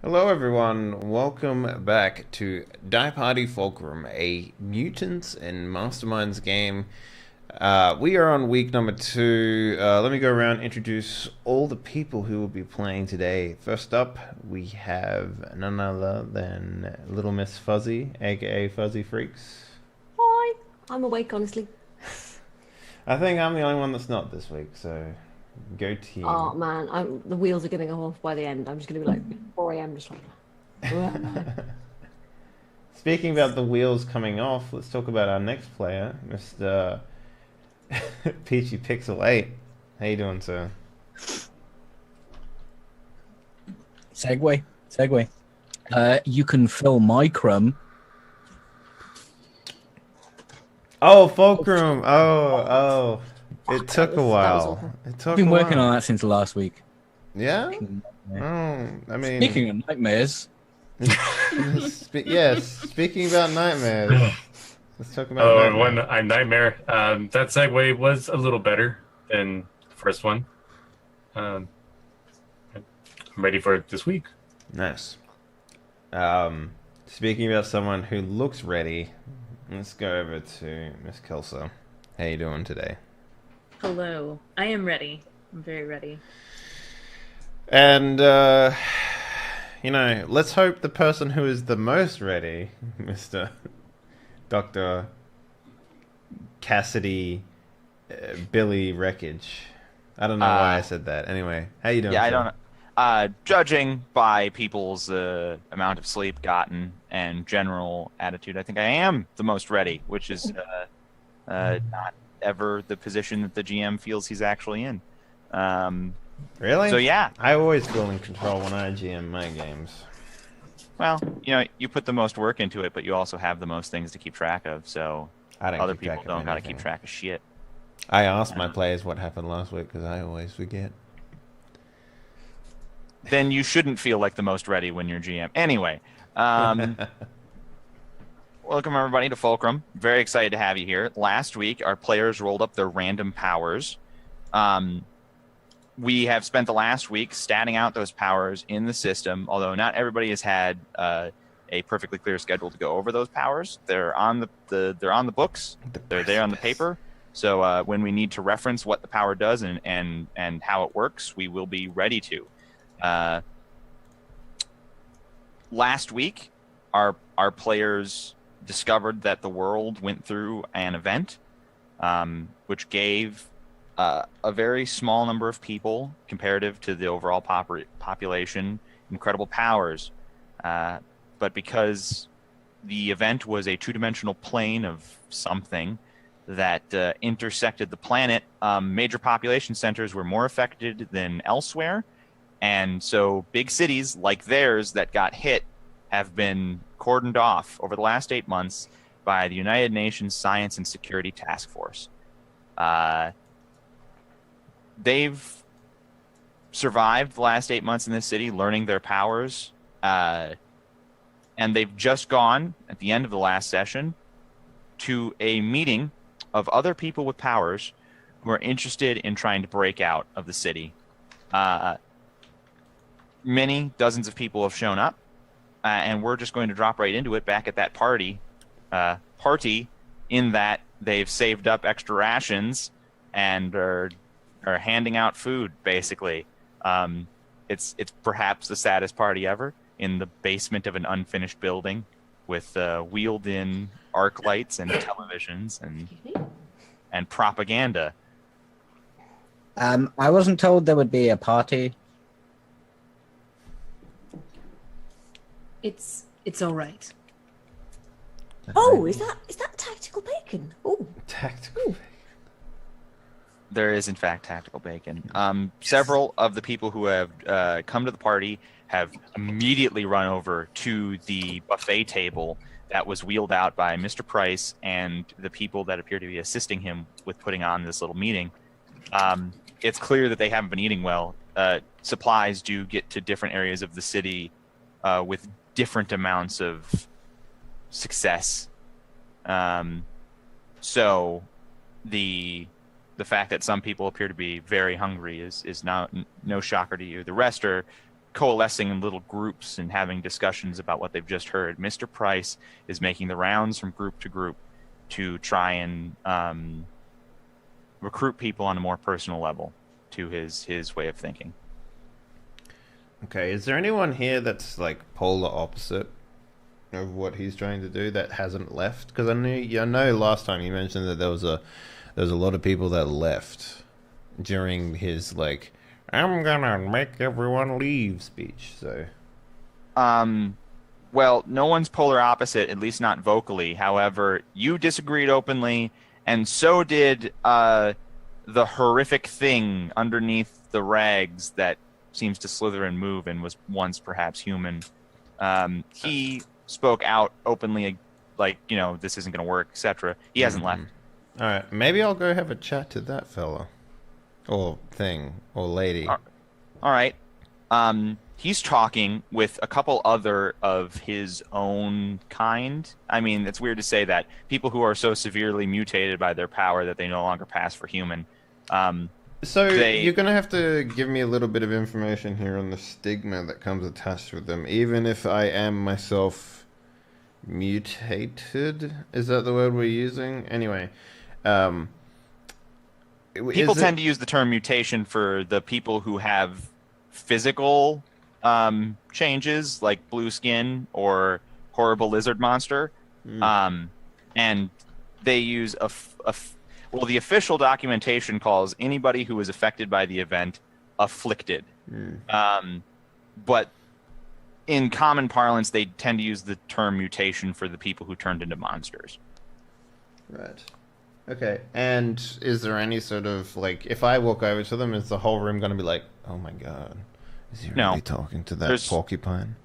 Hello, everyone. Welcome back to Die Party Fulcrum, a Mutants and Masterminds game. We are on week number 2. Let me go around and introduce all the people who will be playing today. First up, we have none other than Little Miss Fuzzy, aka Fuzzy Freaks. Hi, I'm awake, honestly. I think I'm the only one that's not this week, so go team. Oh man, the wheels are getting off by the end. I'm just gonna be like 4 a.m. just like, where am I? Speaking about the wheels coming off, let's talk about our next player, Mr. Peachy Pixel 8. How you doing, sir? Segue. You can fill my crumb. Oh, Fulcrum! Oh. It took a That was while. awful. It took I've been a working while. on that since last week. Yeah? Yeah. Oh, I mean... Speaking of nightmares, yes, speaking about nightmares, let's talk about Hello, nightmares. everyone. I'm Nightmare. That segue was a little better than the first one. I'm ready for it this week. Nice. Speaking about someone who looks ready, let's go over to Miss Kelso. How you doing today? Hello. I am ready. I'm very ready. And, let's hope the person who is the most ready, Mr. Dr. Cassidy Billy Wreckage. I don't know why I said that. Anyway, how you doing? Yeah, I sir? don't. Judging by people's amount of sleep gotten and general attitude, I think I am the most ready, which is not ever the position that the GM feels he's actually in. Really? So yeah, I always feel in control when I GM my games. well, you put the most work into it, but you also have the most things to keep track of. So I don't other keep people track of don't got to anything. keep track of shit. I asked my players what happened last week because I always forget. Then you shouldn't feel like the most ready when you're GM. Anyway, welcome everybody to Fulcrum. Very excited to have you here. Last week, our players rolled up their random powers. We have spent the last week statting out those powers in the system, although not everybody has had a perfectly clear schedule to go over those powers. They're on the books. They're there on the paper. So when we need to reference what the power does and how it works, we will be ready to. Last week, our players discovered that the world went through an event, which gave a very small number of people, comparative to the overall population, incredible powers. But because the event was a two-dimensional plane of something that intersected the planet, major population centers were more affected than elsewhere. And so big cities like theirs that got hit have been cordoned off over the last 8 months by the United Nations Science and Security Task Force. They've survived the last 8 months in this city, learning their powers. And they've just gone, at the end of the last session, to a meeting of other people with powers who are interested in trying to break out of the city. Many dozens of people have shown up, and we're just going to drop right into it back at that party, in that they've saved up extra rations and are handing out food, basically. It's perhaps the saddest party ever, in the basement of an unfinished building with wheeled-in arc lights and televisions and propaganda. I wasn't told there would be a party. It's all right. Oh, is that tactical bacon? Oh, Tactical. There is, in fact, tactical bacon. Several of the people who have come to the party have immediately run over to the buffet table that was wheeled out by Mr. Price and the people that appear to be assisting him with putting on this little meeting. It's clear that they haven't been eating well. Supplies do get to different areas of the city with different amounts of success. So the fact that some people appear to be very hungry is now no shocker to you. The rest are coalescing in little groups and having discussions about what they've just heard. Mr. Price is making the rounds from group to group to try and recruit people on a more personal level to his way of thinking. Okay, is there anyone here that's like polar opposite of what he's trying to do that hasn't left? Because I know last time you mentioned that there was a lot of people that left during his like "I'm gonna make everyone leave" speech. So, well, no one's polar opposite, at least not vocally. However, you disagreed openly, and so did the horrific thing underneath the rags that seems to slither and move and was once perhaps human. He spoke out openly, like, this isn't going to work, etc. He hasn't left. All right, maybe I'll go have a chat to that fella, or thing, or lady. All right. He's talking with a couple other of his own kind. I mean, it's weird to say that. People who are so severely mutated by their power that they no longer pass for human. So you're going to have to give me a little bit of information here on the stigma that comes attached with them, even if I am myself mutated. Is that the word we're using? Anyway, people tend to use the term mutation for the people who have physical changes, like blue skin or horrible lizard monster, and they use well, the official documentation calls anybody who is affected by the event afflicted. But in common parlance, they tend to use the term mutation for the people who turned into monsters. Right. Okay. And is there any sort of, like, if I walk over to them, is the whole room going to be like, oh my god, is he really talking to that porcupine?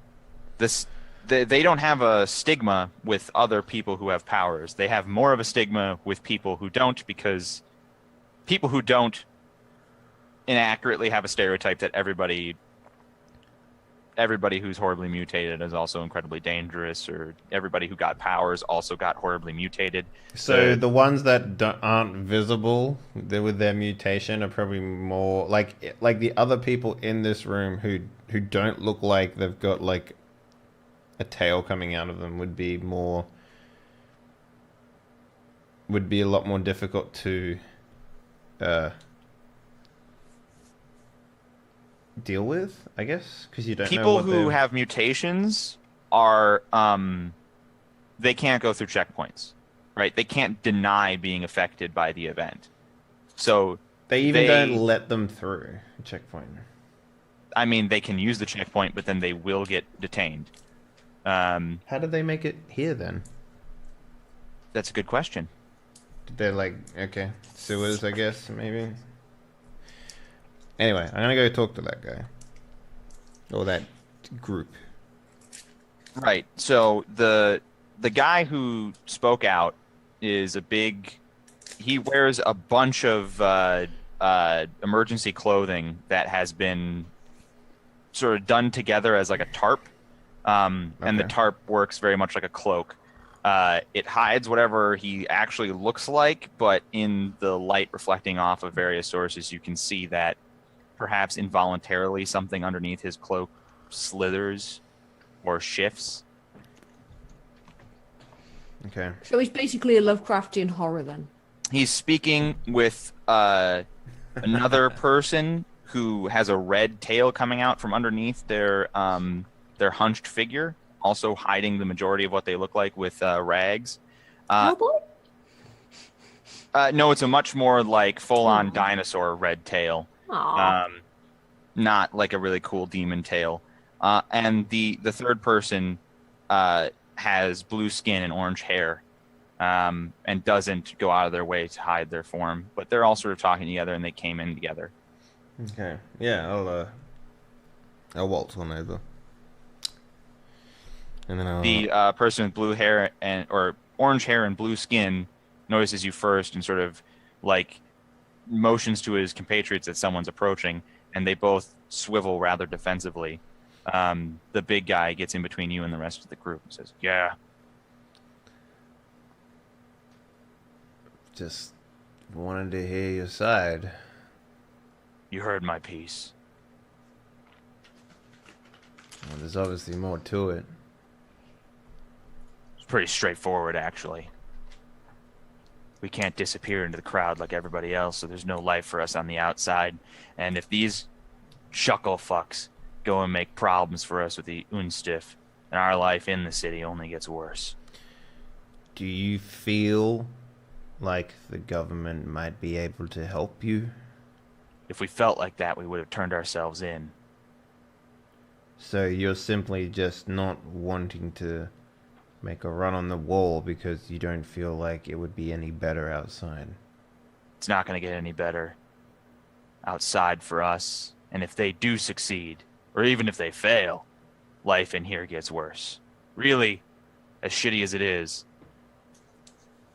They don't have a stigma with other people who have powers. They have more of a stigma with people who don't, because people who don't inaccurately have a stereotype that everybody who's horribly mutated is also incredibly dangerous, or everybody who got powers also got horribly mutated. So the ones that aren't visible with their mutation are probably more like the other people in this room who don't look like they've got like a tail coming out of them would be a lot more difficult to deal with, I guess, because you don't know people what who have mutations are they can't go through checkpoints, right? They can't deny being affected by the event, so they don't let them through a checkpoint. I mean, they can use the checkpoint, but then they will get detained. How did they make it here then? That's a good question. They're sewers, I guess, maybe. Anyway, I'm gonna go talk to that guy. Or that group. Right. So the guy who spoke out is he wears a bunch of emergency clothing that has been sort of done together as like a tarp. And the tarp works very much like a cloak. It hides whatever he actually looks like, but in the light reflecting off of various sources, you can see that perhaps involuntarily something underneath his cloak slithers or shifts. Okay. So he's basically a Lovecraftian horror then. He's speaking with another person who has a red tail coming out from underneath their hunched figure, also hiding the majority of what they look like with rags. Cowboy? No, it's a much more like full-on dinosaur red tail. Not like a really cool demon tail. And the third person has blue skin and orange hair, and doesn't go out of their way to hide their form. But they're all sort of talking together, and they came in together. Okay. Yeah, I'll waltz on over. And then the person with blue hair or orange hair and blue skin notices you first and sort of like motions to his compatriots that someone's approaching, and they both swivel rather defensively. The big guy gets in between you and the rest of the group and says, "Yeah." Just wanted to hear your side. You heard my piece. Well, there's obviously more to it. It's pretty straightforward, actually. We can't disappear into the crowd like everybody else, so there's no life for us on the outside. And if these shuckle fucks go and make problems for us with the Unstiff, then our life in the city only gets worse. Do you feel like the government might be able to help you? If we felt like that, we would have turned ourselves in. So you're simply just not wanting to make a run on the wall because you don't feel like it would be any better outside? It's not going to get any better outside for us. And if they do succeed, or even if they fail, life in here gets worse. Really, as shitty as it is,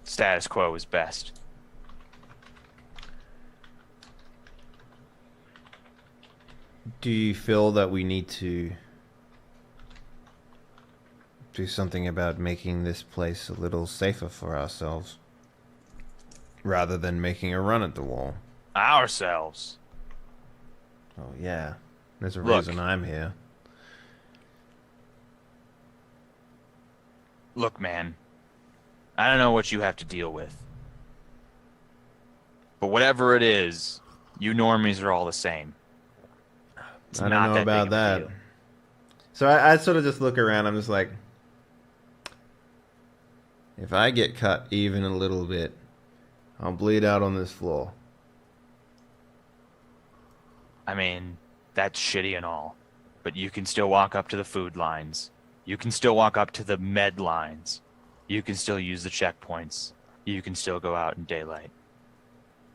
status quo is best. Do you feel that we need to do something about making this place a little safer for ourselves, rather than making a run at the wall? Ourselves? Oh yeah, there's a Look. reason I'm here. Look, man, I don't know what you have to deal with. But whatever it is, you normies are all the same. It's I not don't know that big about of a that. deal. So I sort of just look around. I'm just like, if I get cut even a little bit, I'll bleed out on this floor. I mean, that's shitty and all. But you can still walk up to the food lines. You can still walk up to the med lines. You can still use the checkpoints. You can still go out in daylight.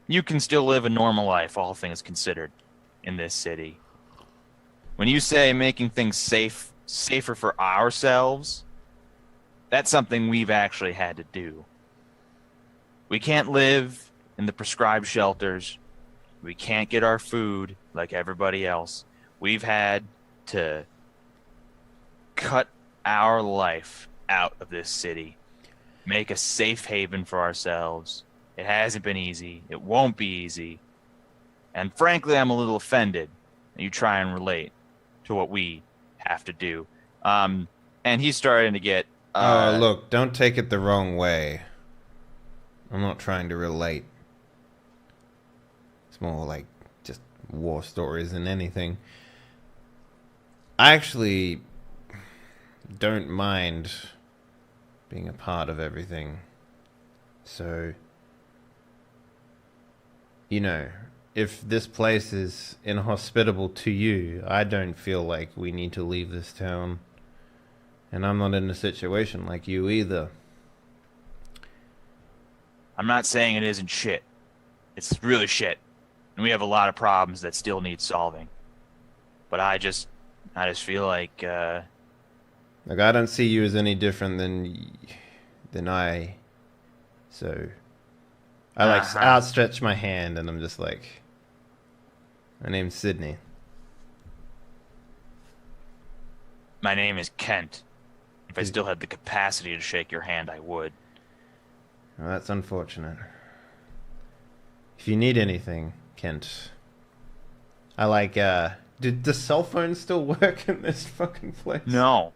You can still live a normal life, all things considered, in this city. When you say making things safer for ourselves, that's something we've actually had to do. We can't live in the prescribed shelters. We can't get our food like everybody else. We've had to cut our life out of this city, make a safe haven for ourselves. It hasn't been easy. It won't be easy. And frankly, I'm a little offended that you try and relate to what we have to do. And he's starting to get... look, don't take it the wrong way. I'm not trying to relate. It's more like just war stories than anything. I actually don't mind being a part of everything. So, you know, if this place is inhospitable to you, I don't feel like we need to leave this town. And I'm not in a situation like you either. I'm not saying it isn't shit. It's really shit. And we have a lot of problems that still need solving. But I just feel like, Like, I don't see you as any different than I. So, I outstretch my hand and I'm just like, my name's Sydney. my name is Kent. If I still had the capacity to shake your hand, I would. Well, that's unfortunate. If you need anything, Kent. I like, do cell phones still work in this fucking place? No.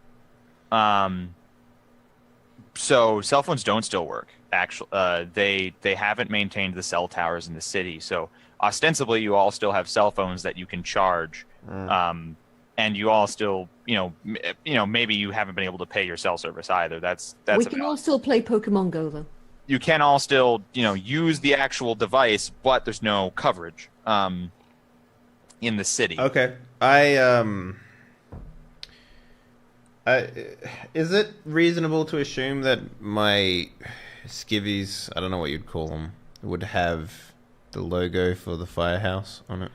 So cell phones don't still work. Actually, they haven't maintained the cell towers in the city. So ostensibly, you all still have cell phones that you can charge. And you all still, maybe you haven't been able to pay your cell service either. That's we can all still play Pokemon Go though. You can all still, use the actual device, but there's no coverage in the city. Okay. Is it reasonable to assume that my skivvies, I don't know what you'd call them, would have the logo for the firehouse on it?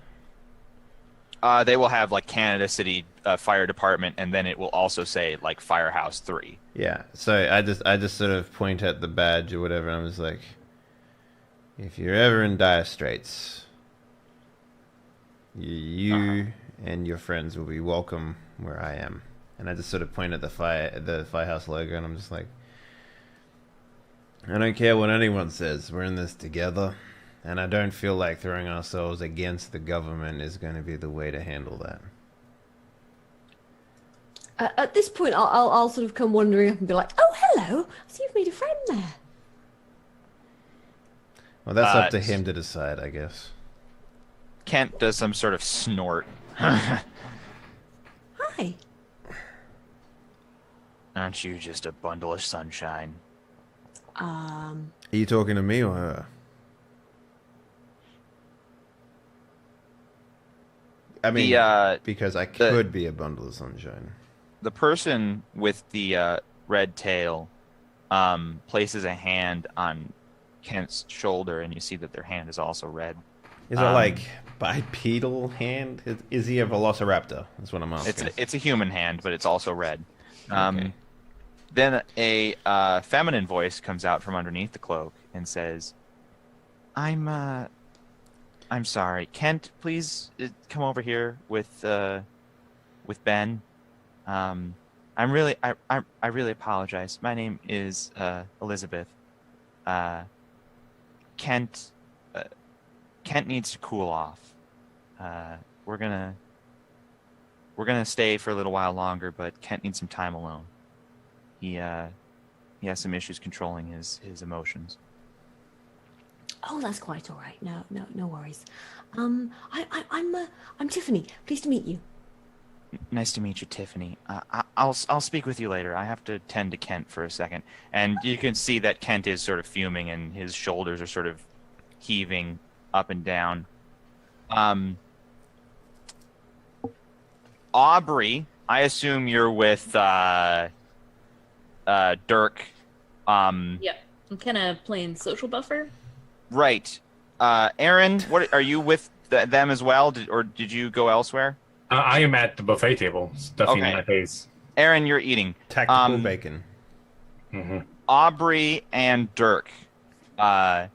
They will have like Canada City Fire Department, and then it will also say like Firehouse 3. Yeah. So I just sort of point at the badge or whatever, and I'm just like, if you're ever in dire straits, you and your friends will be welcome where I am. And I just sort of point at the firehouse logo, and I'm just like, I don't care what anyone says. We're in this together. And I don't feel like throwing ourselves against the government is going to be the way to handle that. At this point, I'll sort of come wandering up and be like, "Oh, hello! So you've made a friend there." Well, that's up to him to decide, I guess. Kent does some sort of snort. Hi. Aren't you just a bundle of sunshine? Are you talking to me or her? I mean, because I could be a bundle of sunshine. The person with the red tail places a hand on Kent's shoulder, and you see that their hand is also red. Is it like bipedal hand? Is he a velociraptor? That's what I'm asking. It's a human hand, but it's also red. Okay. Then a feminine voice comes out from underneath the cloak and says, I'm sorry. Kent, please come over here with Ben. I really apologize. My name is Elizabeth. Kent needs to cool off. We're gonna stay for a little while longer, but Kent needs some time alone. He has some issues controlling his emotions. Oh, that's quite all right. No worries. I'm Tiffany. Pleased to meet you. Nice to meet you, Tiffany. I'll speak with you later. I have to tend to Kent for a second. And you can see that Kent is sort of fuming, and his shoulders are sort of heaving up and down. Aubrey, I assume you're with Dirk. Yep. I'm kind of playing social buffer. Right. Aaron, what are you with them as well, or did you go elsewhere? I am at the buffet table, stuffing my face. Aaron, you're eating. Tactical bacon. Mm-hmm. Aubrey and Dirk. A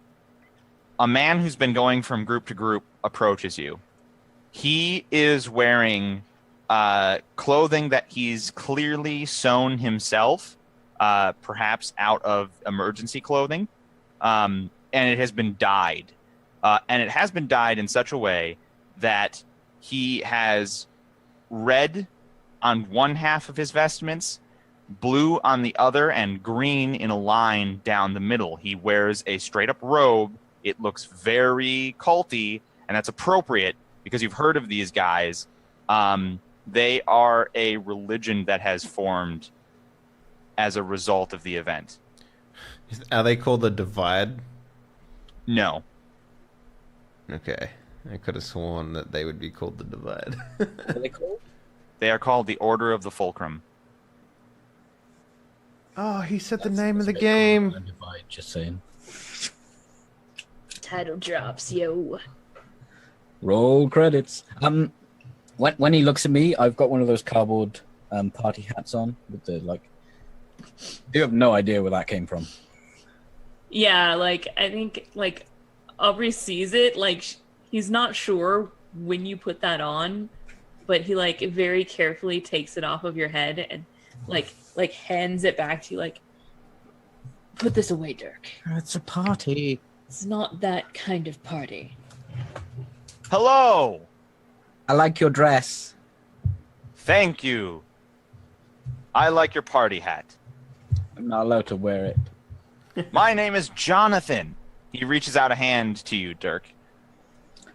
man who's been going from group to group approaches you. He is wearing clothing that he's clearly sewn himself, perhaps out of emergency clothing, and it has been dyed. And it has been dyed in such a way that he has red on one half of his vestments, blue on the other, and green in a line down the middle. He wears a straight-up robe. It looks very culty, and that's appropriate because you've heard of these guys. They are a religion that has formed as a result of the event. Are they called the Divide? No. Okay. I could have sworn that they would be called the Divide. What are they called? They are called the Order of the Fulcrum. Oh, he said the name of That's the a bit game. cooler than Divide, just saying. Title drops, yo. Roll credits. When he looks at me, I've got one of those cardboard party hats on with the like. You have no idea where that came from. Yeah, like I think like Aubrey sees it, like he's not sure when you put that on, but he like very carefully takes it off of your head and like hands it back to you, like, put this away, Dirk. It's a party. It's not that kind of party. Hello! I like your dress. Thank you. I like your party hat. I'm not allowed to wear it. My name is Jonathan. He reaches out a hand to you, Dirk.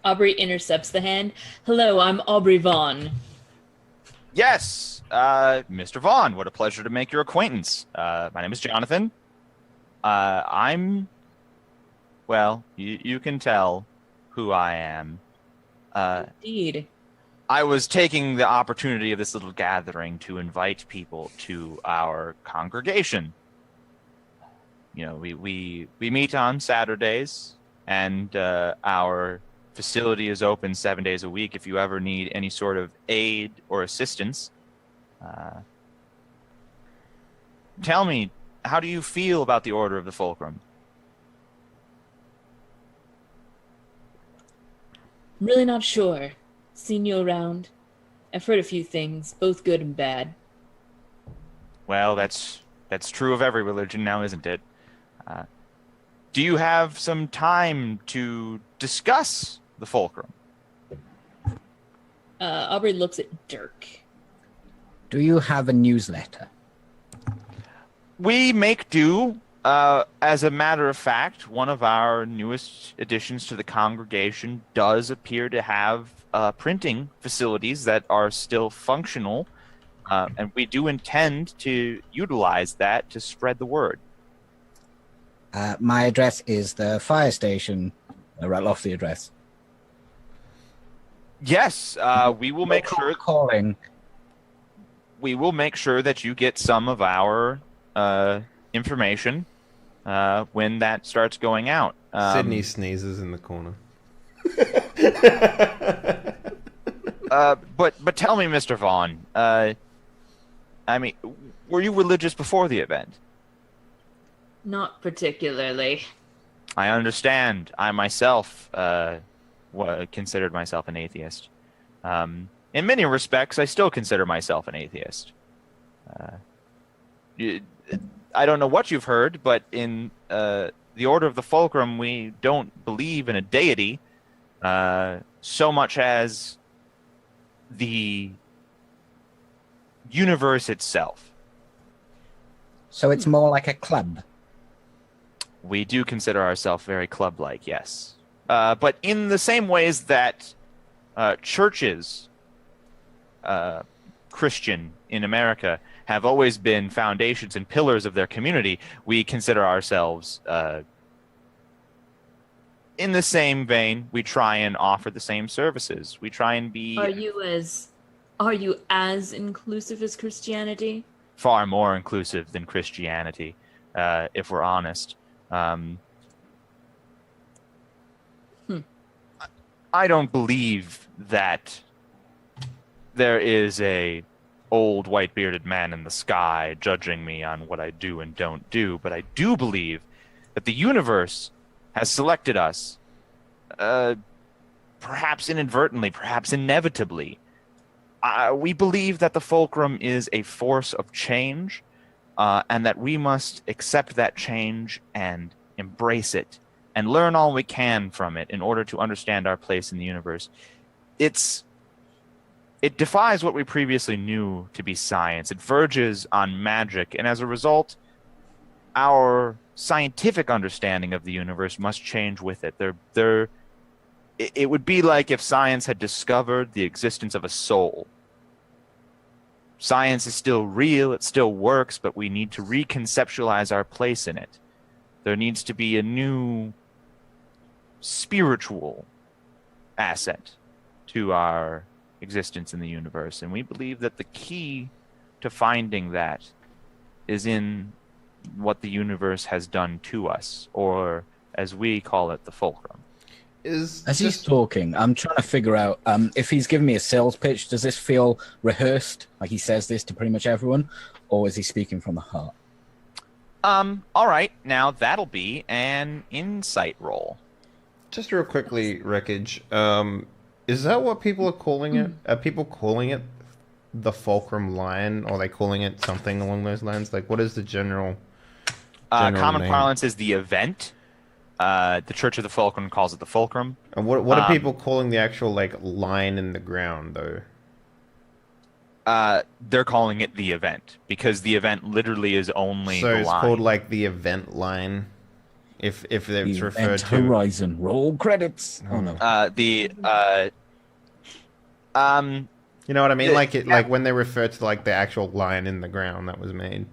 Aubrey intercepts the hand. Hello, I'm Aubrey Vaughn. Yes, Mr. Vaughn, what a pleasure to make your acquaintance. My name is Jonathan. Well, you can tell who I am. Indeed. I was taking the opportunity of this little gathering to invite people to our congregation. You know, we meet on Saturdays, and our facility is open 7 days a week if you ever need any sort of aid or assistance. Tell me, how do you feel about the Order of the Fulcrum? I'm really not sure. Seen you around. I've heard a few things, both good and bad. Well, that's true of every religion now, isn't it? Do you have some time to discuss the Fulcrum? Aubrey looks at Dirk. Do you have a newsletter? We make do. As a matter of fact, one of our newest additions to the congregation does appear to have printing facilities that are still functional, and we do intend to utilize that to spread the word. My address is the fire station. I rattle off the address. Yes, we will make sure. Calling. We will make sure that you get some of our information when that starts going out. Sydney sneezes in the corner. But tell me, Mr. Vaughn. I mean, were you religious before the event? Not particularly. I understand. I myself considered myself an atheist. In many respects, I still consider myself an atheist. I don't know what you've heard, but in the Order of the Fulcrum, we don't believe in a deity so much as the universe itself. So it's more like a club. We do consider ourselves very club-like, yes. But in the same ways that churches, Christian in America, have always been foundations and pillars of their community, we consider ourselves, in the same vein, we try and offer the same services. We try and be... Are you as inclusive as Christianity? Far more inclusive than Christianity, if we're honest. I don't believe that there is a old white-bearded man in the sky judging me on what I do and don't do, but I do believe that the universe has selected us, perhaps inadvertently, perhaps inevitably. We believe that the Fulcrum is a force of change, and that we must accept that change and embrace it and learn all we can from it in order to understand our place in the universe. It defies what we previously knew to be science. It verges on magic, and as a result, our scientific understanding of the universe must change with it. It would be like if science had discovered the existence of a soul. Science is still real, it still works, but we need to reconceptualize our place in it. There needs to be a new spiritual asset to our existence in the universe, and we believe that the key to finding that is in what the universe has done to us, or as we call it, the Fulcrum. As he's talking, I'm trying to figure out if he's giving me a sales pitch, does this feel rehearsed, like he says this to pretty much everyone, or is he speaking from the heart? All right, now that'll be an insight roll. Just real quickly, Wreckage, is that what people are calling it? Are people calling it the Fulcrum Line, or are they calling it something along those lines? Like, what is the general Common name? parlance is the event. The Church of the Fulcrum calls it the Fulcrum. And what are people calling the actual, like, line in the ground, though? They're calling it the event, because the event literally is only So the it's line. called, like, the event line, if it's The referred Event to... Horizon. Roll credits. Oh no. You know what I mean? Like when they refer to, like, the actual line in the ground that was made.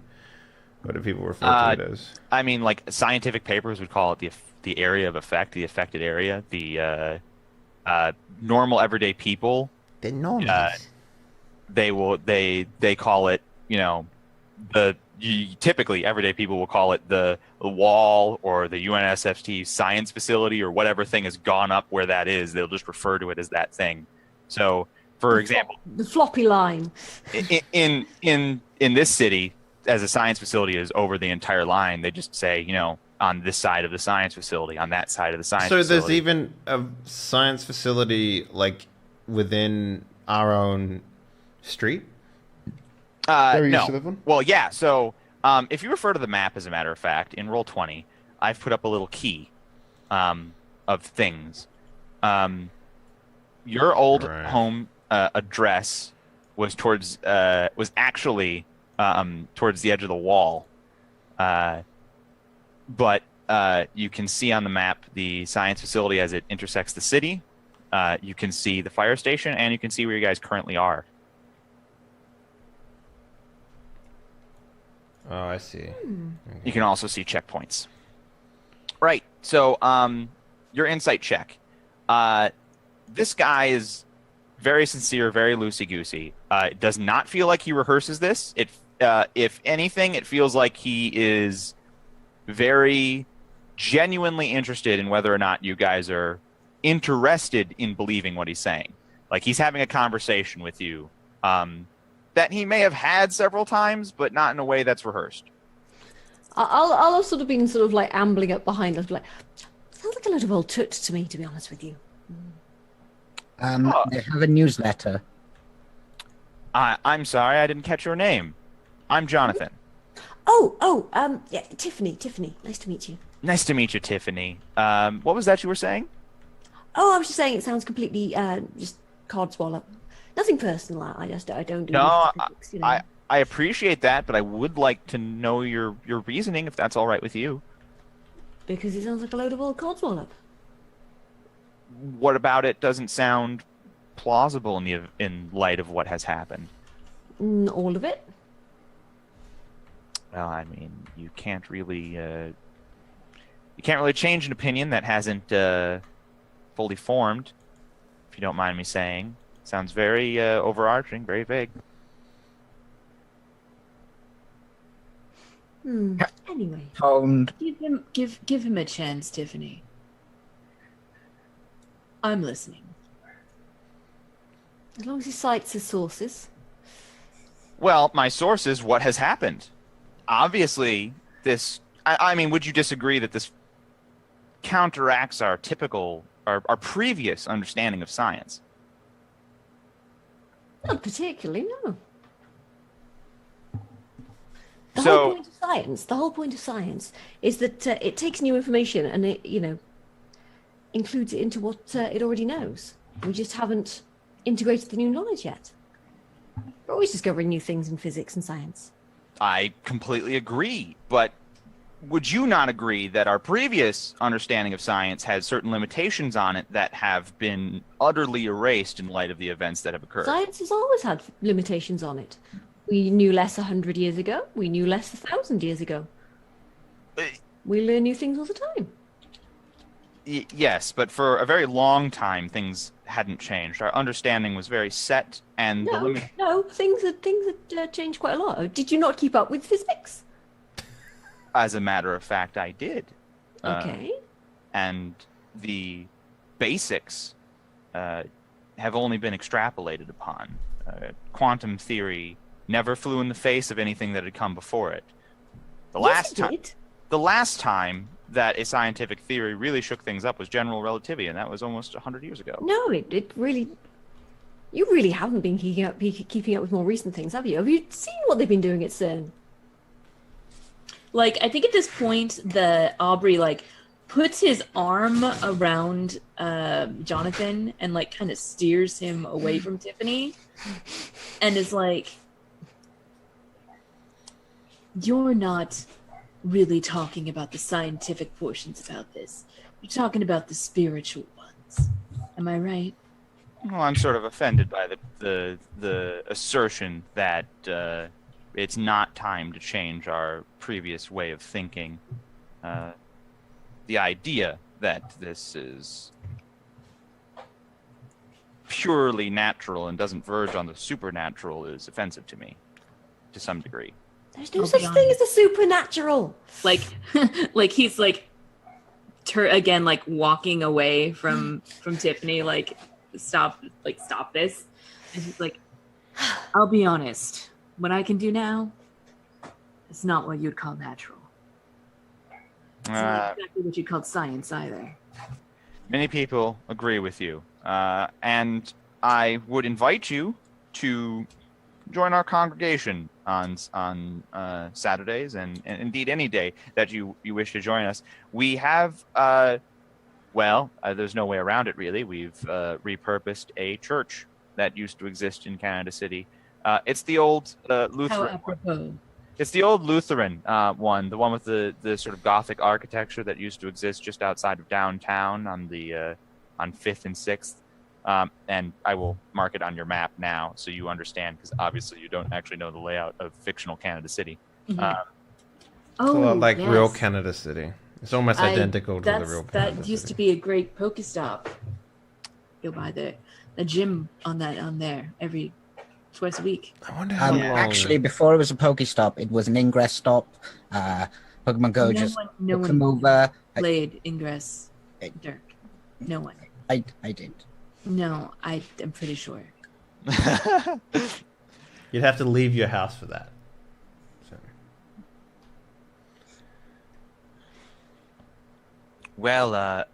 What do people refer to it as? I mean, like, scientific papers would call it the area of effect, the affected area. The normal everyday people, They're normal. they call it, you know, typically everyday people will call it the wall or the UNSFT science facility or whatever thing has gone up where that is. They'll just refer to it as that thing. So, for example, the floppy line. in this city, as a science facility is over the entire line, they just say, you know, on this side of the science facility, on that side of the science facility. So there's even a science facility, like, within our own street? No. Well, yeah. So if you refer to the map, as a matter of fact, in Roll20, I've put up a little key of things. Your old home address was actually towards the edge of the wall. But you can see on the map the science facility as it intersects the city. You can see the fire station, and you can see where you guys currently are. Oh, I see. Okay. You can also see checkpoints. Right. So, your insight check. This guy is very sincere, very loosey-goosey. It does not feel like he rehearses this. If anything, it feels like he is very genuinely interested in whether or not you guys are interested in believing what he's saying. Like, he's having a conversation with you that he may have had several times, but not in a way that's rehearsed. I'll have sort of been sort of like ambling up behind us, like, sounds like a lot of old tut to me, to be honest with you. They have a newsletter. I'm sorry, I didn't catch your name. I'm Jonathan. Yeah, Tiffany, nice to meet you. Nice to meet you, Tiffany. What was that you were saying? Oh, I was just saying it sounds completely just codswallop. Nothing personal. I don't do. No, physics, you know. I appreciate that, but I would like to know your reasoning, if that's all right with you. Because it sounds like a load of old codswallop. What about it doesn't sound plausible in light of what has happened? All of it. Well, I mean, you can't really change an opinion that hasn't fully formed, if you don't mind me saying. Sounds very overarching, very vague. Anyway, Toned. Give him a chance, Tiffany. I'm listening. as long as he cites his sources. Well, my source is what has happened. Obviously, this... I mean, would you disagree that this counteracts our previous understanding of science? Not particularly, no. The So- whole point of science is that it takes new information and it, includes it into what it already knows. We just haven't integrated the new knowledge yet. We're always discovering new things in physics and science. I completely agree, but would you not agree that our previous understanding of science had certain limitations on it that have been utterly erased in light of the events that have occurred? Science has always had limitations on it. We knew less 100 years ago. We knew less 1,000 years ago. We learn new things all the time. Yes, but for a very long time, things hadn't changed. Our understanding was very set, and No, things had changed quite a lot. Did you not keep up with physics? as a matter of fact, I did. Okay. And the basics have only been extrapolated upon. Quantum theory never flew in the face of anything that had come before it. The last time that a scientific theory really shook things up was general relativity, and that was almost 100 years ago. No, it really... You really haven't been keeping up with more recent things, have you? Have you seen what they've been doing at CERN? Like, I think at this point, Aubrey, puts his arm around Jonathan and, kind of steers him away from Tiffany and is like, you're not really talking about the scientific portions about this. You're talking about the spiritual ones. Am I right? Well, I'm sort of offended by the assertion that it's not time to change our previous way of thinking. The idea that this is purely natural and doesn't verge on the supernatural is offensive to me, to some degree. There's no such thing as the supernatural. He's again, walking away from Tiffany, stop this. And he's like, I'll be honest, what I can do now is not what you'd call natural. It's not exactly what you'd call science either. Many people agree with you, and I would invite you to join our congregation on Saturdays and indeed any day that you wish to join us. We have, there's no way around it really. We've repurposed a church that used to exist in Canada City It's the old How Lutheran. apropos. It's the old Lutheran one, the one with the sort of Gothic architecture that used to exist just outside of downtown on the on 5th and 6th. And I will mark it on your map now so you understand, because obviously you don't actually know the layout of fictional Canada City. Mhm. It's a lot like yes. real Canada City. It's almost identical to the real Canada That used City. to be a great Pokestop. Go by the gym on there twice a week. I wonder how long. Actually, before it was a Pokestop, it was an ingress stop. Pokemon Go no just one took them over. played Ingress. Dirk. No one. I did. No, I'm pretty sure. You'd have to leave your house for that. So. Well,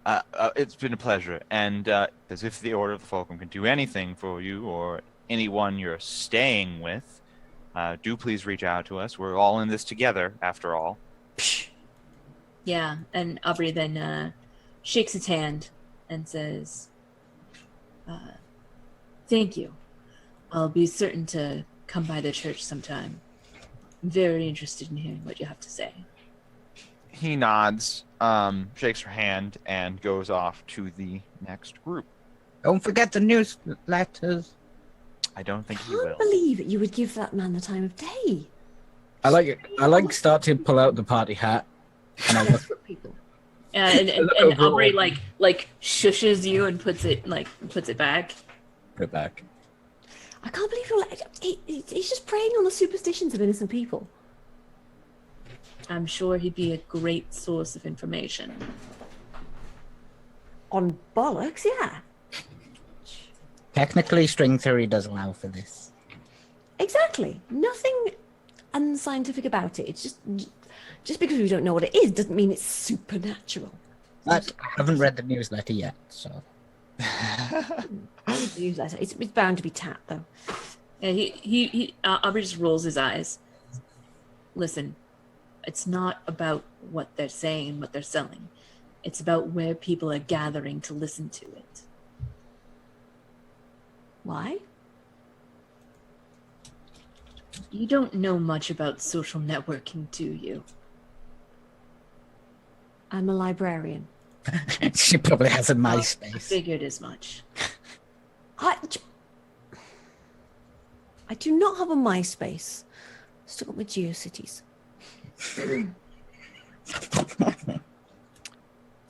it's been a pleasure, and as if the Order of the Fulcrum can do anything for you or anyone you're staying with, do please reach out to us. We're all in this together, after all. Yeah, and Aubrey then shakes his hand and says, "Thank you. I'll be certain to come by the church sometime. I'm very interested in hearing what you have to say." He nods, shakes her hand, and goes off to the next group. Don't forget the newsletters. I don't think I he will. can't believe you would give that man the time of day. I like start to pull out the party hat, and I look, People. And Look overall. Aubrey like shushes you and puts it back. put it back. I can't believe you're like, he's just preying on the superstitions of innocent people. I'm sure he'd be a great source of information. On bollocks, yeah. Technically, string theory does allow for this. Exactly. Nothing unscientific about it. It's just because we don't know what it is doesn't mean it's supernatural. But I haven't read the newsletter yet, so. Newsletter. It's bound to be tat though. Yeah, he Aubrey just rolls his eyes. Listen, it's not about what they're saying and what they're selling. It's about where people are gathering to listen to it. Why? You don't know much about social networking, do you? I'm a librarian. She probably has a I MySpace. figured as much. I do not have a MySpace. Still got my GeoCities.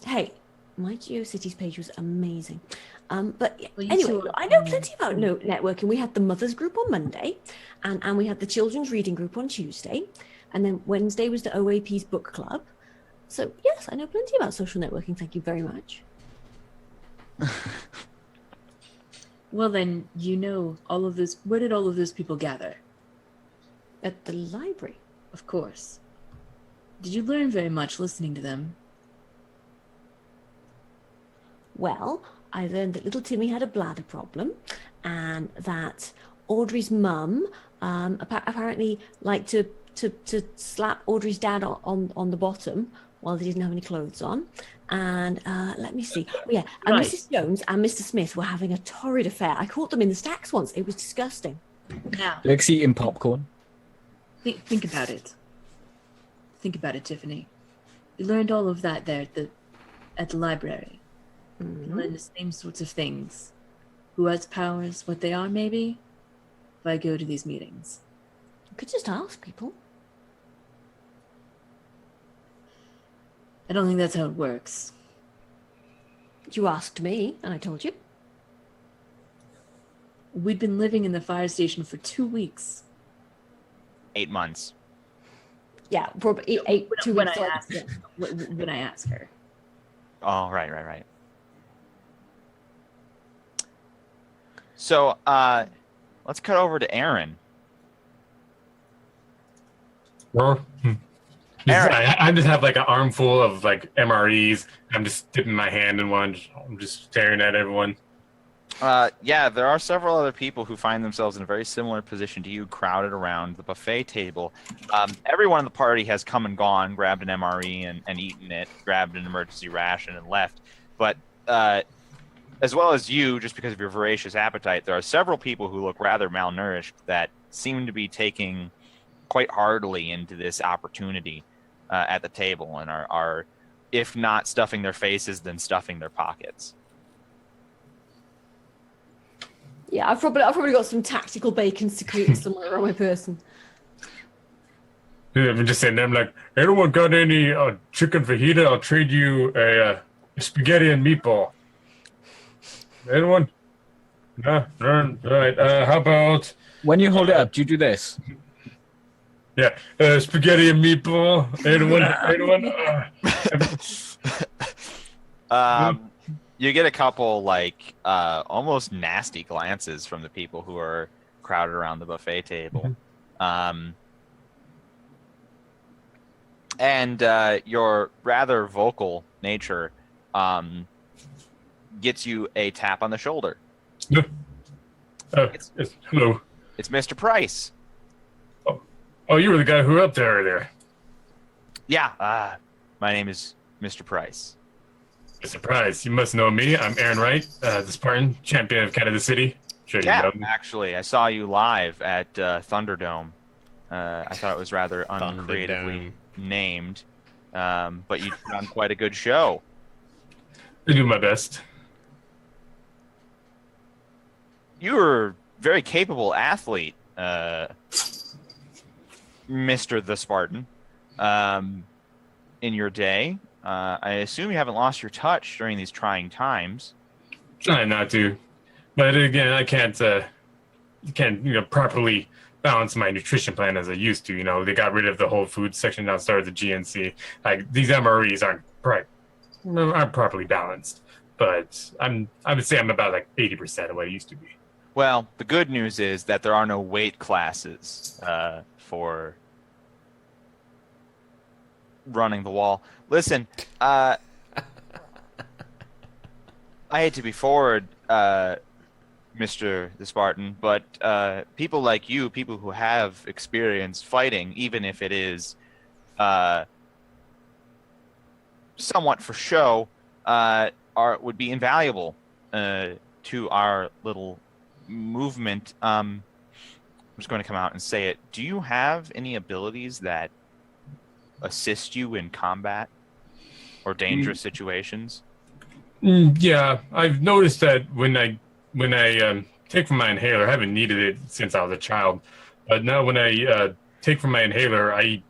Hey, my GeoCities page was amazing. But Well, you anyway, two are- I know plenty about networking. We had the mothers group on Monday, and we had the children's reading group on Tuesday, and then Wednesday was the OAP's book club. So yes, I know plenty about social networking. Thank you very much. Well then, you know all of this. Where did all of those people gather? At the library. Of course. Did you learn very much listening to them? Well, I learned that little Timmy had a bladder problem, and that Audrey's mum apparently liked to slap Audrey's dad on the bottom while they didn't have any clothes on. And let me see. Oh, yeah, and Right. Mrs. Jones and Mr. Smith were having a torrid affair. I caught them in the stacks once. It was disgusting. Now, Dirk's eating popcorn. think about it. Think about it, Tiffany. You learned all of that there at the library. You learn the same sorts of things. Who has powers, what they are, maybe? If I go to these meetings. You could just ask people. I don't think that's how it works. You asked me, and I told you. We'd been living in the fire station for 2 weeks. 8 months. Yeah, probably eight. When I ask her. Oh, right. So, let's cut over to Aaron. Well, Aaron. I just have like an armful of like MREs. I'm just dipping my hand in one. I'm just staring at everyone. Yeah, there are several other people who find themselves in a very similar position to you, crowded around the buffet table. Everyone in the party has come and gone, grabbed an MRE and eaten it, grabbed an emergency ration and left. But as well as you, just because of your voracious appetite, there are several people who look rather malnourished that seem to be taking quite heartily into this opportunity at the table and are, if not stuffing their faces, then stuffing their pockets. Yeah, I've probably got some tactical bacon secreted somewhere on my person. Yeah, I'm just saying, I'm like, anyone got any chicken fajita? I'll trade you a spaghetti and meatball. Anyone? No? All right. How about... When you hold it up, do you do this? Yeah, spaghetti and meatball. Anyone? You get a couple, like, almost nasty glances from the people who are crowded around the buffet table. And your rather vocal nature gets you a tap on the shoulder. Hello. It's Mr. Price. Oh, you were the guy who were up there earlier. Yeah, my name is Mr. Price. Mr. Price, you must know me. I'm Aaron Wright, the Spartan, champion of Canada City. Sure you know me. Actually, I saw you live at Thunderdome. I thought it was rather uncreatively named, but you put on quite a good show. I do my best. You were a very capable athlete, Mr. the Spartan, in your day. I assume you haven't lost your touch during these trying times. Trying not to, but again, I can't properly balance my nutrition plan as I used to. They got rid of the whole food section downstairs at the GNC. Like, these MREs aren't properly balanced, but I would say I'm about like 80% of what I used to be. Well, the good news is that there are no weight classes for running the wall. Listen, I hate to be forward, Mr. the Spartan, but people like you, people who have experience fighting, even if it is somewhat for show, would be invaluable to our little movement. I'm just going to come out and say it. Do you have any abilities that assist you in combat or dangerous situations? Yeah, I've noticed that when I take from my inhaler, I haven't needed it since I was a child, but now when I take from my inhaler, I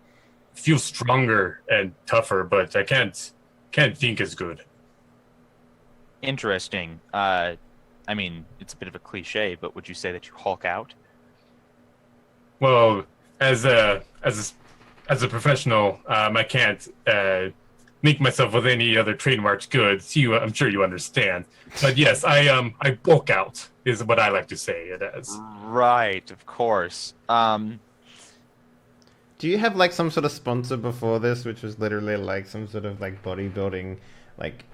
feel stronger and tougher, but I can't think as good. Interesting. I mean, it's a bit of a cliche, but would you say that you Hulk out? Well, as a professional, I can't make myself with any other trademarks good. So I'm sure you understand. But yes, I bulk out is what I like to say it as. Right, of course. Do you have like some sort of sponsor before this, which was literally like some sort of like bodybuilding, like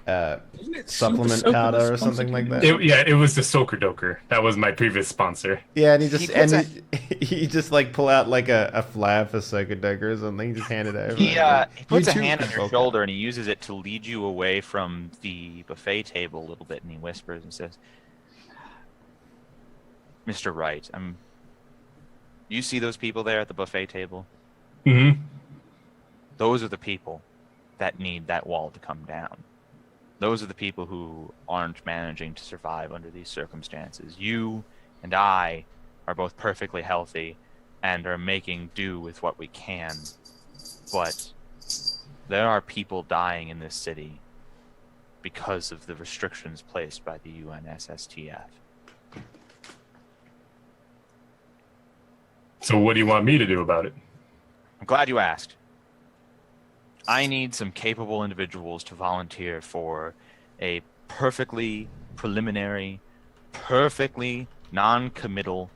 supplement powder or something like that? It was the Soaker Doker. That was my previous sponsor. Yeah, and he just like pull out like a flab for Soaker Doker or something. He just hand it over. He puts a hand on your shoulder and he uses it to lead you away from the buffet table a little bit, and he whispers and says, "Mr. Wright, you see those people there at the buffet table? Mm-hmm. Those are the people that need that wall to come down. Those are the people who aren't managing to survive under these circumstances. You and I are both perfectly healthy and are making do with what we can. But there are people dying in this city because of the restrictions placed by the UNSSTF. So what do you want me to do about it? I'm glad you asked. I need some capable individuals to volunteer for a perfectly preliminary, perfectly non-committal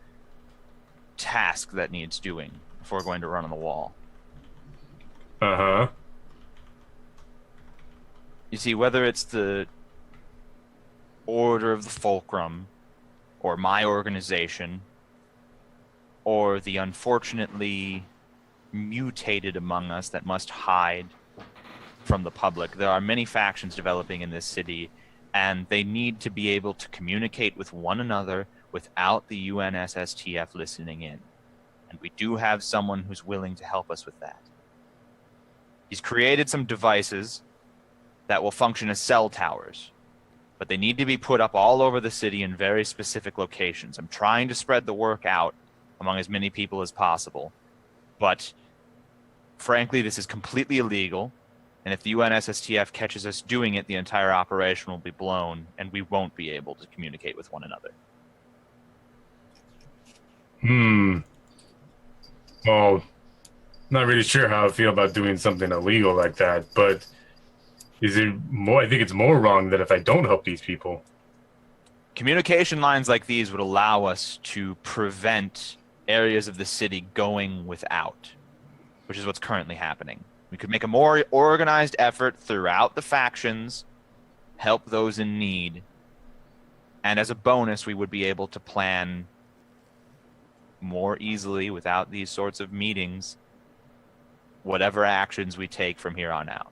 task that needs doing before going to run on the wall. Uh-huh. You see, whether it's the Order of the Fulcrum, or my organization, or the unfortunately mutated among us that must hide from the public. There are many factions developing in this city, and they need to be able to communicate with one another without the UNSSTF listening in. And we do have someone who's willing to help us with that. He's created some devices that will function as cell towers, but they need to be put up all over the city in very specific locations. I'm trying to spread the work out among as many people as possible, but frankly, this is completely illegal, and if the UNSSTF catches us doing it, the entire operation will be blown, and we won't be able to communicate with one another. Well, not really sure how I feel about doing something illegal like that, but is it more? I think it's more wrong that if I don't help these people. Communication lines like these would allow us to prevent areas of the city going without, which is what's currently happening. We could make a more organized effort throughout the factions, help those in need, and as a bonus, we would be able to plan more easily without these sorts of meetings whatever actions we take from here on out.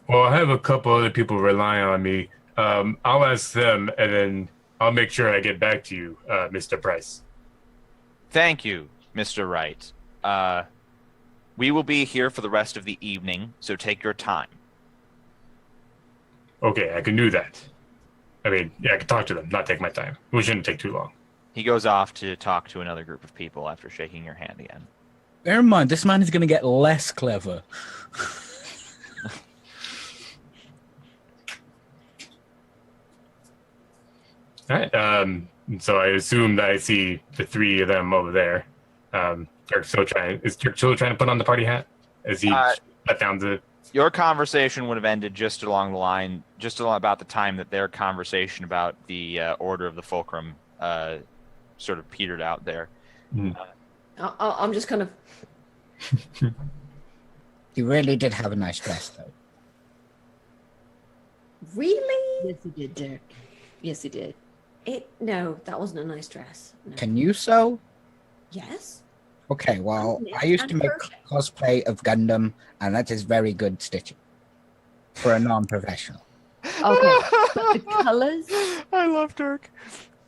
Well, I have a couple other people relying on me. I'll ask them, and then I'll make sure I get back to you, Mr. Price. Thank you, Mr. Wright. We will be here for the rest of the evening, so take your time. Okay, I can do that. I mean, yeah, I can talk to them, not take my time. We shouldn't take too long. He goes off to talk to another group of people after shaking your hand again. Bear in mind, this man is going to get less clever. All right. So I assume that I see the three of them over there. Is Dirk still trying to put on the party hat? As he let down the... Your conversation would have ended just along about the time that their conversation about the Order of the Fulcrum sort of petered out there. I'm just kind of... You really did have a nice dress, though. Really? Yes, he did, Dirk. Yes, he did. No, that wasn't a nice dress. No. Can you sew? Yes. Okay, well, Yeah, I used to and make crochet. cosplay of Gundam, and that is very good stitching for a non-professional. Okay, but the colours, I love Dirk.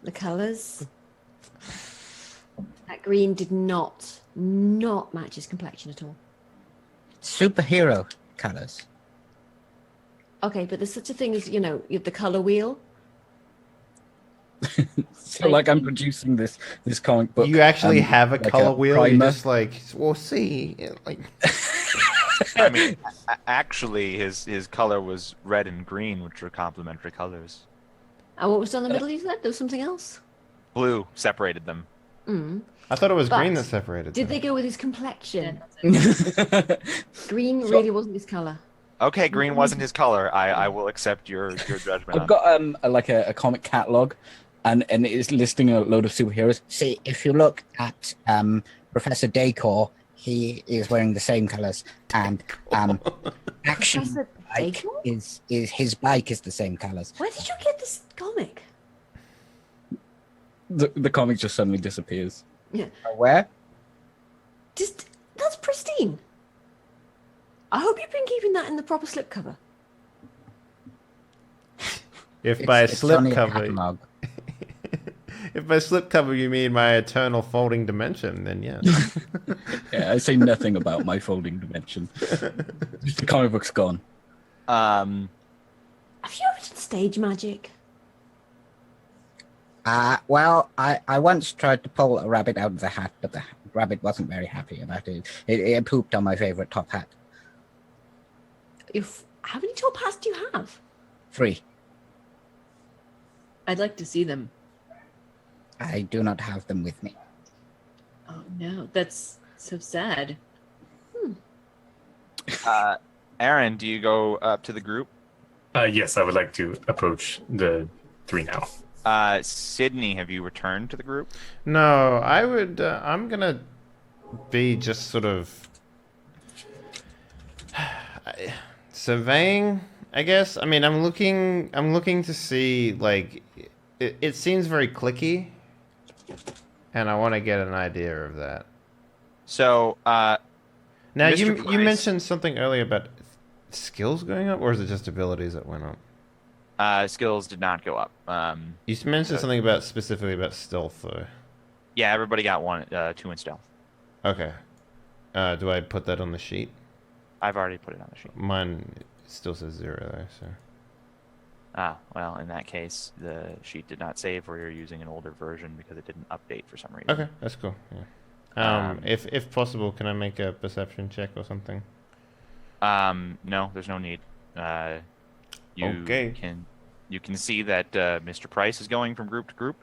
the colours. That green did not match his complexion at all. Superhero colors. Okay, but there's such a thing as, you have the colour wheel. So, like, I'm producing this comic book. You actually and, have a like, color wheel. You primer. just like, we'll see. Like, I mean, actually, his color was red and green, which were complementary colors. And what was down the middle, you said? There was something else? Blue separated them. I thought it was But green that separated. Did them. they go with his complexion? Yeah. Green really wasn't his colour. Okay, green wasn't his color. I will accept your judgment. I've on got a comic catalog, and it is listing a load of superheroes. See, if you look at Professor Dacor, he is wearing the same colors, and Action Professor Bike Dacor? is his bike is the same colors. Where did you get this comic? The comic just suddenly disappears. Yeah. Where? That's pristine. I hope you've been keeping that in the proper slipcover. If by It's only a slipcover, catalog. if by slipcover you mean my eternal folding dimension, then yes. Yeah, I say nothing about my folding dimension. Just the comic book's gone. Have you ever done stage magic? Well, I once tried to pull a rabbit out of the hat, but the rabbit wasn't very happy about it. It pooped on my favorite top hat. How many top hats do you have? 3. I'd like to see them. I do not have them with me. Oh no, that's so sad. Aaron, do you go up to the group? Yes, I would like to approach the three now. Sydney, have you returned to the group? No, I would. I'm gonna be just sort of surveying, I guess. I mean, I'm looking to see, like, it seems very clicky, and I want to get an idea of that. So, Now, Mr. you Price. mentioned something earlier about skills going up, or is it just abilities that went up? Skills did not go up. You mentioned something about specifically about stealth, though. Yeah, everybody got 2 in stealth. Okay. Do I put that on the sheet? I've already put it on the sheet. Mine still says 0 though, so. Ah, well, in that case, the sheet did not save, or you're using an older version because it didn't update for some reason. Okay, that's cool. Yeah. If possible, can I make a perception check or something? No, there's no need. Okay. You can see that Mr. Price is going from group to group.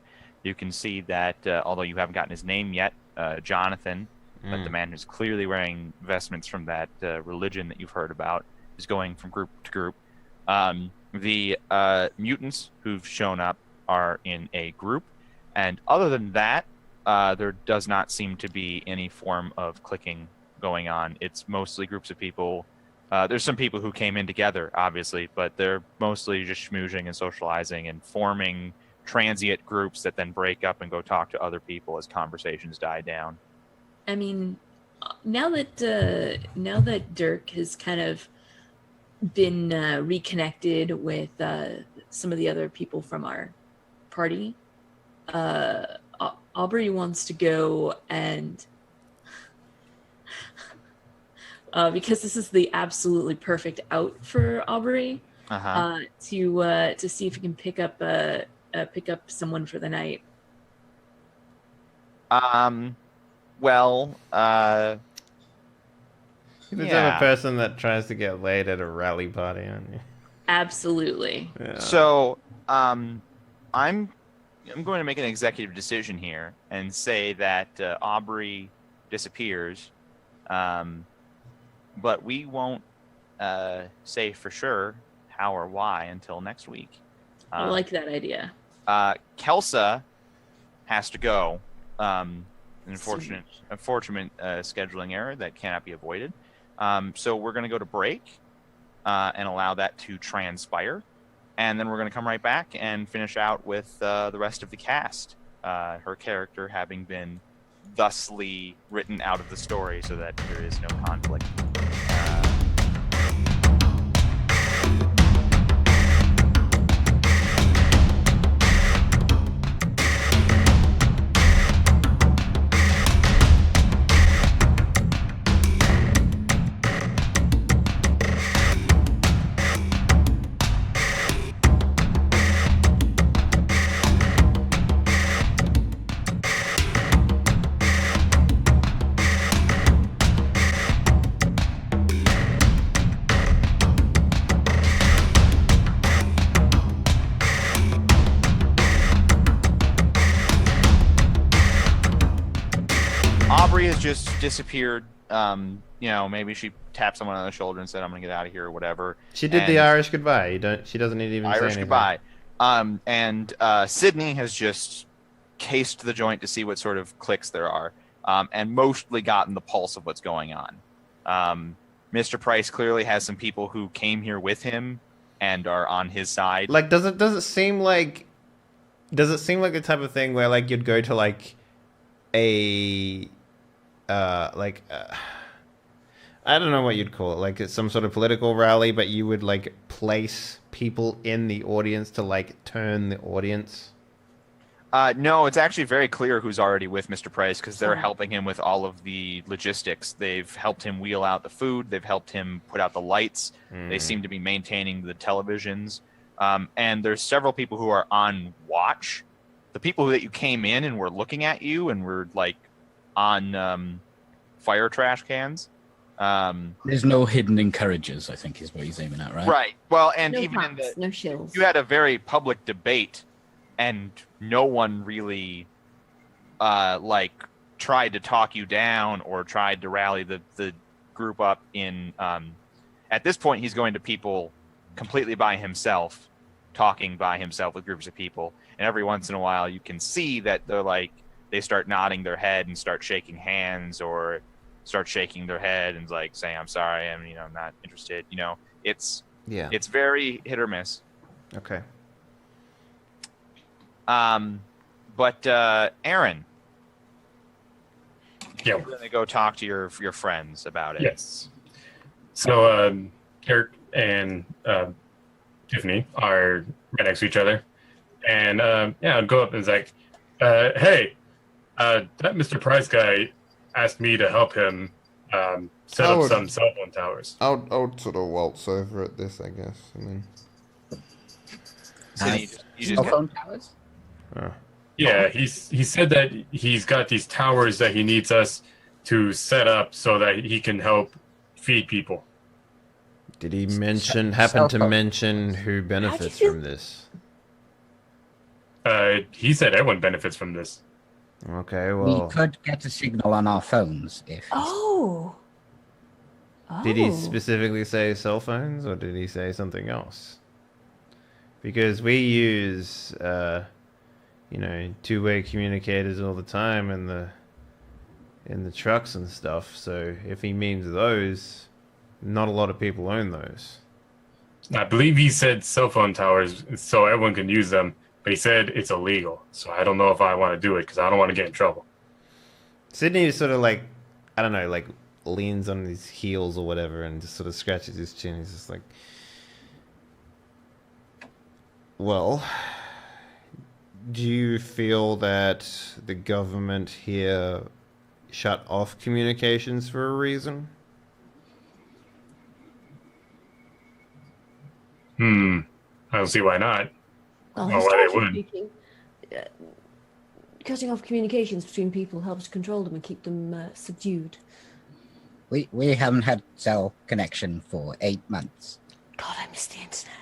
You can see that although you haven't gotten his name yet, Jonathan, but the man who's clearly wearing vestments from that religion that you've heard about, is going from group to group. The mutants who've shown up are in a group, and other than that, there does not seem to be any form of clicking going on. It's mostly groups of people. There's some people who came in together, obviously, but they're mostly just schmoozing and socializing and forming transient groups that then break up and go talk to other people as conversations die down. I mean, now that Dirk has kind of been reconnected with some of the other people from our party, Aubrey wants to go and because this is the absolutely perfect out for Aubrey, to see if he can pick up someone for the night. Well, You're the type of person that tries to get laid at a rally party, aren't you? Absolutely. Yeah. So, I'm going to make an executive decision here and say that Aubrey disappears, but we won't say for sure how or why until next week. I like that idea. Kelsa has to go. Unfortunate scheduling error that cannot be avoided. So we're going to go to break and allow that to transpire. And then we're going to come right back and finish out with the rest of the cast. Her character having been thusly written out of the story so that there is no conflict. Aubrey has just disappeared. Maybe she tapped someone on the shoulder and said, "I'm gonna get out of here" or whatever. She did the Irish goodbye. She doesn't need to even say Irish anything. goodbye. And Sydney has just cased the joint to see what sort of clicks there are, and mostly gotten the pulse of what's going on. Mr. Price clearly has some people who came here with him and are on his side. Like, does it seem like the type of thing where like you'd go to like a I don't know what you'd call it, like it's some sort of political rally, but you would like place people in the audience to like turn the audience? No, it's actually very clear who's already with Mr. Price because they're helping him with all of the logistics. They've helped him wheel out the food. They've helped him put out the lights. They seem to be maintaining the televisions. And there's several people who are on watch. The people that you came in and were looking at you and were like on fire trash cans. There's no hidden encouragers, I think is what he's aiming at, right? Right. Well, and No even packs, no shills. you had a very public debate and no one really tried to talk you down or tried to rally the group up in at this point he's going to people completely by himself, talking by himself with groups of people, and every once in a while you can see that they start nodding their head and start shaking hands or start shaking their head and like saying I'm sorry, I'm not interested. It's very hit or miss. Okay. But Aaron, Yeah. you're gonna go talk to your friends about it. Yes. So Eric and Tiffany are right next to each other. And I'd go up and it's like, hey, that Mr. Price guy asked me to help him set up some cell phone towers. I would sort of waltz over at this, I guess. I mean, So you just Cell phone towers? Yeah, he said that he's got these towers that he needs us to set up so that he can help feed people. did he happen to mention who benefits from this? He said everyone benefits from this. Okay, We well, could get a signal on our phones if. Oh. did he specifically say cell phones, or did he say something else? Because we use, two-way communicators all the time in the trucks and stuff. So if he means those, not a lot of people own those. I believe he said cell phone towers so everyone can use them, but he said it's illegal. So I don't know if I want to do it because I don't want to get in trouble. Sydney is sort of like, I don't know, like leans on his heels or whatever and just sort of scratches his chin. He's just like, well, do you feel that the government here shut off communications for a reason? I don't see why not. Well, Well, why they historically wouldn't. speaking, cutting off communications between people helps control them and keep them subdued. We haven't had cell connection for 8 months. God, I miss the internet.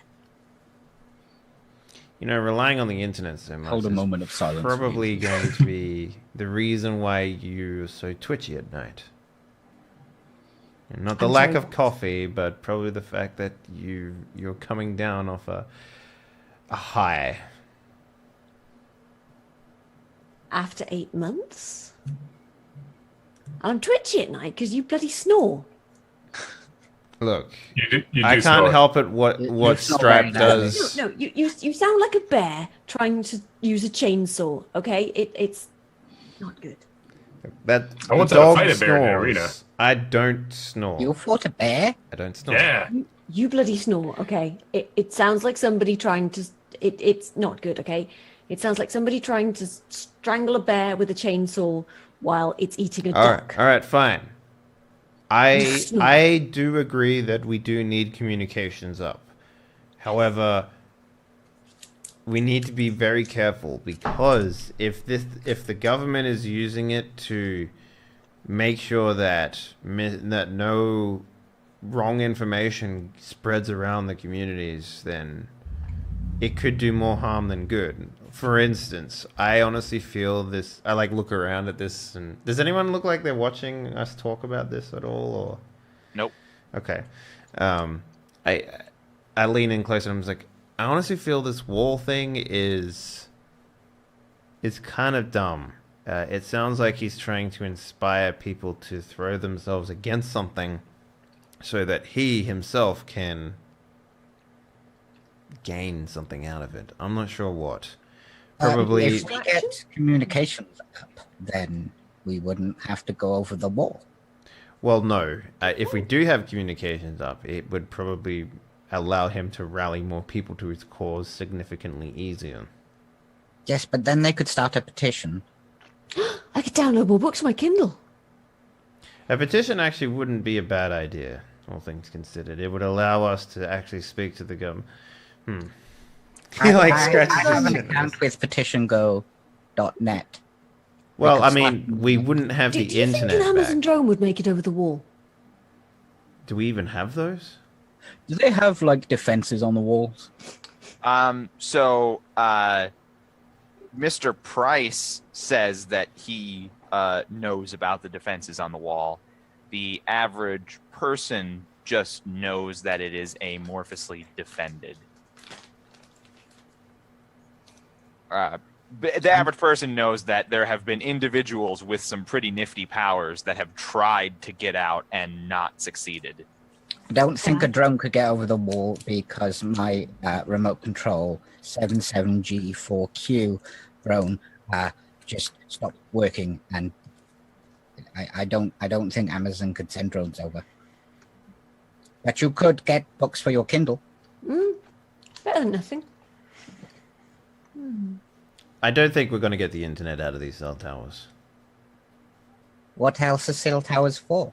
Relying on the internet so much Hold a is moment of silence. for probably you. going to be the reason why you're so twitchy at night. And not the I'm lack sorry, of what? coffee, but probably the fact that you're coming down off a high. After 8 months? I'm twitchy at night because you bloody snore. Look, You I do can't snore. help it what You snore very Strap loudly. does. No, you sound like a bear trying to use a chainsaw, okay? It's not good. That I once the had to dog fight a bear in the snores. arena. I don't snore. You fought a bear? I don't snore. Yeah. You bloody snore, okay? It sounds like somebody trying to... It's not good, okay? It sounds like somebody trying to strangle a bear with a chainsaw while it's eating a duck. All right, fine. Snore. I do agree that we do need communications up. However, we need to be very careful because if the government is using it to make sure that no wrong information spreads around the communities, then it could do more harm than good. For instance, I honestly feel this. I look around at this, and does anyone look like they're watching us talk about this at all? Or Nope. okay, I lean in closer. And I'm just like, I honestly feel this wall thing is kind of dumb. It sounds like he's trying to inspire people to throw themselves against something, so that he himself can gain something out of it. I'm not sure what. Probably. If we get communications up, then we wouldn't have to go over the wall. Well, no. If we do have communications up, it would probably allow him to rally more people to his cause significantly easier. Yes, but then they could start a petition. I could download more books on my Kindle. A petition actually wouldn't be a bad idea, all things considered. It would allow us to actually speak to the government. He scratches I have his an chin. account with petitiongo.net. Well, I Because mean, we wouldn't have Do the you think internet an Amazon back. drone would make it over the wall? Do we even have those? Do they have defenses on the walls? So Mr. Price says that he knows about the defenses on the wall. The average person just knows that it is amorphously defended. The average person knows that there have been individuals with some pretty nifty powers that have tried to get out and not succeeded. I don't think a drone could get over the wall because my remote control 77G4Q drone just stopped working, and I don't think Amazon could send drones over. But you could get books for your Kindle. Better than nothing. I don't think we're going to get the internet out of these cell towers. What else are cell towers for?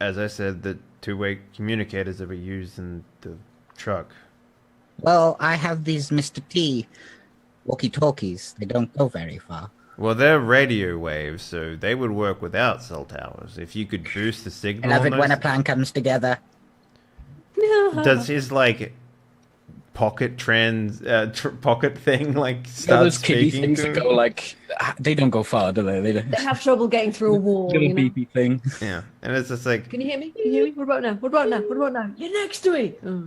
As I said, the two-way communicators that we use in the truck. Well, I have these Mr. T walkie-talkies. They don't go very far. Well, they're radio waves, so they would work without cell towers. If you could boost the I signal love on it when a those, plan comes together. does his like pocket pocket thing like So start those kiddie speaking things to that him? go like, they don't go far, do they? They don't. They have trouble getting through a wall. Little You know? beepy thing. Yeah, and it's just like Can you hear me? Can you hear me? What about now? What about now? What about now? You're next to me. Oh.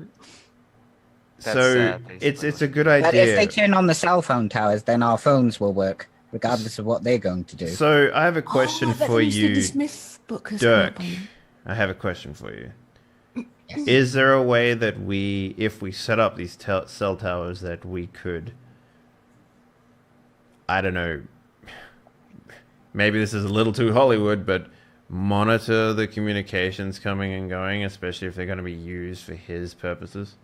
so. That's, It's a good But if they idea. turn on the cell phone towers, then our phones will work, regardless of what they're going to do. So I have a question Oh, I bet for Mr. you, The Smith book has Dirk. come up on- I have a question for you. Is there a way that we, if we set up these cell towers, that we could, I don't know, maybe this is a little too Hollywood, but monitor the communications coming and going, especially if they're going to be used for his purposes?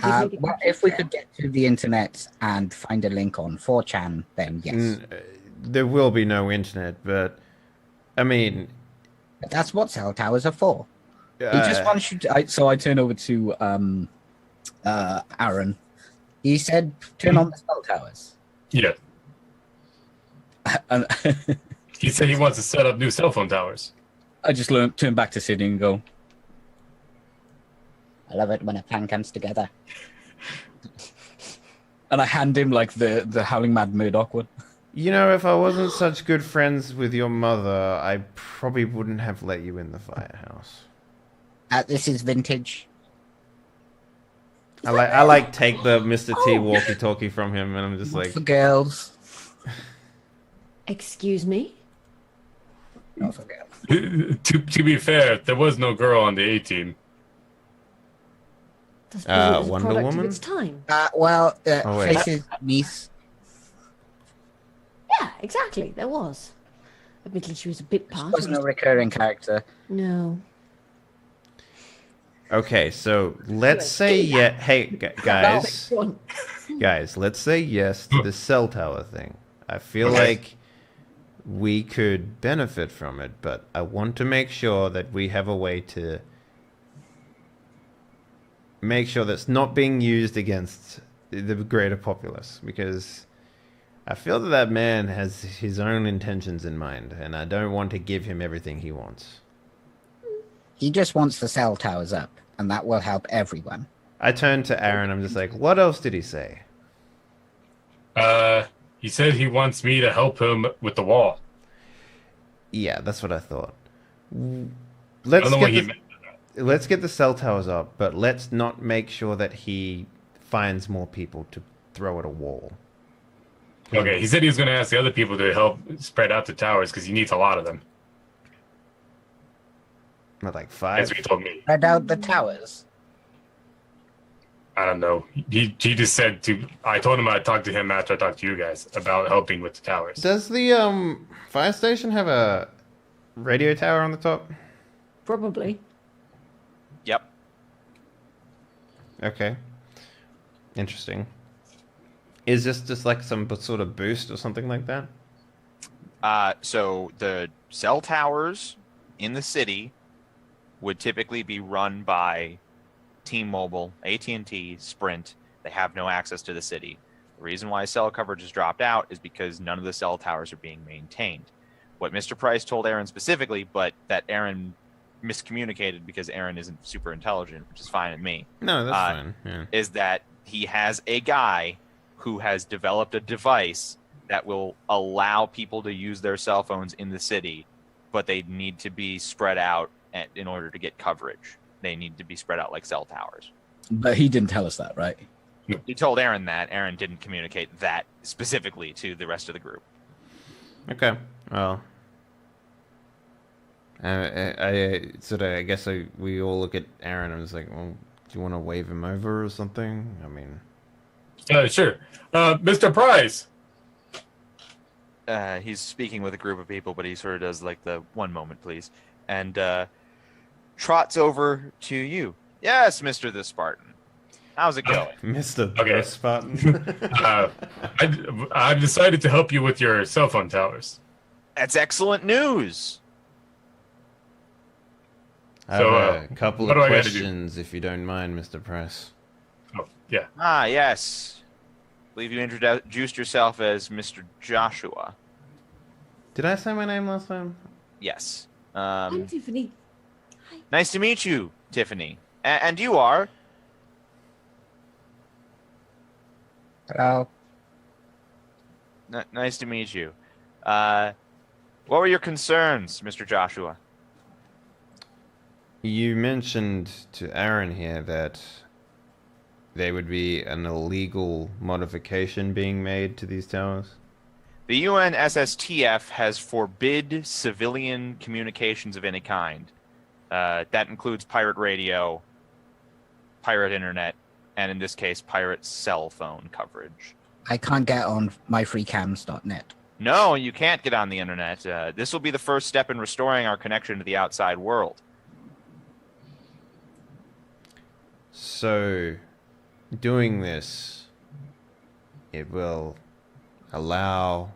Well, if we could get to the internet and find a link on 4chan, then yes. There will be no internet, but I mean, But that's what cell towers are for. He just uh, wants you to... So I turn over to Aaron. He said, turn on the cell towers. Yeah. and He said he wants to set up new cell phone towers. I just turn back to Sydney and go, I love it when a plan comes together. and I hand him like the Howling Mad Murdoch one. you know, if I wasn't such good friends with your mother, I probably wouldn't have let you in the firehouse. This is vintage. I like take the Mr. T walkie-talkie from him, and I'm just like, For girls. Excuse me? Not for girls. To be fair, there was no girl on the A team. Does it was a Wonder product Woman? of its time. Oh, wait. Face's niece. Yeah, exactly. There was. Admittedly, she was a bit She past. wasn't a recurring character. No. okay, so let's say hey guys, let's say yes to the cell tower thing. I feel Okay. like we could benefit from it, but I want to make sure that we have a way to make sure that's not being used against the greater populace, because I feel that that man has his own intentions in mind, and I don't want to give him everything he wants. He just wants the cell towers up, and that will help everyone. I turn to Aaron, I'm just like, what else did he say? He said he wants me to help him with the wall. Yeah, that's what I thought. I Let's don't know what he get meant. let's get the cell towers up, but let's not make sure that he finds more people to throw at a wall. Okay, he said he was going to ask the other people to help spread out the towers because he needs a lot of them. Not like That's 5. what he told me. Spread out the towers. I don't know. He just said to. I told him I'd talk to him after I talked to you guys about helping with the towers. Does the fire station have a radio tower on the top? Probably. Yep. Okay. Interesting. Is this just like some sort of boost or something like that? So the cell towers in the city would typically be run by T-Mobile, AT&T, Sprint. They have no access to the city. The reason why cell coverage has dropped out is because none of the cell towers are being maintained. What Mr. Price told Aaron specifically, but that Aaron miscommunicated because Aaron isn't super intelligent, which is fine with me, No, that's fine. Yeah. is that he has a guy who has developed a device that will allow people to use their cell phones in the city, but they need to be spread out in order to get coverage. They need to be spread out like cell towers. but he didn't tell us that, right? He told Aaron that. Aaron didn't communicate that specifically to the rest of the group. Okay. Well, I guess we all look at Aaron and it's like, well, do you want to wave him over or something? I mean, Sure. Mr. Price. He's speaking with a group of people, but he sort of does like the one moment, please. And trots over to you. Yes, Mr. the Spartan. How's it going? Mr. Okay. Spartan. I've decided to help you with your cell phone towers. That's excellent news. I So, have a couple what of do I gotta do? questions, if you don't mind, Mr. Price. Oh, yeah. Ah, yes. I believe you introduced yourself as Mr. Joshua. Did I say my name last time? Yes. I'm Tiffany. Hi. Nice to meet you, Tiffany. And you are? Hello. Nice to meet you. What were your concerns, Mr. Joshua? You mentioned to Aaron here that there would be an illegal modification being made to these towers. The UNSSTF has forbid civilian communications of any kind. That includes pirate radio, pirate internet, and in this case, pirate cell phone coverage. I can't get on myfreecams.net. No, you can't get on the internet. This will be the first step in restoring our connection to the outside world. So, doing this, it will allow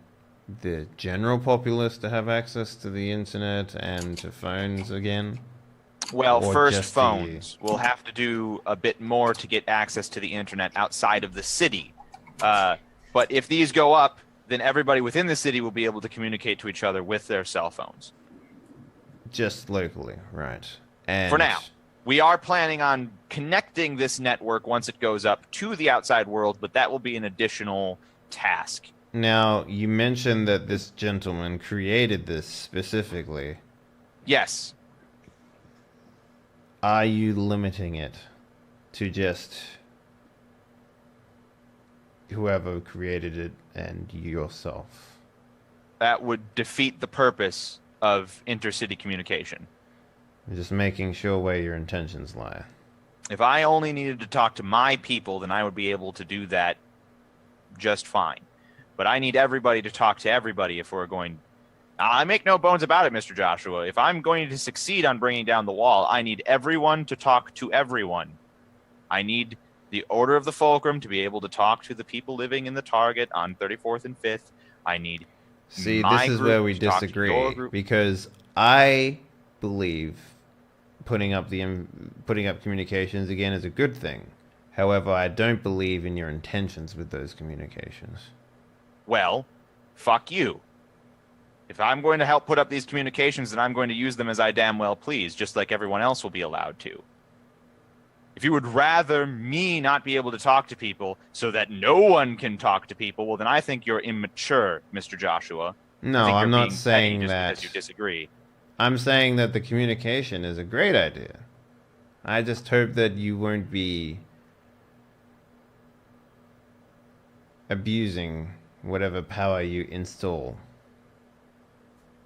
the general populace to have access to the internet and to phones again? Well, Or first just phones. We'll have to do a bit more to get access to the internet outside of the city. But if these go up, then everybody within the city will be able to communicate to each other with their cell phones. Just locally, right. And For now. We are planning on connecting this network once it goes up to the outside world, but that will be an additional task. Now, you mentioned that this gentleman created this specifically. Yes. Are you limiting it to just whoever created it and yourself? That would defeat the purpose of intercity communication. Just making sure where your intentions lie. If I only needed to talk to my people, then I would be able to do that just fine. But I need everybody to talk to everybody if we're going... I make no bones about it, Mr. Joshua. If I'm going to succeed on bringing down the wall, I need everyone to talk to everyone. I need the Order of the Fulcrum to be able to talk to the people living in the Target on 34th and 5th. I need See, my this is group where we to talk to disagree, your group. because I believe putting up communications again is a good thing. However, I don't believe in your intentions with those communications. Well, fuck you. If I'm going to help put up these communications, then I'm going to use them as I damn well please, just like everyone else will be allowed to. If you would rather me not be able to talk to people so that no one can talk to people, well, then I think you're immature, Mr. Joshua. No, I think I'm you're not being petty saying just that. because you disagree. I'm saying that the communication is a great idea. I just hope that you won't be abusing whatever power you install.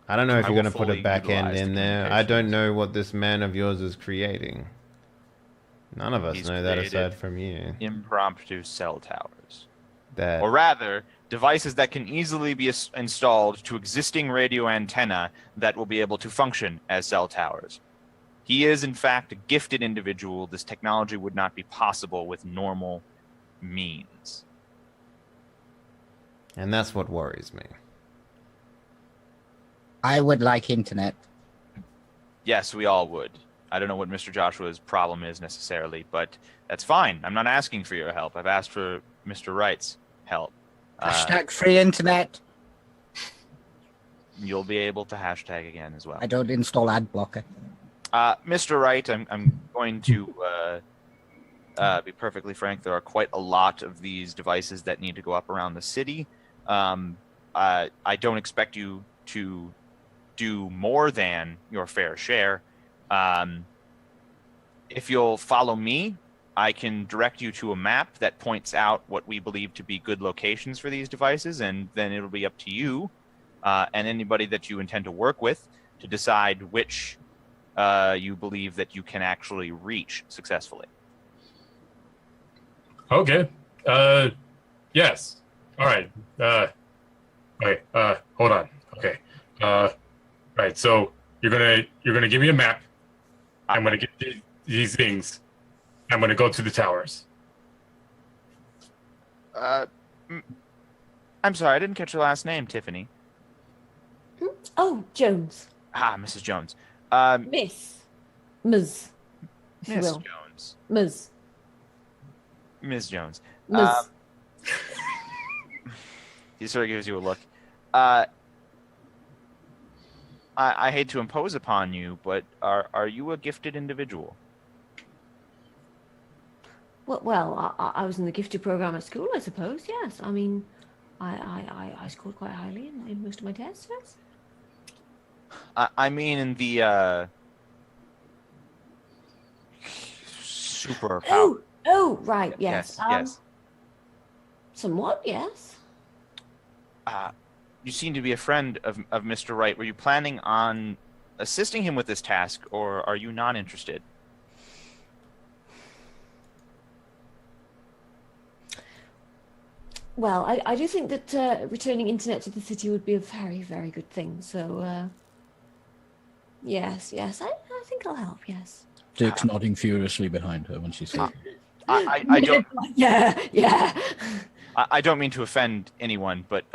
I don't know if I you're will going to put fully a back end utilize the in there. I don't communications. know what this man of yours is creating. None of us He's know that created aside from you. Impromptu cell towers. That Or rather, devices that can easily be installed to existing radio antenna that will be able to function as cell towers. He is, in fact, a gifted individual. This technology would not be possible with normal means. and that's what worries me. I would like internet. Yes, we all would. I don't know what Mr. Joshua's problem is necessarily, but that's fine. I'm not asking for your help. I've asked for Mr. Wright's help. Hashtag free internet. You'll be able to hashtag again as well. I don't install ad blocker. Mr. Wright, I'm going to be perfectly frank. There are quite a lot of these devices that need to go up around the city. I don't expect you to do more than your fair share. If you'll follow me, I can direct you to a map that points out what we believe to be good locations for these devices, and then it'll be up to you and anybody that you intend to work with to decide which you believe that you can actually reach successfully. Okay. Yes. All right. Wait. Hold on. Okay. Right. So you're gonna give me a map, I'm going to get these things. I'm going to go to the towers. I'm sorry, I didn't catch your last name, Tiffany. Oh, Jones. Mrs. Jones. Miss. Ms. If you Miss will. Jones. Ms. Ms. Jones. Ms. He sort of gives you a look. I hate to impose upon you, but are you a gifted individual? Well, I was in the gifted program at school, I suppose. Yes, I mean, I scored quite highly in most of my tests. Yes. I mean, in the super power. Oh, right. Yes. Yes. Somewhat. Yes. You seem to be a friend of Mr. Wright. Were you planning on assisting him with this task, or are you not interested? Well, I do think that returning internet to the city would be a very, very good thing. So, yes, I think I'll help. Yes. Dick's nodding furiously behind her when she says it. I don't. Yeah. I don't mean to offend anyone, but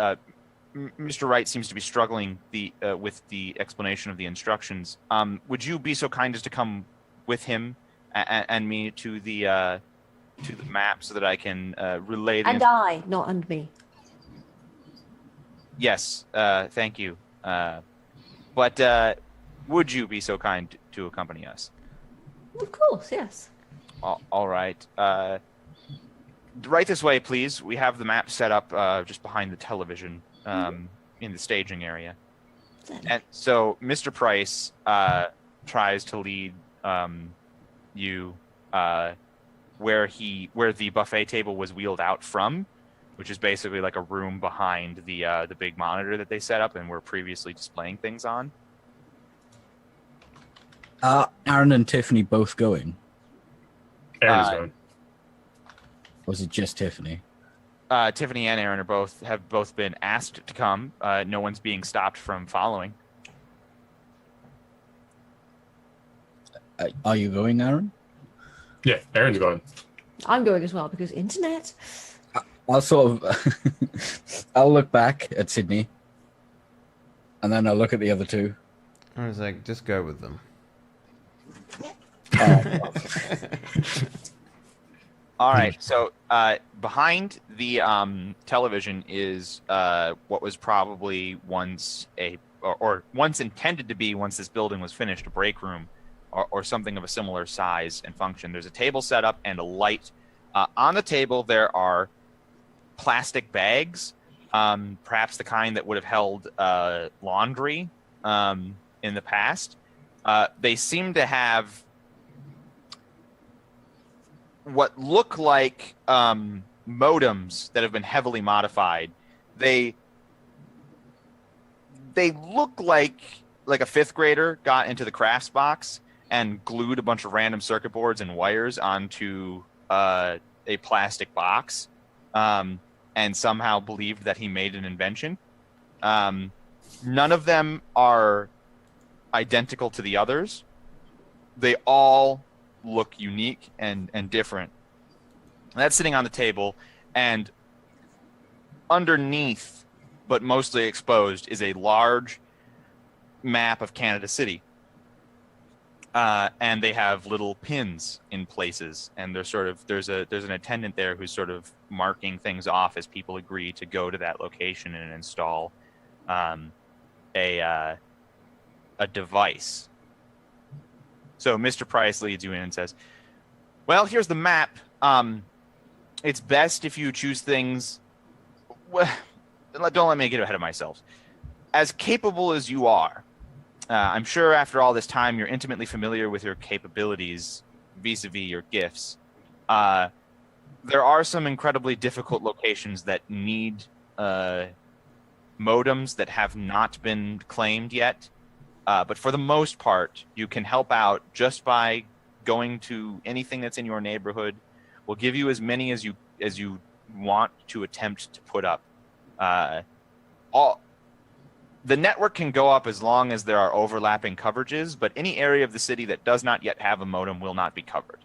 Mr. Wright seems to be struggling with the explanation of the instructions. Would you be so kind as to come with him and me to the map so that I can relay the... And me. Yes, thank you. But would you be so kind to accompany us? Of course, yes. All right. Right this way, please. We have the map set up just behind the television in the staging area. And so Mr. Price tries to lead you where the buffet table was wheeled out from, which is basically like a room behind the big monitor that they set up and were previously displaying things on. Aaron and Tiffany both going? Aaron's going. Or was it just Tiffany? Tiffany and Aaron have both been asked to come. No one's being stopped from following. Are you going, Aaron? Yeah, Aaron's going. I'm going as well because internet. I'll sort of... I'll look back at Sydney. And then I'll look at the other two. I was like, just go with them. All right, so behind the television is what was probably once or once intended to be, once this building was finished, a break room or something of a similar size and function. There's a table set up and a light. On the table, there are plastic bags, perhaps the kind that would have held laundry in the past. They seem to have what look like modems that have been heavily modified. They look like a fifth grader got into the crafts box and glued a bunch of random circuit boards and wires onto a plastic box and somehow believed that he made an invention. None of them are identical to the others. They all look unique and different. That's sitting on the table, and underneath, but mostly exposed, is a large map of Canada City. And they have little pins in places, and there's an attendant there who's sort of marking things off as people agree to go to that location and install a device. So Mr. Price leads you in and says, well, here's the map. It's best if you choose things... Well, don't let me get ahead of myself. As capable as you are, I'm sure after all this time you're intimately familiar with your capabilities vis-a-vis your gifts. There are some incredibly difficult locations that need modems that have not been claimed yet. But for the most part, you can help out just by going to anything that's in your neighborhood. We'll give you as many as you want to attempt to put up. the network can go up as long as there are overlapping coverages, but any area of the city that does not yet have a modem will not be covered.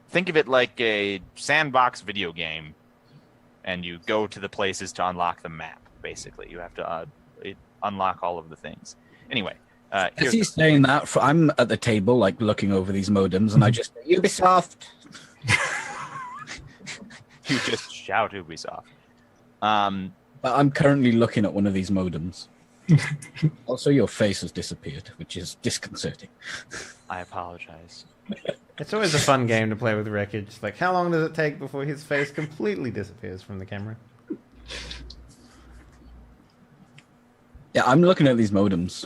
Think of it like a sandbox video game, and you go to the places to unlock the map, basically. You have to unlock all of the things. Anyway. As he's saying that, I'm at the table, like, looking over these modems, and I just, Ubisoft! You just shout Ubisoft. But I'm currently looking at one of these modems. Also, your face has disappeared, which is disconcerting. I apologize. It's always a fun game to play with Wreckage. Like, how long does it take before his face completely disappears from the camera? Yeah, I'm looking at these modems.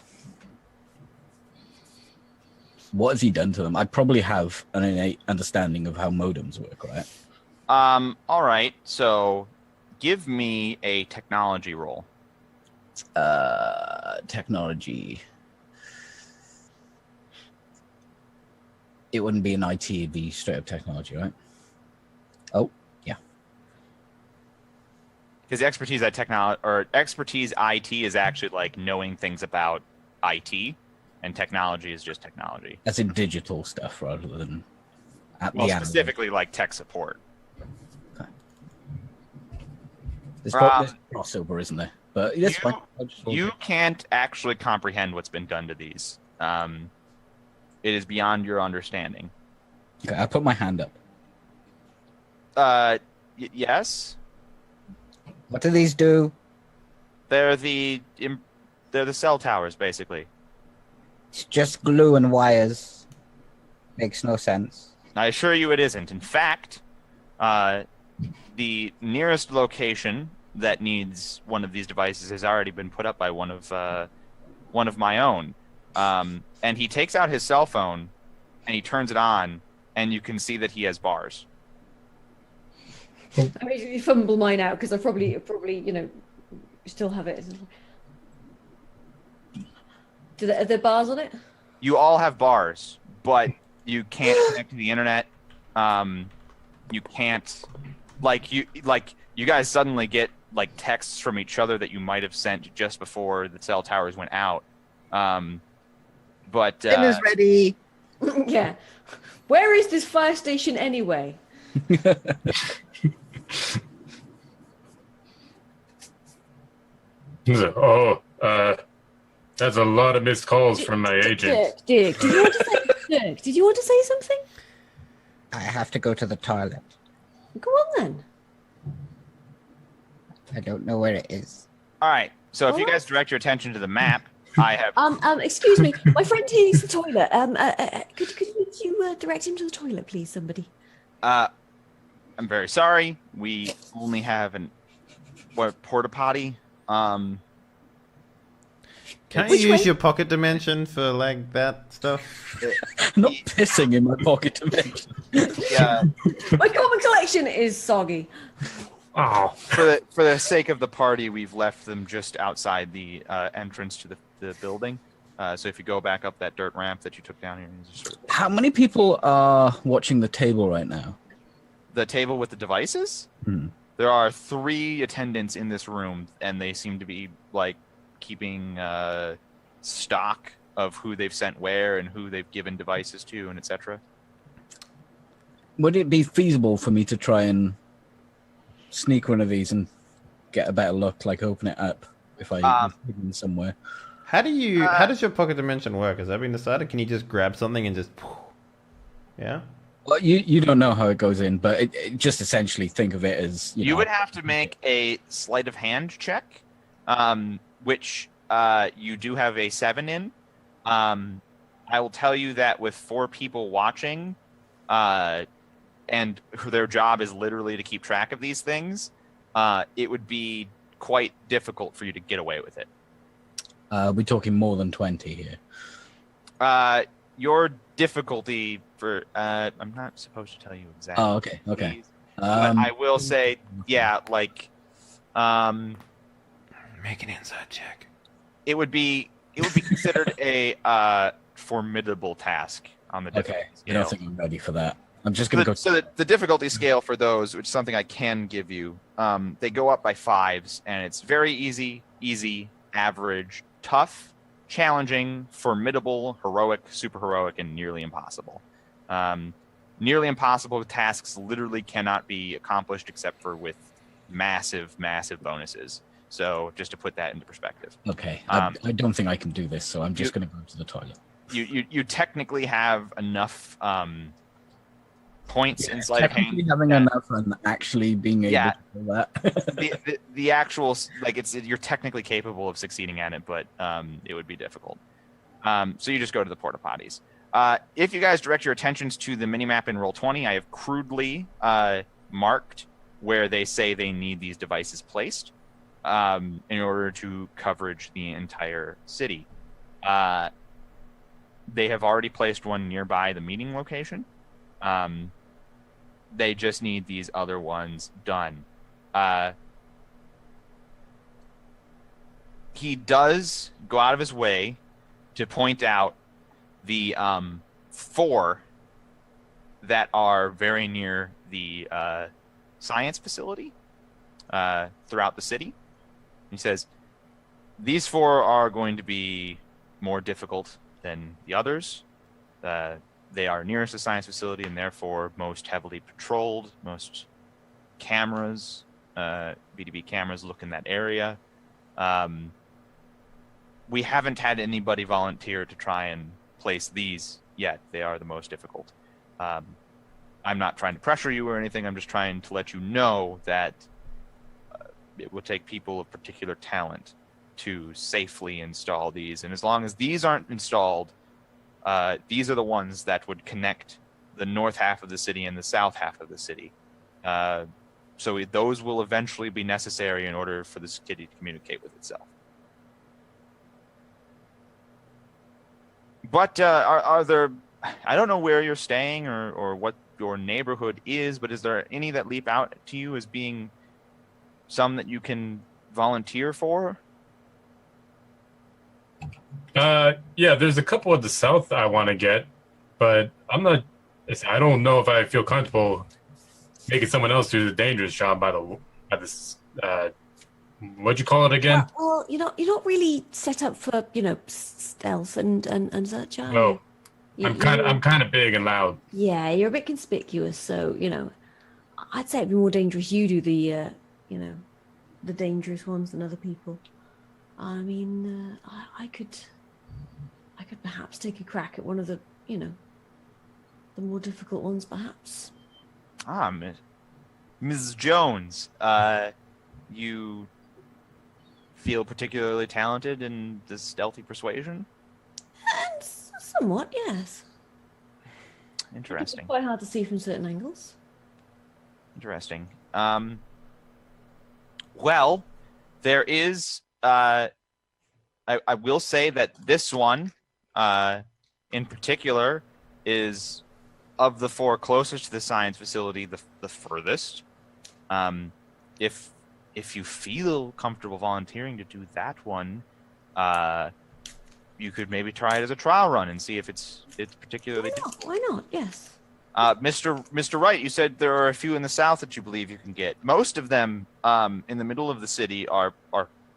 What has he done to them? I probably have an innate understanding of how modems work, right? All right. So, give me a technology roll. Technology. It wouldn't be an IT, it'd be straight up technology, right? Oh, yeah. Because expertise at expertise IT is actually like knowing things about IT, and technology is just technology. That's in digital stuff rather than specifically like tech support. Okay. There's crossover, isn't there? But that's fine. You can't actually comprehend what's been done to these. It is beyond your understanding. Okay, I put my hand up. Yes. What do these do? They're the cell towers, basically. It's just glue and wires. Makes no sense. I assure you, it isn't. In fact, the nearest location that needs one of these devices has already been put up by one of my own. And he takes out his cell phone and he turns it on, and you can see that he has bars. I immediately fumble mine out because I probably still have it. Are there bars on it? You all have bars, but you can't connect to the internet. You can't, you guys suddenly get like texts from each other that you might have sent just before the cell towers went out. But Dinner's ready. Yeah. Where is this fire station anyway? Oh, that's a lot of missed calls from my agent. Dirk, did you want to say something? I have to go to the toilet. Go on then. I don't know where it is. all right. So if you guys direct your attention to the map, I have. Excuse me, my friend here needs the toilet. Could you direct him to the toilet, please, somebody? I'm very sorry. We only have porta potty. Can't you use your pocket dimension for like that stuff? Not pissing in my pocket dimension. Yeah. My common collection is soggy. Oh, For the sake of the party, we've left them just outside the entrance to the building. So if you go back up that dirt ramp that you took down here, How many people are watching the table right now? the table with the devices. There are 3 attendants in this room, and they seem to be like keeping stock of who they've sent where and who they've given devices to, and etc. Would it be feasible for me to try and sneak one of these and get a better look, like open it up if I was hidden somewhere? How does your pocket dimension work? Has that been decided? Can you just grab something and just... Yeah? Well, you don't know how it goes in, but it just essentially think of it as... You would have to make a sleight of hand check, which you do have a 7 in. I will tell you that with 4 people watching, and their job is literally to keep track of these things, it would be quite difficult for you to get away with it. We're talking more than 20 here. Your difficulty for... I'm not supposed to tell you exactly. Oh, okay. But I will say, yeah, like... Make an inside check. It would be considered a formidable task on the difficulty. Okay, I don't think I'm ready for that. I'm just going to go. So the difficulty scale for those, which is something I can give you, they go up by 5s, and it's very easy, average, tough, challenging, formidable, heroic, super heroic, and nearly impossible. Nearly impossible tasks literally cannot be accomplished except for with massive bonuses. So just to put that into perspective. Okay, I don't think I can do this, so I'm just going to go to the toilet. You technically have enough points in sleight of hand. Technically having enough and actually being able to do that. the actual, like, you're technically capable of succeeding at it, but it would be difficult. So you just go to the porta potties. If you guys direct your attentions to the minimap in Roll20, I have crudely marked where they say they need these devices placed in order to coverage the entire city. They have already placed one nearby the meeting location. They just need these other ones done. He does go out of his way to point out the 4 that are very near the science facility throughout the city. He says, these 4 are going to be more difficult than the others. They are nearest the science facility and therefore most heavily patrolled. Most cameras, BDB cameras, look in that area. We haven't had anybody volunteer to try and place these yet. They are the most difficult. I'm not trying to pressure you or anything. I'm just trying to let you know that it will take people of particular talent to safely install these. And as long as these aren't installed, these are the ones that would connect the north half of the city and the south half of the city. So those will eventually be necessary in order for the city to communicate with itself. But are there, I don't know where you're staying or what your neighborhood is, but is there any that leap out to you as being some that you can volunteer for? Yeah, there's a couple at the south I want to get, but I don't know if I feel comfortable making someone else do the dangerous job by this, what'd you call it again? Well, you're not really set up for, stealth and such, are No. you? I'm kind of big and loud. Yeah, you're a bit conspicuous, so, I'd say it'd be more dangerous you do the, the dangerous ones than other people. I mean, I could perhaps take a crack at one of the, the more difficult ones, perhaps. Mrs. Jones, you feel particularly talented in this stealthy persuasion? Somewhat, yes. Interesting. It's quite hard to see from certain angles. Interesting. Well, there is. I will say that this one, in particular, is of the 4 closest to the science facility, the furthest. If you feel comfortable volunteering to do that one, you could maybe try it as a trial run and see if it's particularly. Why not? Yes. Mr. Wright, you said there are a few in the south that you believe you can get. Most of them in the middle of the city are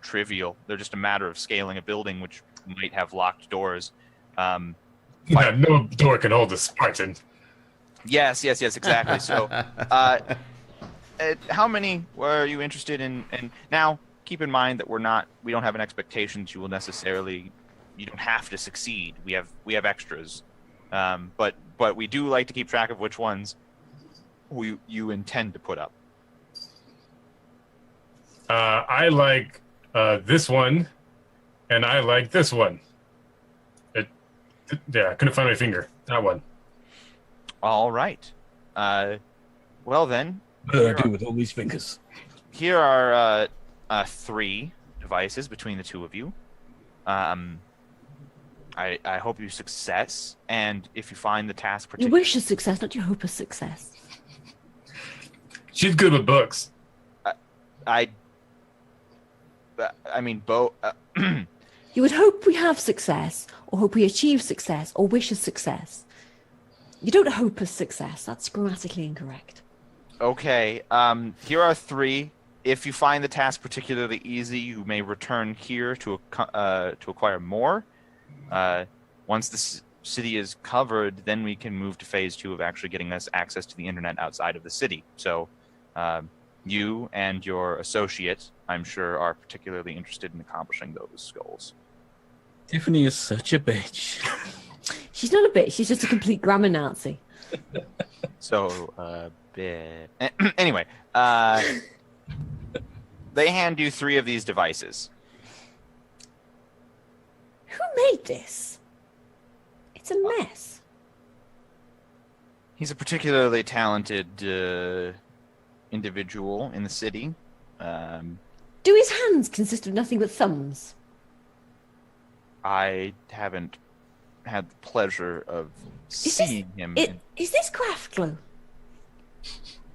trivial. They're just a matter of scaling a building which might have locked doors. No door can hold a Spartan. Yes, exactly. So, how many were you interested in? And now, keep in mind that we don't have an expectation that you will necessarily. You don't have to succeed. We have extras, but we do like to keep track of which ones you intend to put up. I like this one, and I like this one. I couldn't find my finger. That one. All right. Well then. What do I do with all these fingers? Here are 3 devices between the 2 of you. I hope you success, and if you find the task You wish a success, not you hope a success. She's good with books. I mean, Bo. You would hope we have success, or hope we achieve success, or wish a success. You don't hope as success. That's grammatically incorrect. Okay. Here are 3. If you find the task particularly easy, you may return here to acquire more. Once the city is covered, then we can move to phase 2 of actually getting us access to the internet outside of the city. So you and your associate, I'm sure, are particularly interested in accomplishing those goals. Tiffany is such a bitch. She's not a bitch. She's just a complete grammar Nazi. So, anyway, they hand you 3 of these devices. Who made this? It's a mess. He's a particularly talented individual in the city. Do his hands consist of nothing but thumbs? I haven't had the pleasure of seeing him. Is this craft glue?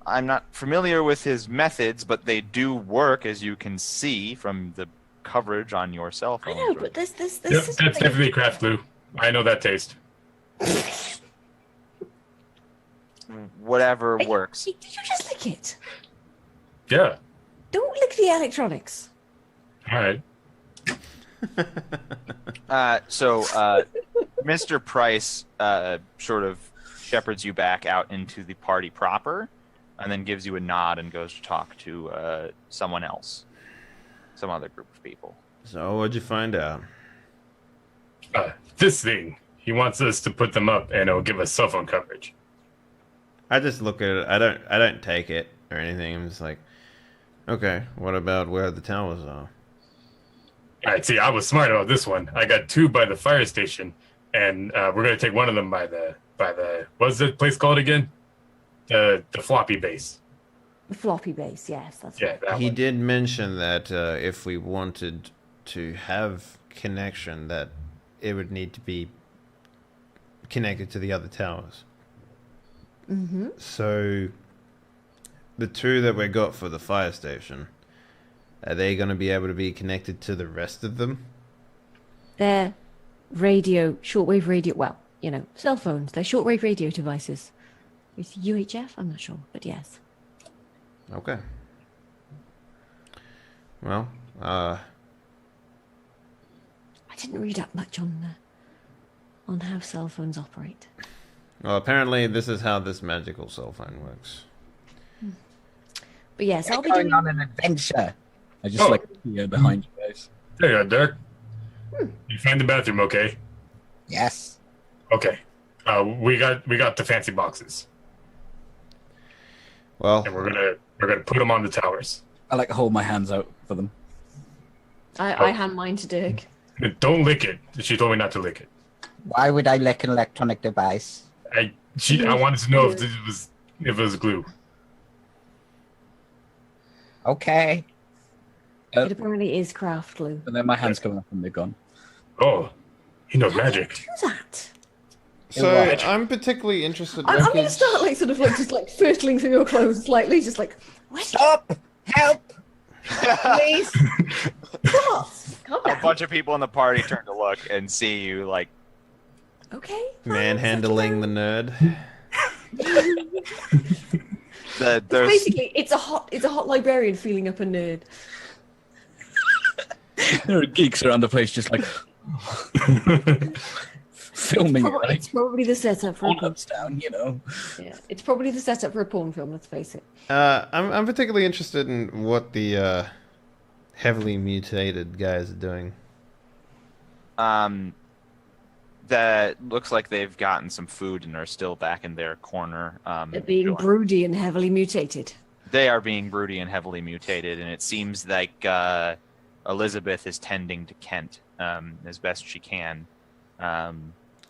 I'm not familiar with his methods, but they do work, as you can see from the coverage on your cell phone. I know, but this Yep, that's definitely craft glue. I know that taste. Whatever works. Did you just lick it? Yeah. Don't lick the electronics. All right. So Mr. Price sort of shepherds you back out into the party proper, and then gives you a nod and goes to talk to someone else, some other group of people. So what'd you find out? This thing. He wants us to put them up, and it'll give us cell phone coverage. I just look at it. I don't take it or anything. I'm just like, okay, what about where the towers are? All right, see, I was smart about this one. I got 2 by the fire station, and we're gonna take one of them by the what's the place called again? The floppy base. The floppy base, yes, that's Yeah, right. that He one. did mention that if we wanted to have connection, that it would need to be connected to the other towers. Mm-hmm. So the 2 that we got for the fire station, are they going to be able to be connected to the rest of them? They're shortwave radio, well, cell phones. They're shortwave radio devices. With UHF? I'm not sure, but yes. Okay. Well, I didn't read up much on how cell phones operate. apparently this is how this magical cell phone works. But yes, I'll be Going doing... on an adventure. I just like here behind you guys. There you go, Dirk. You find the bathroom, okay? Yes. Okay. We got the fancy boxes, Well, and we're gonna put them on the towers. I like hold my hands out for them. I hand mine to Dirk. And don't lick it. She told me not to lick it. Why would I lick an electronic device? I wanted to know if it was glue. Okay. It apparently is craft glue. And then my hands come up and they're gone. Oh, he knows How do you magic. do that? so Right. I'm particularly interested. I'm going to Records- start just firtling through your clothes slightly, just like, what? Stop! Help! Please! Calm A down. bunch of people in the party turn to look and see you like Okay. manhandling the nerd. there's Basically, it's a hot librarian feeling up a nerd. There are geeks around the place just like filming it, right? It's probably the setup for a Hold porn. ups down, you know. Yeah, it's probably the setup for a porn film. Let's face it. I'm particularly interested in what the heavily mutated guys are doing. that looks like they've gotten some food and are still back in their corner. They're being enjoying- broody and heavily mutated. They are being broody and heavily mutated, and it seems like Elizabeth is tending to Kent as best she can,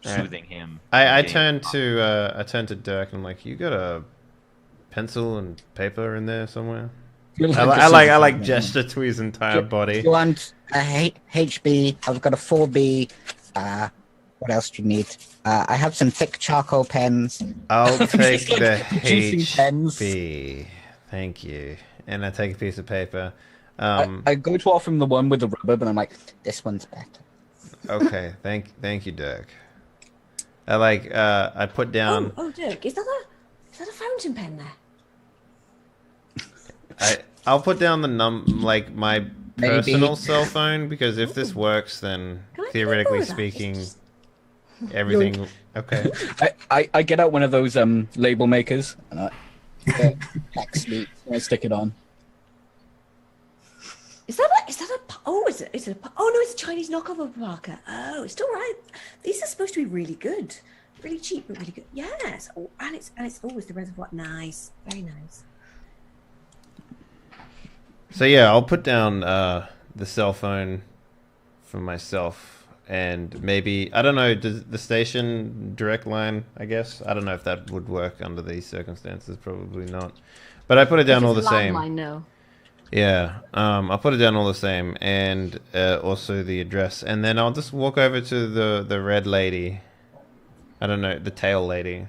soothing him. I and turn to Dirk and I'm like, you got a pencil and paper in there somewhere? I like gesture to his entire body. You want a HB? I've got a 4B. What else do you need? I have some thick charcoal pens. I'll take Just like the producing pens. HB. Thank you. And I take a piece of paper. I go to offer him the one with the rubber, but I'm like, This one's better. Okay, thank you, Dirk. I put down. Oh, Dirk, is that a fountain pen there? I'll put down the my Maybe. personal cell phone, because if this works, then Can I theoretically borrow that? speaking, Just- everything. Okay. I get out one of those label makers and I Excellent. stick it on. Is that a? Oh, is it a? Oh no, it's a Chinese knockoff of a Parker. Oh, it's still right. These are supposed to be really good, really cheap but really good. Yes. Oh, and it's always the reservoir. Nice, very nice. So yeah, I'll put down the cell phone for myself, and maybe, I don't know, does the station direct line? I guess I don't know if that would work under these circumstances. Probably not. But I put it down all the same. Landline, no. Yeah, I'll put it down all the same, and also the address, and then I'll just walk over to the red lady. I don't know, the tail lady.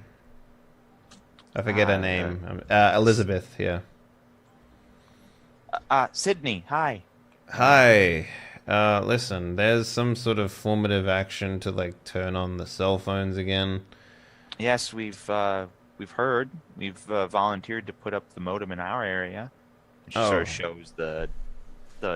I forget her name. Elizabeth. Yeah. Sydney, hi. Hi. Listen, there's some sort of formative action to like turn on the cell phones again. Yes, we've heard. We've volunteered to put up the modem in our area. She sort of shows the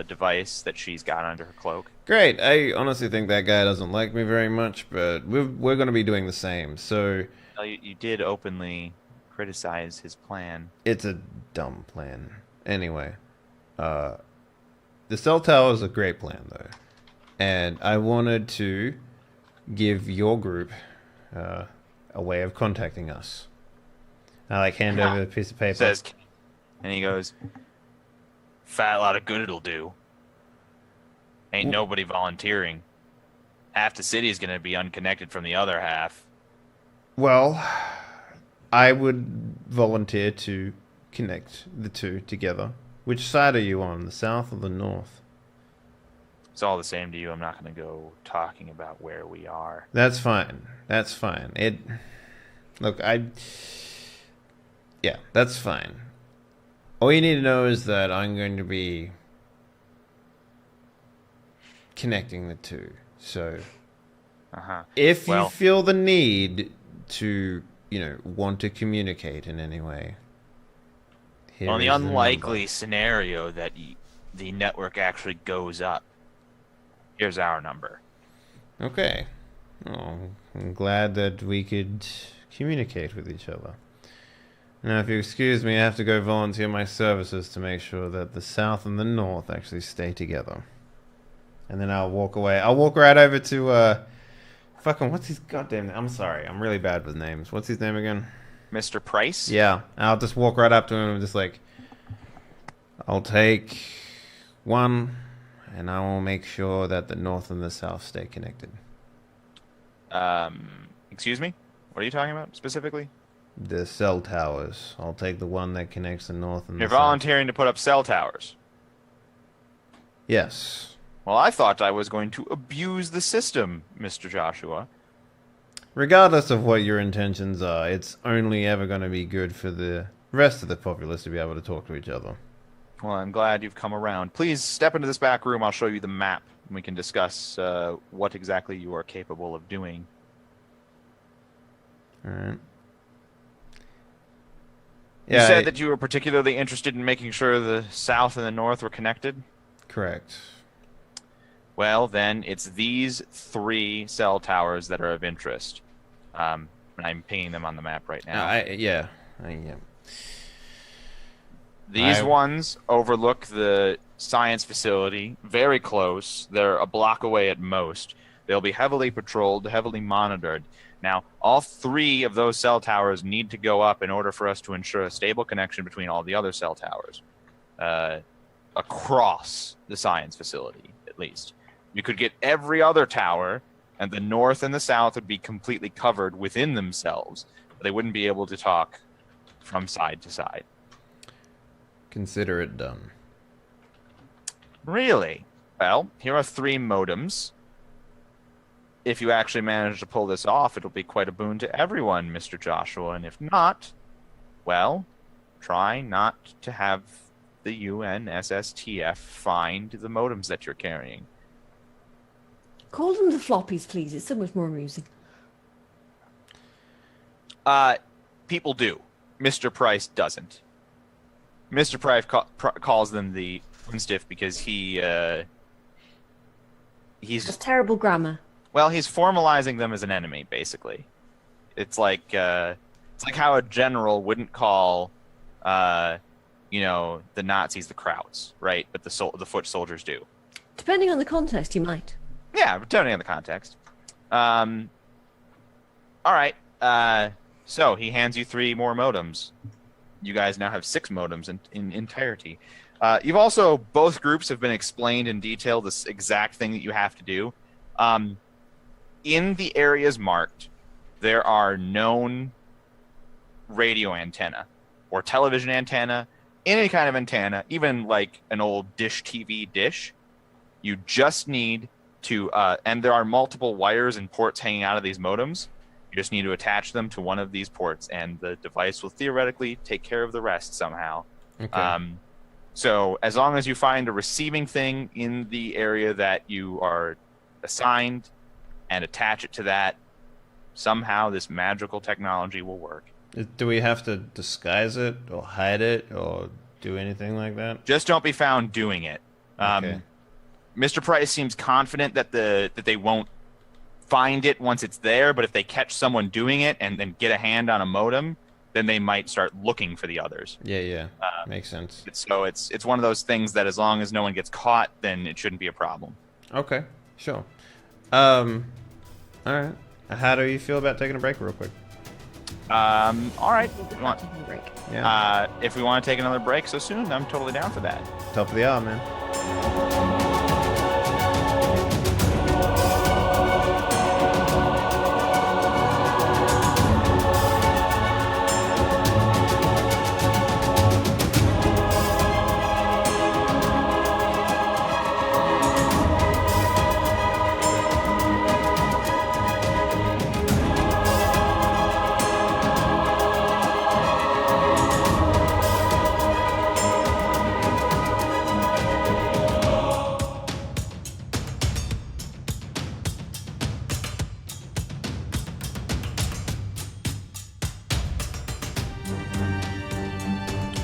device that she's got under her cloak. Great. I honestly think that guy doesn't like me very much, but we're going to be doing the same. So You did openly criticize his plan. it's a dumb plan. Anyway, the cell tower is a great plan, though, and I wanted to give your group a way of contacting us. I hand over a piece of paper. Says, and he goes, "Fat lot of good it'll do. Ain't nobody volunteering. Half the city's gonna be unconnected from the other half." Well, I would volunteer to connect the two together. Which side are you on, the south or the north? It's all the same to you. I'm not gonna go talking about where we are. That's fine. That's fine. Yeah, that's fine. All you need to know is that I'm going to be connecting the two. So, if you feel the need to, want to communicate in any way, on the unlikely scenario that the network actually goes up, here's our number. Okay. Oh, I'm glad that we could communicate with each other. Now, if you excuse me, I have to go volunteer my services to make sure that the South and the North actually stay together. And then I'll walk away. I'll walk right over to, what's his goddamn name? I'm sorry, I'm really bad with names. What's his name again? Mr. Price? Yeah, I'll just walk right up to him and just I'll take one, and I will make sure that the North and the South stay connected. Excuse me? What are you talking about specifically? The cell towers. I'll take the one that connects the North and You're the South. volunteering to put up cell towers? Yes. Well, I thought I was going to abuse the system, Mr. Joshua. Regardless of what your intentions are, it's only ever going to be good for the rest of the populace to be able to talk to each other. Well, I'm glad you've come around. Please step into this back room. I'll show you the map, and we can discuss what exactly you are capable of doing. All right. You said that you were particularly interested in making sure the South and the North were connected? Correct. Well, then, it's these 3 cell towers that are of interest. And I'm pinging them on the map right now. Yeah. These ones overlook the science facility, very close. They're a block away at most. They'll be heavily patrolled, heavily monitored. Now, all 3 of those cell towers need to go up in order for us to ensure a stable connection between all the other cell towers. Across the science facility, at least. You could get every other tower, and the North and the South would be completely covered within themselves. But they wouldn't be able to talk from side to side. Consider it done. Really? Well, here are 3 modems. If you actually manage to pull this off, it'll be quite a boon to everyone, Mr. Joshua. And if not, well, try not to have the UNSSTF find the modems that you're carrying. Call them the floppies, please. It's so much more amusing. People do. Mr. Price doesn't. Mr. Price calls them the Unstiff because he's That's terrible grammar. well, he's formalizing them as an enemy, basically. It's like how a general wouldn't call, the Nazis the Krauts, right? But the foot soldiers do. Depending on the context, you might. Yeah, depending on the context. All right. So he hands you 3 more modems. You guys now have 6 modems in entirety. You've also, both groups have been explained in detail this exact thing that you have to do. In the areas marked, there are known radio antenna or television antenna, any kind of antenna, even like an old dish TV dish. You just need to, and there are multiple wires and ports hanging out of these modems. You just need to attach them to one of these ports, and the device will theoretically take care of the rest somehow. Okay. So as long as you find a receiving thing in the area that you are assigned and attach it to that, somehow this magical technology will work. Do we have to disguise it or hide it or do anything like that? Just don't be found doing it. Okay. Mr. Price seems confident that they won't find it once it's there, but if they catch someone doing it and then get a hand on a modem, then they might start looking for the others. Yeah. Makes sense. So it's one of those things that as long as no one gets caught, then it shouldn't be a problem. Okay, sure. All right. How do you feel about taking a break real quick? All right. Taking a break. Yeah. If we want to take another break so soon, I'm totally down for that. Top of the hour, man.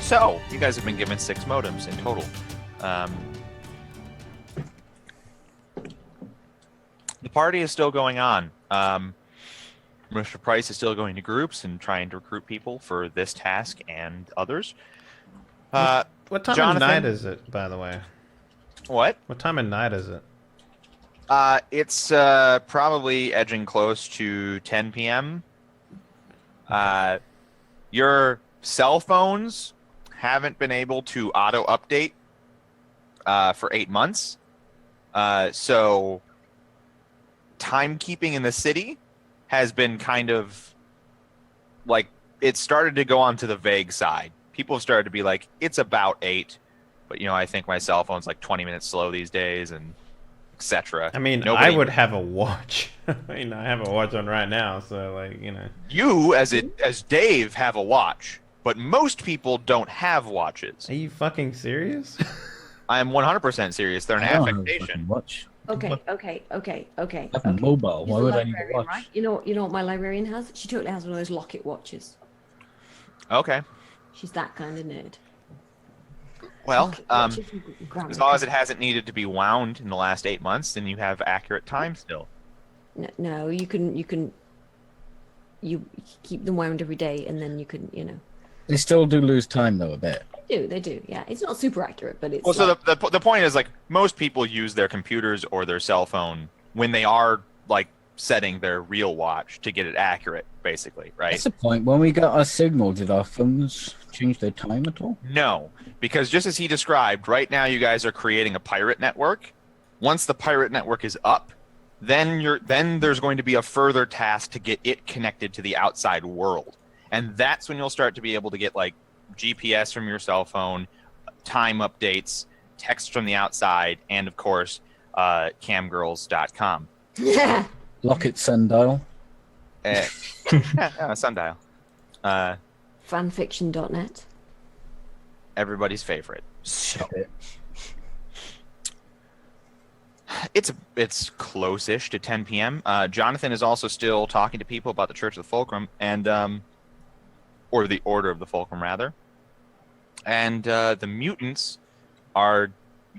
So, you guys have been given 6 modems in total. The party is still going on. Mr. Price is still going to groups and trying to recruit people for this task and others. What time Jonathan? of night is it, by the way? What? What time of night is it? It's probably edging close to 10 p.m. Your cell phones haven't been able to auto-update for 8 months. So timekeeping in the city has been kind of like, it started to go onto the vague side. People have started to be like, it's about 8, but I think my cell phone's like 20 minutes slow these days, and etc. I mean, I would have a watch. I have a watch on right now, so You, as Dave, have a watch, but most people don't have watches. Are you fucking serious? I am 100% serious. They're an I don't have a affectation. fucking watch. Okay. I have a mobile. He's Why a would I need a librarian, watch? right? You know what my librarian has? She totally has one of those locket watches. Okay. She's that kind of nerd. Well, Locket watches and grammar. as long as it hasn't needed to be wound in the last 8 months, then you have accurate time still. No, you keep them wound every day, and then you can. They still do lose time though a bit. They do. Yeah, it's not super accurate, but it's. Well, so like, the point is, like, most people use their computers or their cell phone when they are like setting their real watch to get it accurate, basically, right? That's the point. When we got our signal, did our phones change their time at all? No, because just as he described, right now you guys are creating a pirate network. Once the pirate network is up, then there's going to be a further task to get it connected to the outside world. And that's when you'll start to be able to get like GPS from your cell phone, time updates, text from the outside, and of course, camgirls.com. yeah. Locket sundial. Sundial. Fanfiction.net. Everybody's favorite. Shut it. It's close-ish to 10 p.m. Jonathan is also still talking to people about the Church of the Fulcrum, and or the Order of the Fulcrum, rather. And the mutants are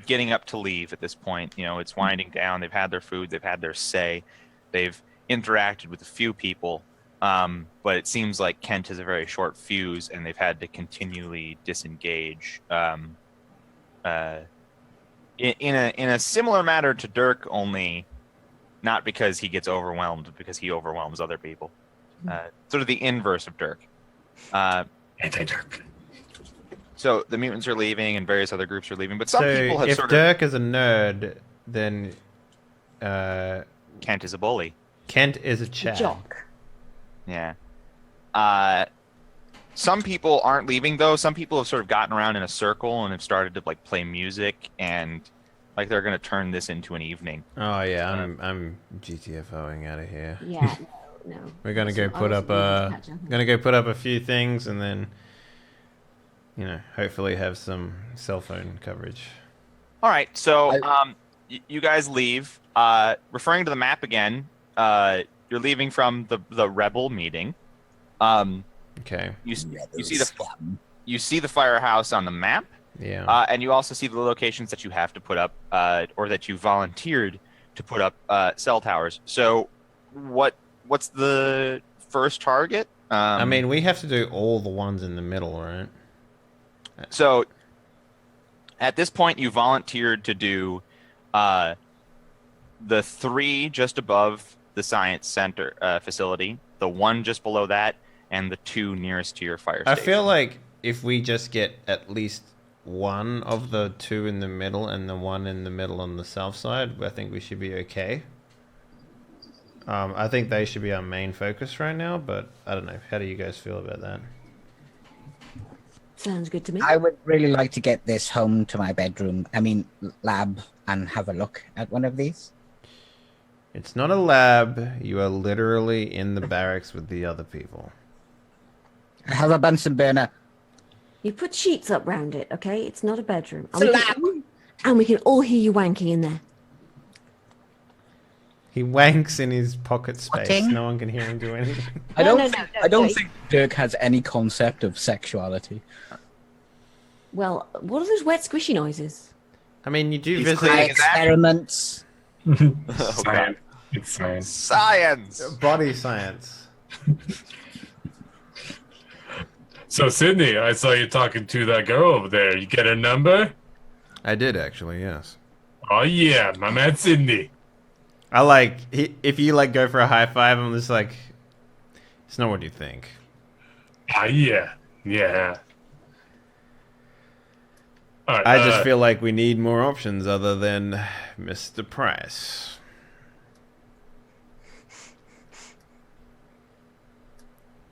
getting up to leave at this point. You know, it's winding down. They've had their food. They've had their say. They've interacted with a few people. But it seems like Kent has a very short fuse, and they've had to continually disengage. In a similar manner to Dirk, only not because he gets overwhelmed, but because he overwhelms other people. Sort of the inverse of Dirk. Anti-Dirk. So the mutants are leaving, and various other groups are leaving. But some people have if sort Dirk is a nerd, then Kent is a bully. Kent is a Chad. Jock. Yeah. Some people aren't leaving though. Some people have sort of gotten around in a circle and have started to like play music, and like they're going to turn this into an evening. Oh yeah, I'm GTFOing out of here. Yeah, no. We're gonna go put up a few things, and then hopefully have some cell phone coverage. All right, so you guys leave. Referring to the map again, you're leaving from the rebel meeting. Okay. You see the firehouse on the map. Yeah. And you also see the locations that you have to put up, or that you volunteered to put up cell towers. So, what's the first target? I mean, we have to do all the ones in the middle, right? So, at this point, you volunteered to do the 3 just above the science center facility, the 1 just below that, and the 2 nearest to your fire station. I feel like if we just get at least 1 of the 2 in the middle and the 1 in the middle on the south side, I think we should be okay. I think they should be our main focus right now, but I don't know. How do you guys feel about that? Sounds good to me. I would really like to get this home to my bedroom. I mean, lab, and have a look at one of these. It's not a lab. You are literally in the barracks with the other people. I have a Bunsen burner. You put sheets up round it, okay? It's not a bedroom. It's a lab. And we can all hear you wanking in there. He wanks in his pocket space. Potting. No one can hear him do anything. I don't No. think Dirk has any concept of sexuality. Well, what are those wet squishy noises? I mean, you do He's visit cleaning his act. Experiments. Science. It's science. Science! body science. So, Sydney, I saw you talking to that girl over there. You get her number? I did actually, yes. Oh, yeah, my man Sydney. I if you go for a high five, I'm just like, it's not what you think. Ah, yeah. Yeah. All right, I just feel like we need more options other than Mr. Price.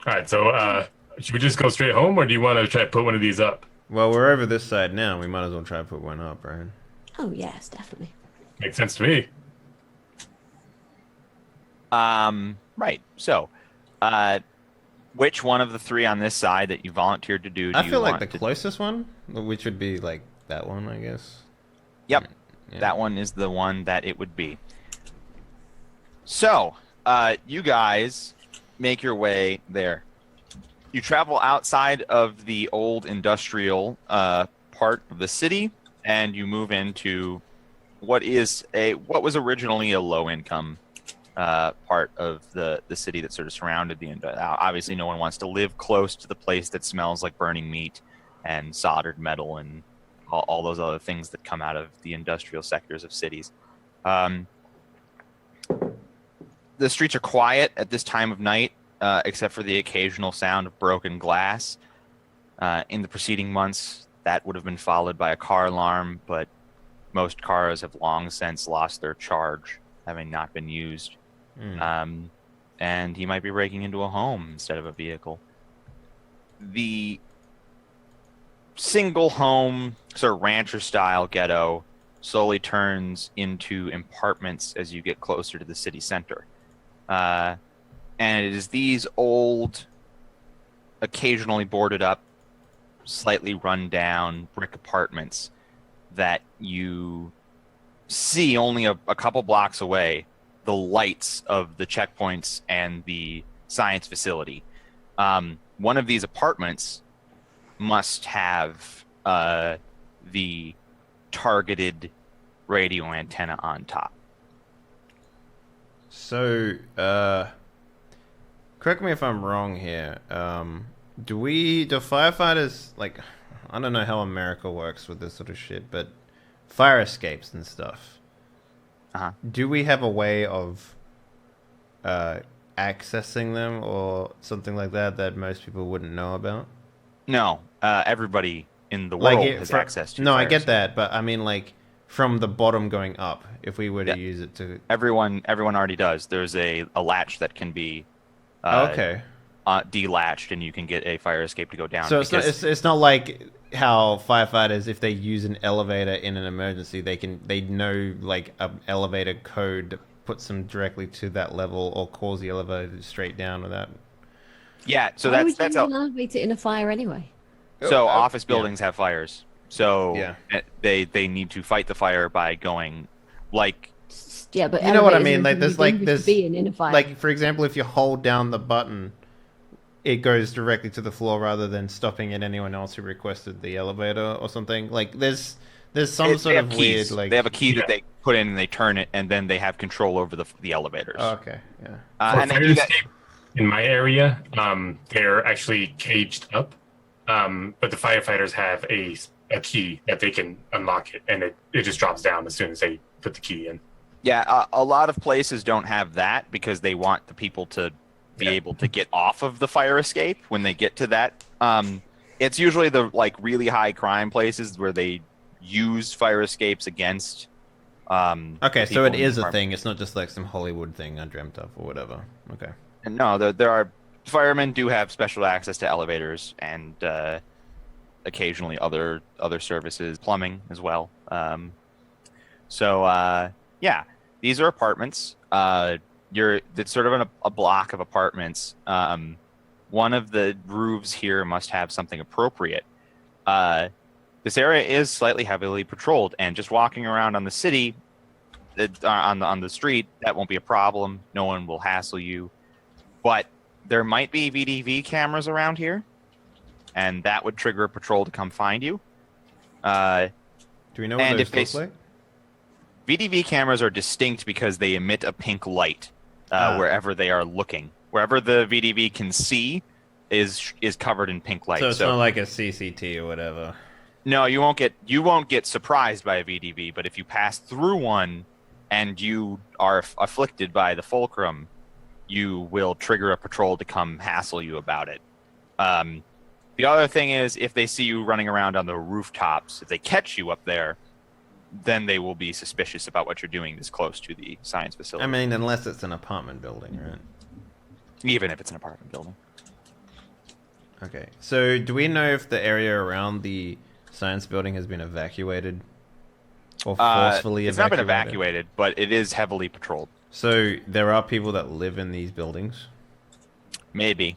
All right, so should we just go straight home, or do you want to try to put one of these up? Well, we're over this side now. We might as well try to put one up, right? Oh, yes, definitely. Makes sense to me. Right. So, which one of the 3 on this side that you volunteered to do? I feel like the closest one, which would be that one, I guess. Yep. Yeah. That one is the one that it would be. So, you guys make your way there. You travel outside of the old industrial part of the city, and you move into what was originally a low-income part of the city that sort of surrounded the obviously no one wants to live close to the place that smells like burning meat and soldered metal and all those other things that come out of the industrial sectors of cities. The streets are quiet at this time of night, except for the occasional sound of broken glass. In the preceding months, that would have been followed by a car alarm, but most cars have long since lost their charge, having not been used. And he might be breaking into a home instead of a vehicle. The single home, sort of rancher style ghetto slowly turns into apartments as you get closer to the city center. And it is these old, occasionally boarded up, slightly run down brick apartments that you see only a couple blocks away, the lights of the checkpoints and the science facility. one of these apartments must have the targeted radio antenna on top. So, correct me if I'm wrong here. Do firefighters, like, I don't know how America works with this sort of shit, but fire escapes and stuff. Do we have a way of accessing them or something like that most people wouldn't know about? No, everybody in the world has access to. No, fire I get escape. that, but I mean, like, from the bottom going up, if we were to use it to... Everyone already does. There's a latch that can be delatched, and you can get a fire escape to go down. So it's not like how firefighters, if they use an elevator in an emergency, they know like an elevator code that puts them directly to that level or calls the elevator straight down without... Yeah, so Why that's would you how... even elevate it in a fire anyway? So office buildings have fires. So Yeah. they need to fight the fire by going, like... Yeah, but You know what I elevators mean? are Like, there's dangerous like to be in a fire. like, for example, if you hold down the button, it goes directly to the floor rather than stopping at anyone else who requested the elevator or something. Like, there's some sort of weird, like... They have a key that they put in and they turn it, and then they have control over the elevators. Oh, okay, yeah. For And they fire do that. escape in my area, they're actually caged up, but the firefighters have a key that they can unlock it, and it just drops down as soon as they put the key in. Yeah, a lot of places don't have that because they want the people to be able to get off of the fire escape when they get to that. It's usually the like really high crime places where they use fire escapes against. Okay, so it is a thing. It's not just like some Hollywood thing I dreamt of or whatever. Okay. And no, there are firemen do have special access to elevators and occasionally other services, plumbing as well. Yeah, these are apartments. It's sort of a block of apartments. One of the roofs here must have something appropriate. This area is slightly heavily patrolled, and just walking around on the city, on the street, that won't be a problem. No one will hassle you. But there might be VDV cameras around here, and that would trigger a patrol to come find you. Do we know what And those if they look like? VDV cameras are distinct because they emit a pink light wherever they are looking. Wherever the VDV can see is covered in pink light. So it's not like a CCT or whatever. No, you won't get surprised by a VDV, but if you pass through one and you are afflicted by the Fulcrum, you will trigger a patrol to come hassle you about it. The other thing is, if they see you running around on the rooftops, if they catch you up there, then they will be suspicious about what you're doing this close to the science facility. I mean, unless it's an apartment building, right? Even if it's an apartment building. Okay. So do we know if the area around the science building has been evacuated? Or forcefully it's evacuated? not been evacuated, but it is heavily patrolled. So there are people that live in these buildings? Maybe.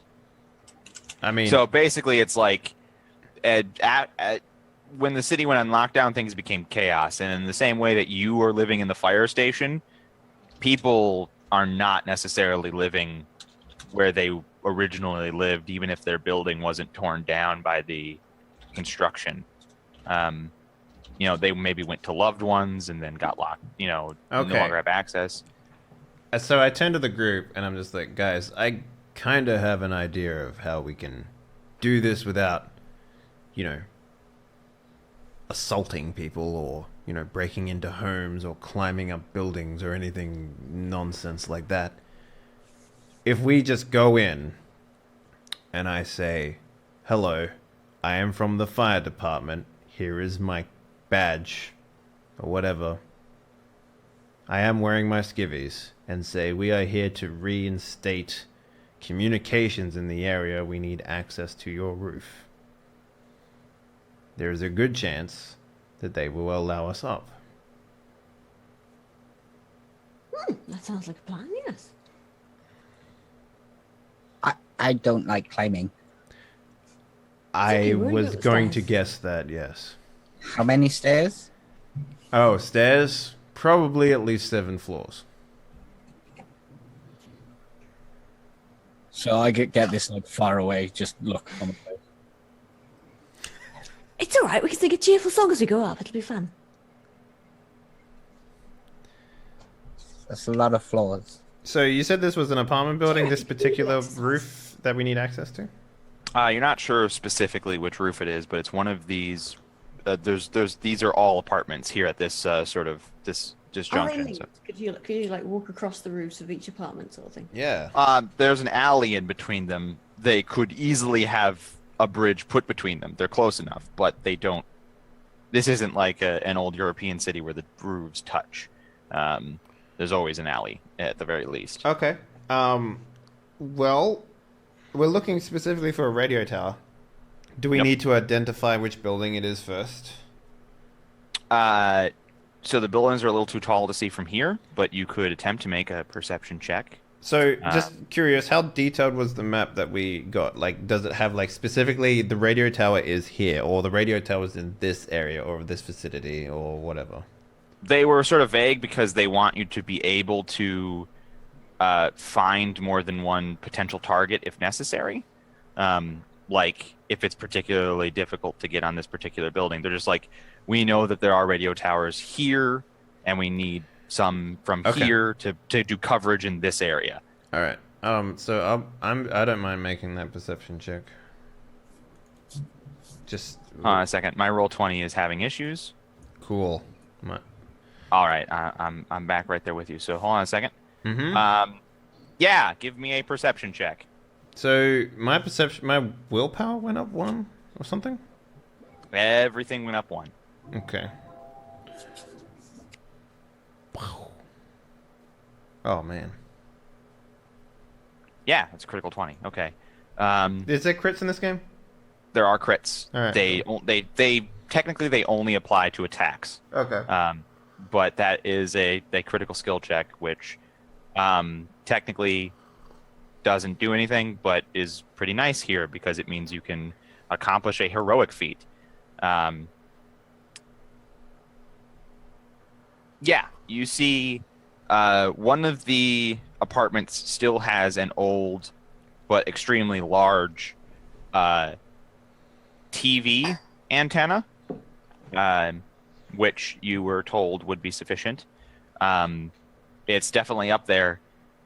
I mean... So basically, it's like when the city went on lockdown, things became chaos. And in the same way that you are living in the fire station, people are not necessarily living where they originally lived, even if their building wasn't torn down by the construction. They maybe went to loved ones and then got locked, no longer have access. So I turn to the group and I'm just like, guys, I kind of have an idea of how we can do this without, assaulting people or, breaking into homes or climbing up buildings or anything nonsense like that. If we just go in and I say, hello, I am from the fire department. Here is my badge or whatever. I am wearing my skivvies and say, we are here to reinstate communications in the area. We need access to your roof. There is a good chance that they will allow us up. That sounds like a plan, yes. I don't like climbing. I we're was good going to stairs. guess that, yes. How many stairs? Oh, stairs? Probably at least 7 floors. So I get this like far away, just look on the place. It's all right. We can sing a cheerful song as we go up. It'll be fun. That's a lot of floors. So you said this was an apartment building, this particular roof that we need access to? You're not sure specifically which roof it is, but it's one of these. These are all apartments here at this sort of this Are they junction. linked? Could you like walk across the roofs of each apartment, sort of thing? Yeah. There's an alley in between them. They could easily have a bridge put between them. They're close enough, but they don't. This isn't like an old European city where the roofs touch. There's always an alley at the very least. Okay. Well, we're looking specifically for a radio tower. Do we need to identify which building it is first? So the buildings are a little too tall to see from here, but you could attempt to make a perception check. So, just curious, how detailed was the map that we got? Like, does it have, like, specifically the radio tower is here, or the radio tower is in this area, or this vicinity, or whatever? They were sort of vague because they want you to be able to find more than one potential target if necessary. Like, if it's particularly difficult to get on this particular building, they're just like, we know that there are radio towers here, and we need some from here to do coverage in this area. All right. So I don't mind making that perception check. Just A second. My roll 20 is having issues. cool. All right, I'm back right there with you. So hold on a second. Mm-hmm. Yeah, give me a perception check. So my willpower went up 1 or something. Everything went up 1. Okay. Oh man. Yeah, it's a critical 20. Okay. Is there crits in this game? There are crits. All right. They technically they only apply to attacks. Okay. But that is a critical skill check, which technically doesn't do anything, but is pretty nice here because it means you can accomplish a heroic feat. Yeah, you see one of the apartments still has an old but extremely large TV antenna, which you were told would be sufficient. It's definitely up there.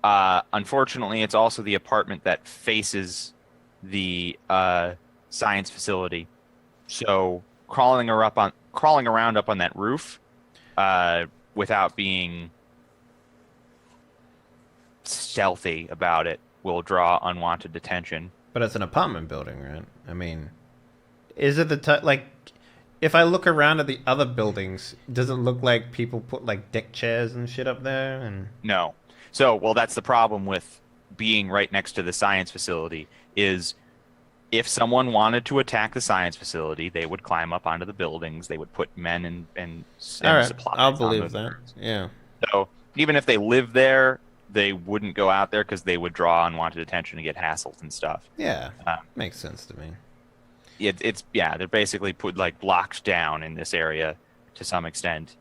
Unfortunately, it's also the apartment that faces the science facility. So crawling around up on that roof without being stealthy about it will draw unwanted attention. But it's an apartment building, right? I mean, is it like, if I look around at the other buildings, does it look like people put like deck chairs and shit up there? And No. So, well, that's the problem with being right next to the science facility is if someone wanted to attack the science facility, they would climb up onto the buildings. They would put men and all right, supplies. I'll on believe those that. birds. Yeah. So even if they live there, they wouldn't go out there because they would draw unwanted attention and get hassled and stuff. Yeah. Makes sense to me. They're basically put like locked down in this area to some extent.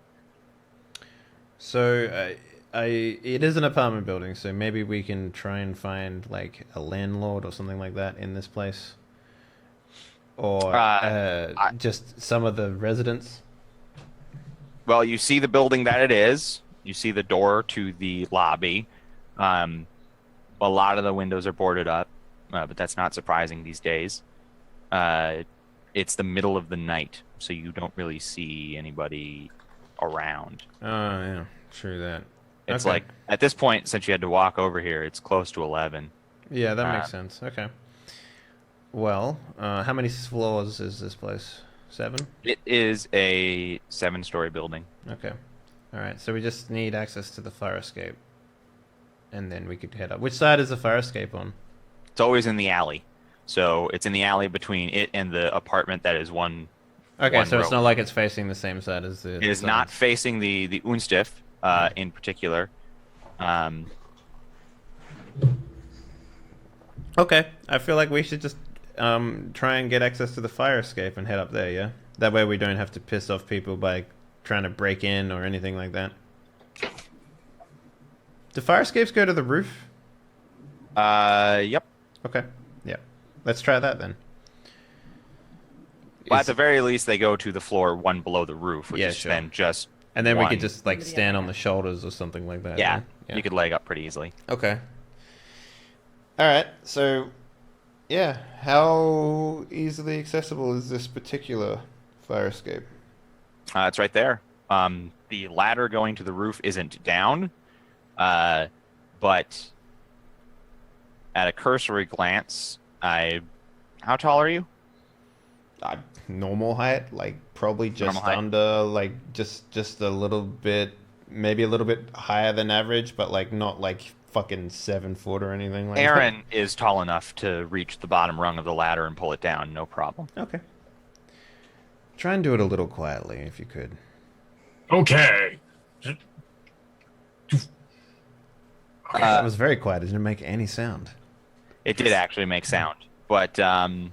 So it is an apartment building, so maybe we can try and find like a landlord or something like that in this place, or just some of the residents. Well, you see the building that it is. You see the door to the lobby. A lot of the windows are boarded up, but that's not surprising these days. It's the middle of the night, so you don't really see anybody around. Oh, yeah, true that. It's Okay. like, at this point, since you had to walk over here, it's close to 11. Yeah, that makes sense. Okay. Well, how many floors is this place? 7? It is a 7-story building. Okay. All right, so we just need access to the fire escape, and then we could head up. Which side is the fire escape on? It's always in the alley. So it's in the alley between it and the apartment that is one. Okay, one so row. It's not like it's facing the same side as the. It is not facing the Unstift in particular. Okay, I feel like we should just try and get access to the fire escape and head up there. Yeah, that way we don't have to piss off people by trying to break in or anything like that. Do fire escapes go to the roof? Yep. Okay. Yeah. Let's try that then. Well, at the very least, they go to the floor one below the roof, which Yeah, is sure. then just And then we one. could just like stand on the shoulders or something like that. Yeah, right? you could leg up pretty easily. Okay. All right. So, yeah, how easily accessible is this particular fire escape? It's right there. The ladder going to the roof isn't down, but at a cursory glance, how tall are you? Normal height, like probably just Normal height. under, like just a little bit, maybe a little bit higher than average, but like not like fucking 7 foot or anything like Aaron is tall enough to reach the bottom rung of the ladder and pull it down, no problem. that. Okay. Try and do it a little quietly if you could. Okay. That was very quiet. It didn't make any sound. It did actually make sound, but there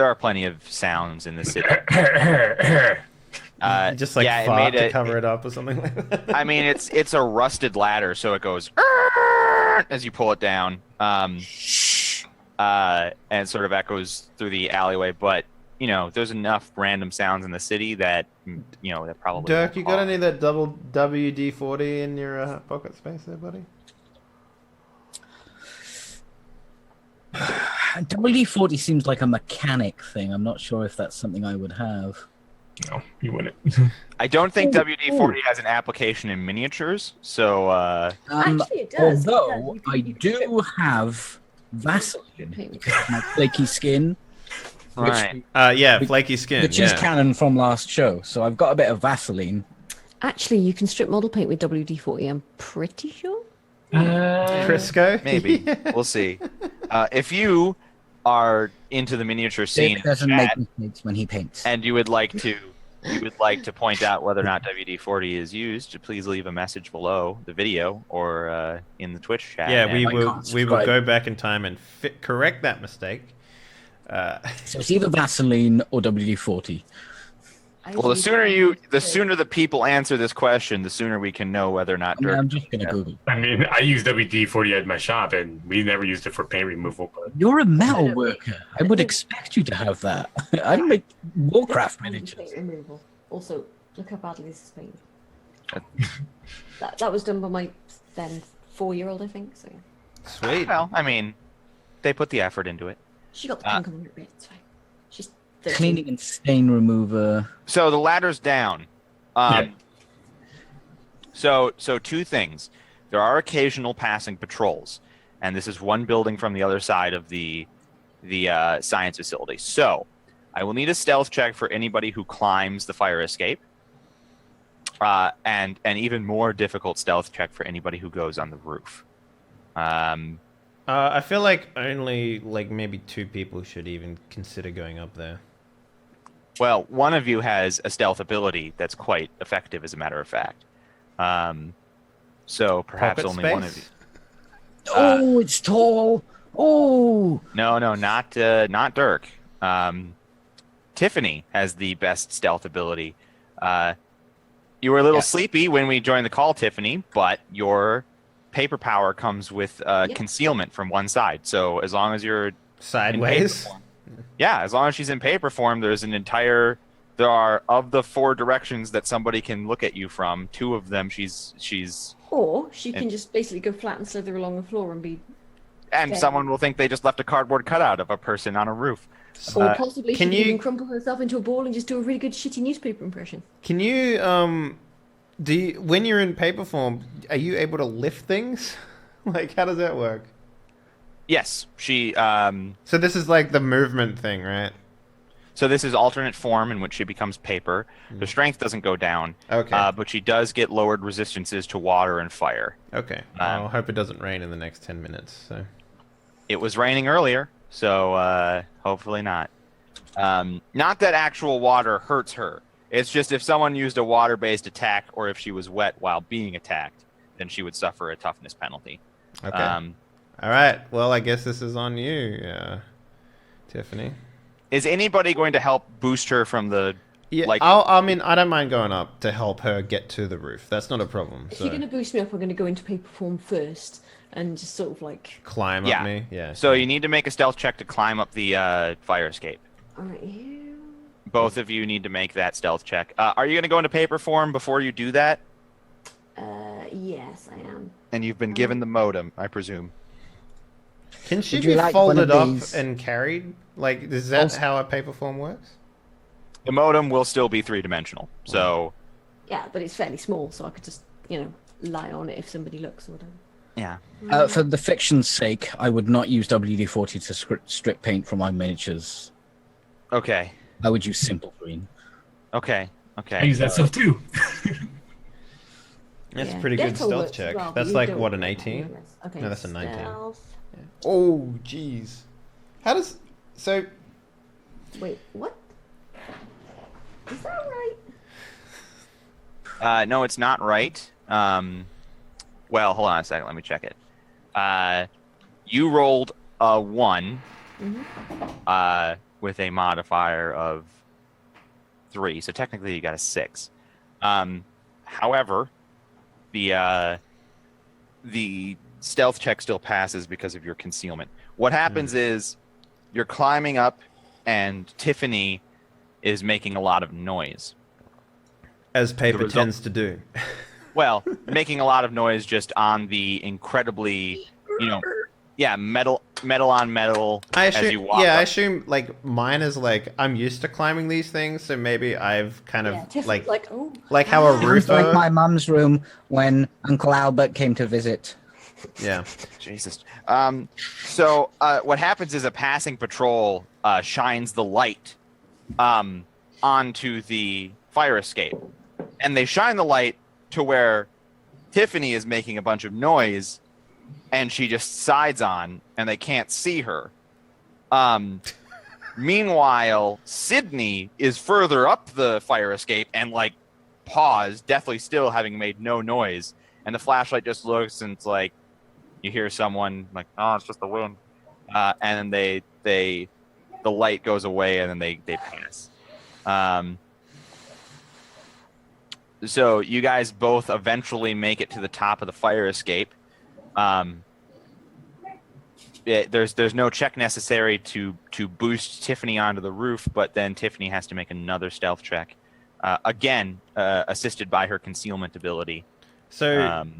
are plenty of sounds in the city. Just like yeah, it fart made to it- cover it up or something like that. I mean, it's a rusted ladder, so it goes as you pull it down, and sort of echoes through the alleyway. But there's enough random sounds in the city that that probably. Dirk, won't you got call. any of that double WD-40 in your pocket space there, buddy? WD-40 seems like a mechanic thing. I'm not sure if that's something I would have. No, you wouldn't. I don't think Ooh, WD-40 has an application in miniatures, so Actually, it does. Although You can- I you can do have Vaseline because of my flaky skin, which, right. Yeah, flaky skin. which yeah. is canon from last show. So I've got a bit of Vaseline. Actually, you can strip model paint with WD-40. I'm pretty sure. Crisco? Maybe we'll see. If you are into the miniature scene Dick in the doesn't chat, make mistakes when he paints. and you would like to point out whether or not WD-40 is used, please leave a message below the video or in the Twitch chat. Yeah, and we I will can't we will subscribe. go back in time and correct that mistake. So it's either Vaseline or WD-40. Well, the sooner the people answer this question, the sooner we can know whether or not I mean, Dirk. I'm just going to Google. I mean, I use WD-40 at my shop, and we never used it for paint removal. But You're a metal worker. I would expect you to have that. I make Warcraft miniatures. Paint removal. Also, look how badly this is painted. that was done by my then 4-year-old, I think. So yeah. Sweet. Well, I mean, they put the effort into it. She got the pink on her bit. It's fine. She's 13. Cleaning and stain remover. So the ladder's down. Yeah. So two things. There are occasional passing patrols, and this is one building from the other side of the science facility. So I will need a stealth check for anybody who climbs the fire escape, and an even more difficult stealth check for anybody who goes on the roof. I feel like only like maybe 2 people should even consider going up there. Well, one of you has a stealth ability that's quite effective, as a matter of fact. So perhaps Pocket only space? one of you. Oh, it's tall. Oh, No, not Dirk. Tiffany has the best stealth ability. You were a little sleepy when we joined the call, Tiffany, but your paper power comes with concealment from one side. So as long as you're Sideways? as long as she's in paper form, there are of the 4 directions that somebody can look at you from, 2 of them she's Or she can just basically go flat and slither along the floor and be. and Okay. someone will think they just left a cardboard cutout of a person on a roof. Or possibly she can can you- even crumple herself into a ball and just do a really good shitty newspaper impression. Can you when you're in paper form, are you able to lift things? Like how does that work? Yes, she So this is like the movement thing, right? so this is alternate form in which she becomes paper. Her strength doesn't go down, Okay. but she does get lowered resistances to water and fire. Okay. I hope it doesn't rain in the next 10 minutes. So It was raining earlier, so hopefully not. Not that actual water hurts her. It's just if someone used a water-based attack or if she was wet while being attacked, then she would suffer a toughness penalty. okay. All right. Well, I guess this is on you, Tiffany. Is anybody going to help boost her from the... Yeah. Like- I mean, I don't mind going up to help her get to the roof. That's not a problem. If So. you're going to boost me up, I'm going to go into paper form first, and just sort of like. Climb Yeah. up me. Yeah. So you need to make a stealth check to climb up the fire escape. All right, here. Both of you need to make that stealth check. Are you going to go into paper form before you do that? Yes, I am. And you've been given the modem, I presume. Can she Would you be like one folded of up these? and carried? Like, is that how a paper form works? The modem will still be three-dimensional, so Yeah, but it's fairly small, so I could just, lie on it if somebody looks or whatever. yeah. For the fiction's sake, I would not use WD-40 to strip paint from my miniatures. Okay. I would use simple green. Okay. I use that stuff too. That's Yeah. a pretty good Dental stealth works as check. well, but That's you like, don't what, an want that 18? anyways. Okay, No, that's a 19. stealth. Oh, jeez. How does... So, Wait, what? Is that right? No, it's not right. Well, hold on a second. Let me check it. You rolled a 1 with a modifier of 3, so technically you got a 6. However, the stealth check still passes because of your concealment. What happens is you're climbing up, and Tiffany is making a lot of noise. as paper result- tends to do. Well, making a lot of noise just on the incredibly, metal on metal I as you assume, walk yeah, I up. assume, like, mine is, like, I'm used to climbing these things, so maybe I've kind of, Yeah, Tiffany's like, oh. like how a Sounds roofer... like my mum's room when Uncle Albert came to visit. Yeah. Jesus. So what happens is a passing patrol shines the light onto the fire escape. And they shine the light to where Tiffany is making a bunch of noise, and she just sides on, and they can't see her. Meanwhile, Sydney is further up the fire escape and, like, paused, deathly still, having made no noise. And the flashlight just looks, and it's like, you hear someone like, "Oh, it's just the wind," and then the light goes away, and then they pass. So you guys both eventually make it to the top of the fire escape. There's no check necessary to boost Tiffany onto the roof, but then Tiffany has to make another stealth check, again assisted by her concealment ability. So,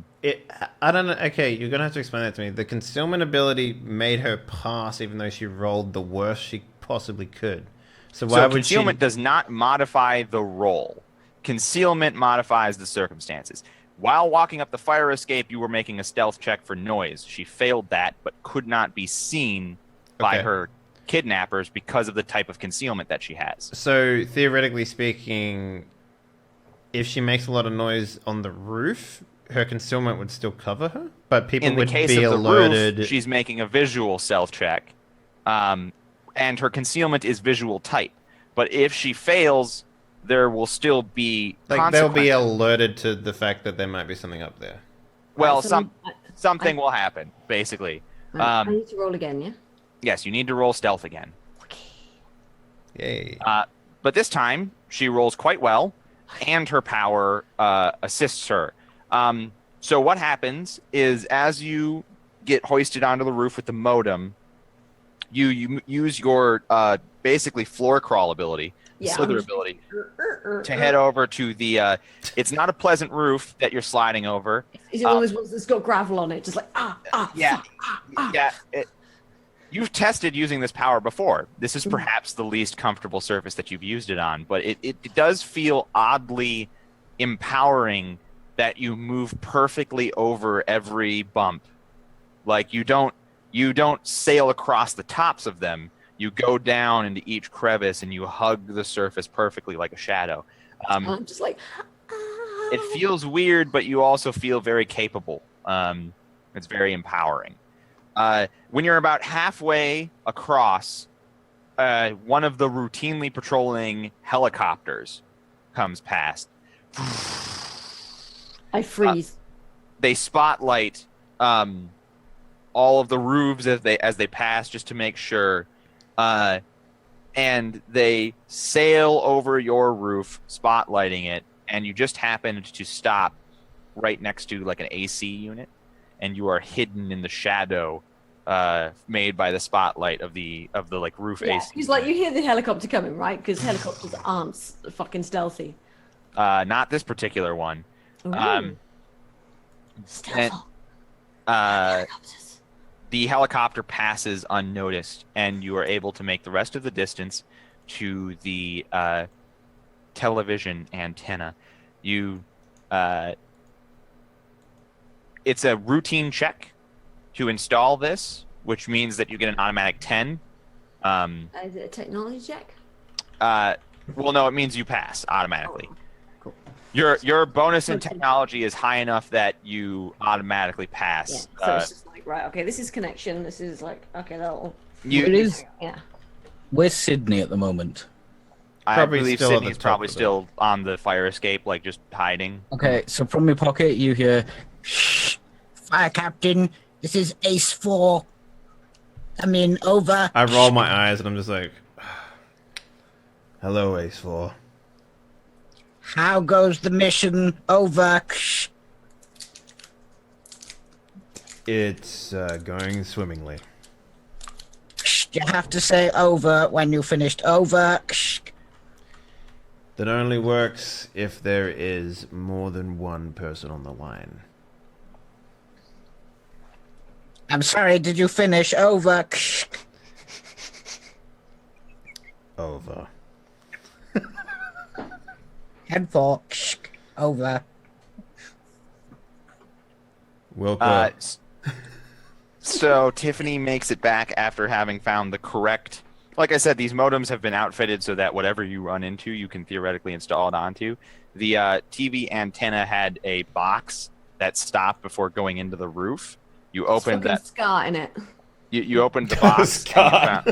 I don't know. Okay, you're going to have to explain that to me. The concealment ability made her pass even though she rolled the worst she possibly could. So why would concealment does not modify the roll. Concealment modifies the circumstances. While walking up the fire escape, you were making a stealth check for noise. She failed that, but could not be seen by her kidnappers because of the type of concealment that she has. So, theoretically speaking, if she makes a lot of noise on the roof, her concealment would still cover her? But people In the would case be of the alerted... roof, she's making a visual stealth check. And her concealment is visual type. But if she fails, there will still be Like, they'll be consequences. alerted to the fact that there might be something up there. Well, So something will happen, basically. I need to roll again, yeah? Yes, you need to roll stealth again. Yay. But this time, she rolls quite well, and her power assists her. So what happens is, as you get hoisted onto the roof with the modem, you use your basically floor crawl ability, slither ability, to head over to the... it's not a pleasant roof that you're sliding over. Is it one of those ones that's got gravel on it? Just like, Yeah. fuck, ah. Yeah. You've tested using this power before. This is perhaps the least comfortable surface that you've used it on, but it does feel oddly empowering that you move perfectly over every bump. Like, you don't sail across the tops of them. You go down into each crevice and you hug the surface perfectly like a shadow. I'm just like, It feels weird, but you also feel very capable. It's very empowering. When you're about halfway across, one of the routinely patrolling helicopters comes past. I freeze. They spotlight all of the roofs as they pass, just to make sure, and they sail over your roof, spotlighting it, and you just happened to stop right next to like an AC unit, and you are hidden in the shadow made by the spotlight of the like roof Yeah, AC. he's like, you hear the helicopter coming, right? Because helicopters aren't fucking stealthy. Not this particular one. Stealth. The helicopter passes unnoticed, and you are able to make the rest of the distance to the television antenna. It's a routine check to install this, which means that you get an automatic 10. Is it a technology check? Well, no, it means you pass automatically. Oh, cool. Your bonus in technology is high enough that you automatically pass. Yeah, so it's just like, right, okay, this is connection. This is like, okay, that'll... It is. Yeah. Where's Sydney at the moment? I Probably believe still at the Sydney's top probably of it. still on the fire escape, like just hiding. Okay, so from your pocket you hear, Shh. Fire Captain, this is Ace 4. Come in, over. I roll my eyes and I'm just like, hello, Ace 4. How goes the mission? Over. Shh. It's going swimmingly. Shh. You have to say over when you finished. Over. Shh. That only works if there is more than one person on the line. I'm sorry, did you finish? Over. Shh. Over. Head 4. Shh. Over. Wilco. So Tiffany makes it back after having found the correct... Like I said, these modems have been outfitted so that whatever you run into, you can theoretically install it onto. The TV antenna had a box that stopped before going into the roof. You opened that... scar in it. You opened the box. Scott.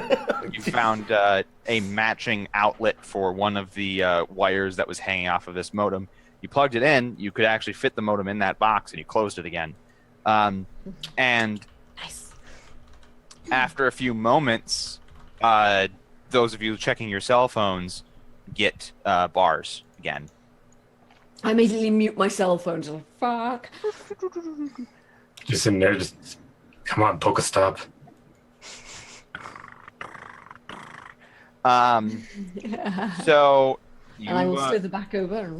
And you found a matching outlet for one of the wires that was hanging off of this modem. You plugged it in. You could actually fit the modem in that box, and you closed it again. And Nice. after a few moments, those of you checking your cell phones get bars again. I immediately mute my cell phone. So fuck. Just in there, just come on, Pokestop. So you, And I will slither back over.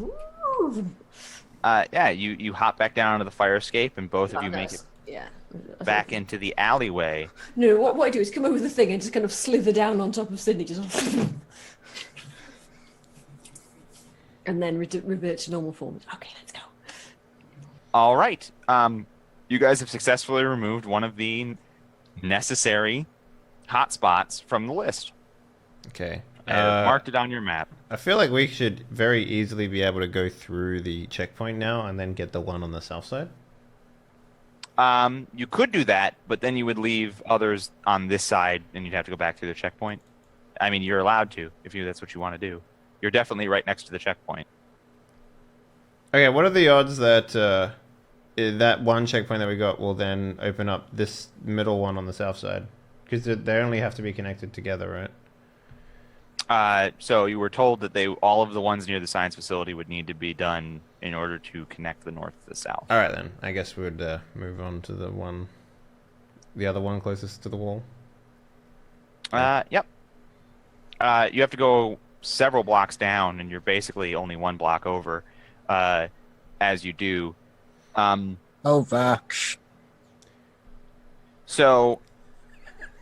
And, you hop back down onto the fire escape, and both of you make it Yeah. back into the alleyway. No, what I do is come over the thing and just kind of slither down on top of Sydney, just and then revert to normal form. Okay, let's go. All right. You guys have successfully removed one of the necessary hotspots from the list. Okay. Marked it on your map. I feel like we should very easily be able to go through the checkpoint now and then get the one on the south side. You could do that, but then you would leave others on this side, and you'd have to go back through the checkpoint. I mean, you're allowed to if that's what you want to do. You're definitely right next to the checkpoint. Okay, what are the odds that that one checkpoint that we got will then open up this middle one on the south side? Because they only have to be connected together, right? So you were told that all of the ones near the science facility would need to be done in order to connect the north to the south. All right, then. I guess we'd move on to the other one closest to the wall. Yep. You have to go several blocks down, and you're basically only one block over as you do. Over. Shh. So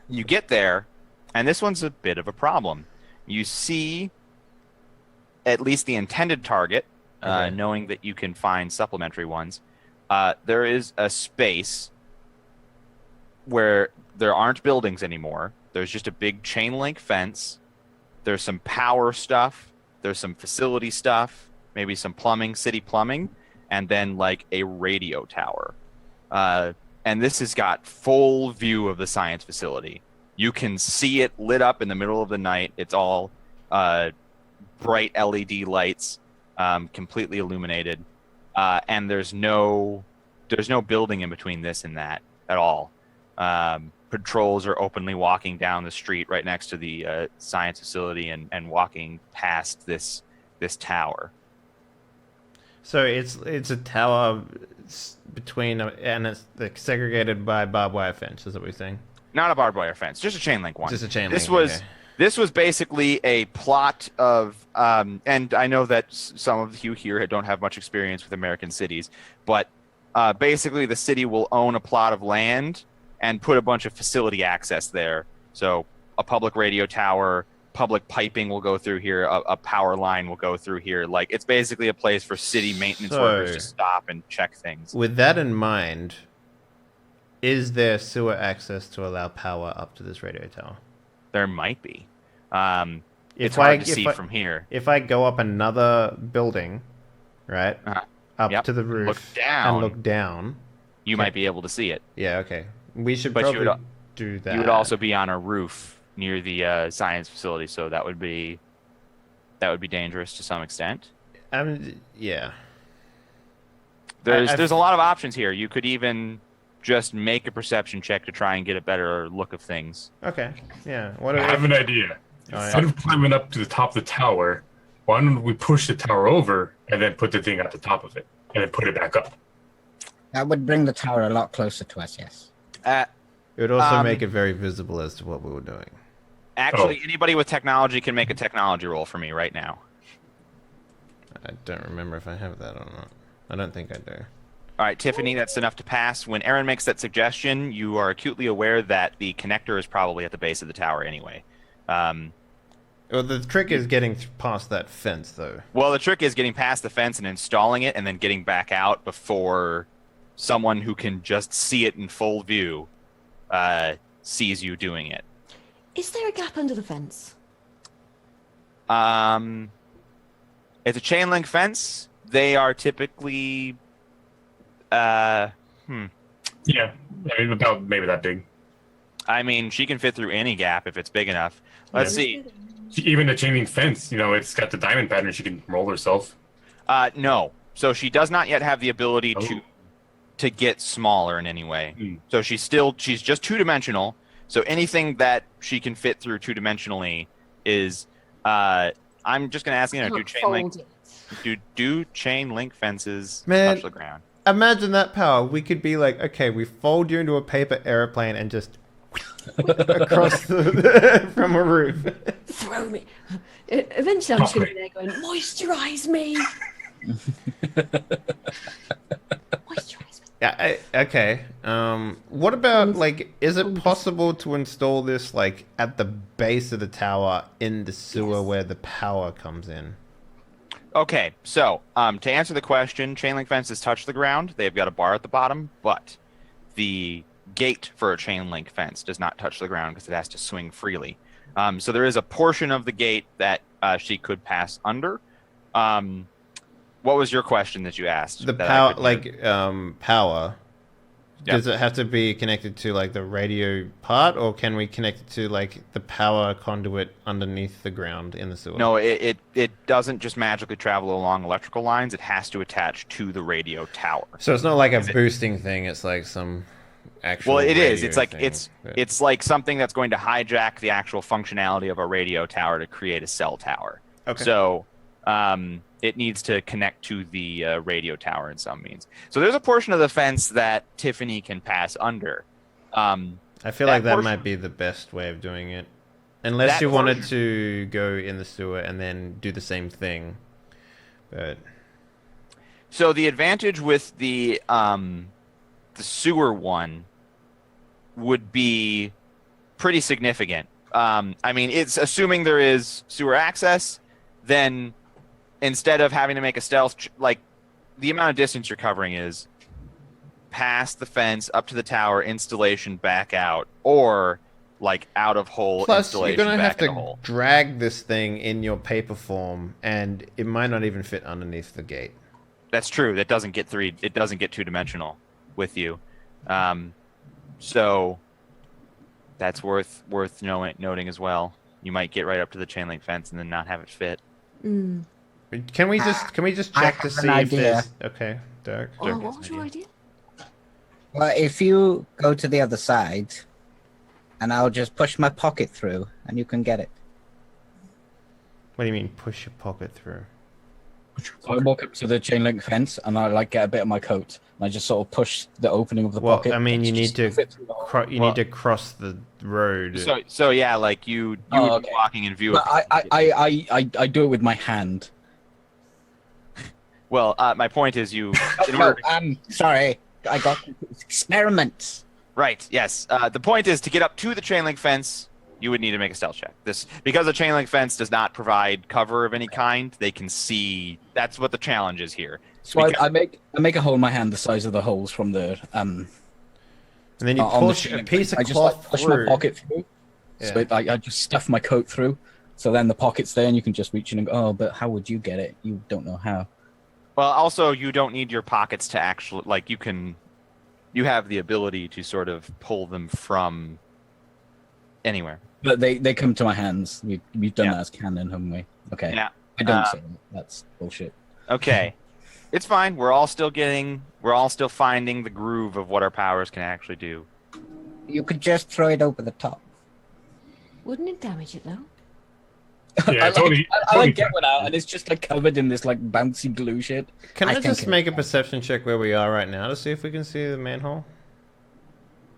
you get there, and this one's a bit of a problem. You see at least the intended target, Okay. knowing that you can find supplementary ones. There is a space where there aren't buildings anymore. There's just a big chain link fence. There's some power stuff. There's some facility stuff. Maybe some plumbing, city plumbing, and then like a radio tower. And this has got full view of the science facility. You can see it lit up in the middle of the night. It's all bright LED lights, completely illuminated, and there's no building in between this and that at all. Patrols are openly walking down the street right next to the science facility and walking past this tower. So it's a tower between and it's segregated by barbed wire fence. Is that what you're saying? Not a barbed wire fence, just a chain link one. Just a chain This link. was this was basically a plot of, and I know that some of you here don't have much experience with American cities, but basically the city will own a plot of land and put a bunch of facility access there. So a public radio tower, public piping will go through here, a power line will go through here. Like, it's basically a place for city maintenance workers to stop and check things. With that in mind, is there sewer access to allow power up to this radio tower? There might be. It's hard to see from here. If I go up another building, right, up to the roof and look down, you might be able to see it. Yeah, okay. We should probably do that. You would also be on a roof near the science facility, so that would be dangerous to some extent. Yeah. There's a lot of options here. You could even just make a perception check to try and get a better look of things. Okay. Yeah. I have an idea. Instead of climbing up to the top of the tower, why don't we push the tower over and then put the thing at the top of it and then put it back up? That would bring the tower a lot closer to us, yes. It would also make it very visible as to what we were doing. Actually, anybody with technology can make a technology roll for me right now. I don't remember if I have that or not. I don't think I do. All right, Tiffany, that's enough to pass. When Aaron makes that suggestion, you are acutely aware that the connector is probably at the base of the tower anyway. Well, the trick is getting past that fence, though. Well, the trick is getting past the fence and installing it and then getting back out before someone who can just see it in full view sees you doing it. Is there a gap under the fence? It's a chain link fence. They are typically Yeah, about maybe that big. I mean, she can fit through any gap if it's big enough. Let's see. Even the chain link fence, it's got the diamond pattern. She can roll herself. No. So she does not yet have the ability to get smaller in any way. So she's just two-dimensional. So anything that she can fit through two-dimensionally is I'm just going to ask do chain link do chain link fences touch the ground? Imagine that power. We could be like, okay, we fold you into a paper airplane and just across from a roof. Throw me. Eventually, I'm just going to be there going, moisturize me. Moisturize me. Yeah. Okay. What about is it possible to install this at the base of the tower in the sewer where the power comes in? Okay, so to answer the question, chain link fences touch the ground. They've got a bar at the bottom, but the gate for a chain link fence does not touch the ground because it has to swing freely. So there is a portion of the gate that she could pass under. What was your question that you asked? The power, power. Yep. Does it have to be connected to the radio part, or can we connect it to the power conduit underneath the ground in the sewer? No, it doesn't just magically travel along electrical lines. It has to attach to the radio tower. So it's not like a boosting thing. It's some actual. Well, it is. It's thing, it's like something that's going to hijack the actual functionality of a radio tower to create a cell tower. Okay. So it needs to connect to the radio tower in some means. So there's a portion of the fence that Tiffany can pass under. I feel like that might be the best way of doing it. Unless you wanted to go in the sewer and then do the same thing. But so the advantage with the sewer one would be pretty significant. I mean, it's assuming there is sewer access, then instead of having to make a stealth, the amount of distance you're covering is past the fence, up to the tower, installation, back out, or out of hole, plus, installation, you're gonna back have in the hole. to drag this thing in your paper form, and it might not even fit underneath the gate. That's true. That doesn't get it doesn't get two-dimensional with you. So that's worth noting as well. You might get right up to the chain link fence and then not have it fit. Mm. Can we just check to see if there's... Okay, Derek. Oh, what was your idea? Well, if you go to the other side, and I'll just push my pocket through, and you can get it. What do you mean, push your pocket through? So I walk up to the chain link fence and I like get a bit of my coat and I just sort of push the opening of the Well, pocket. I mean, you need Just to fit through the hole. need to cross the road. So yeah, like you would be okay. walking in view But of. I do it with my hand. Well, my point is you. In No, order sorry. I got experiments. Right. Yes. The point is to get up to the chain link fence. You would need to make a stealth check. This because the chain link fence does not provide cover of any kind. They can see. That's what the challenge is here. So I make a hole in my hand the size of the holes from the and then you on the push chain a link piece fence. of I just cloth like push through. my pocket through. Yeah. So I just stuff my coat through. So then the pocket's there and you can just reach in and go, oh, but how would you get it? You don't know how. Well, also you don't need your pockets to actually like you can. You have the ability to sort of pull them from anywhere. But they come to my hands. We've done Yeah. that as canon, haven't we? Okay. Yeah. I don't say that. That's bullshit. Okay. It's fine. We're all still finding the groove of what our powers can actually do. You could just throw it over the top. Wouldn't it damage it though? Yeah, totally. I like get one out and it's just like covered in this like bouncy glue shit. Can I I think just it- make a perception check where we are right now to see if we can see the manhole?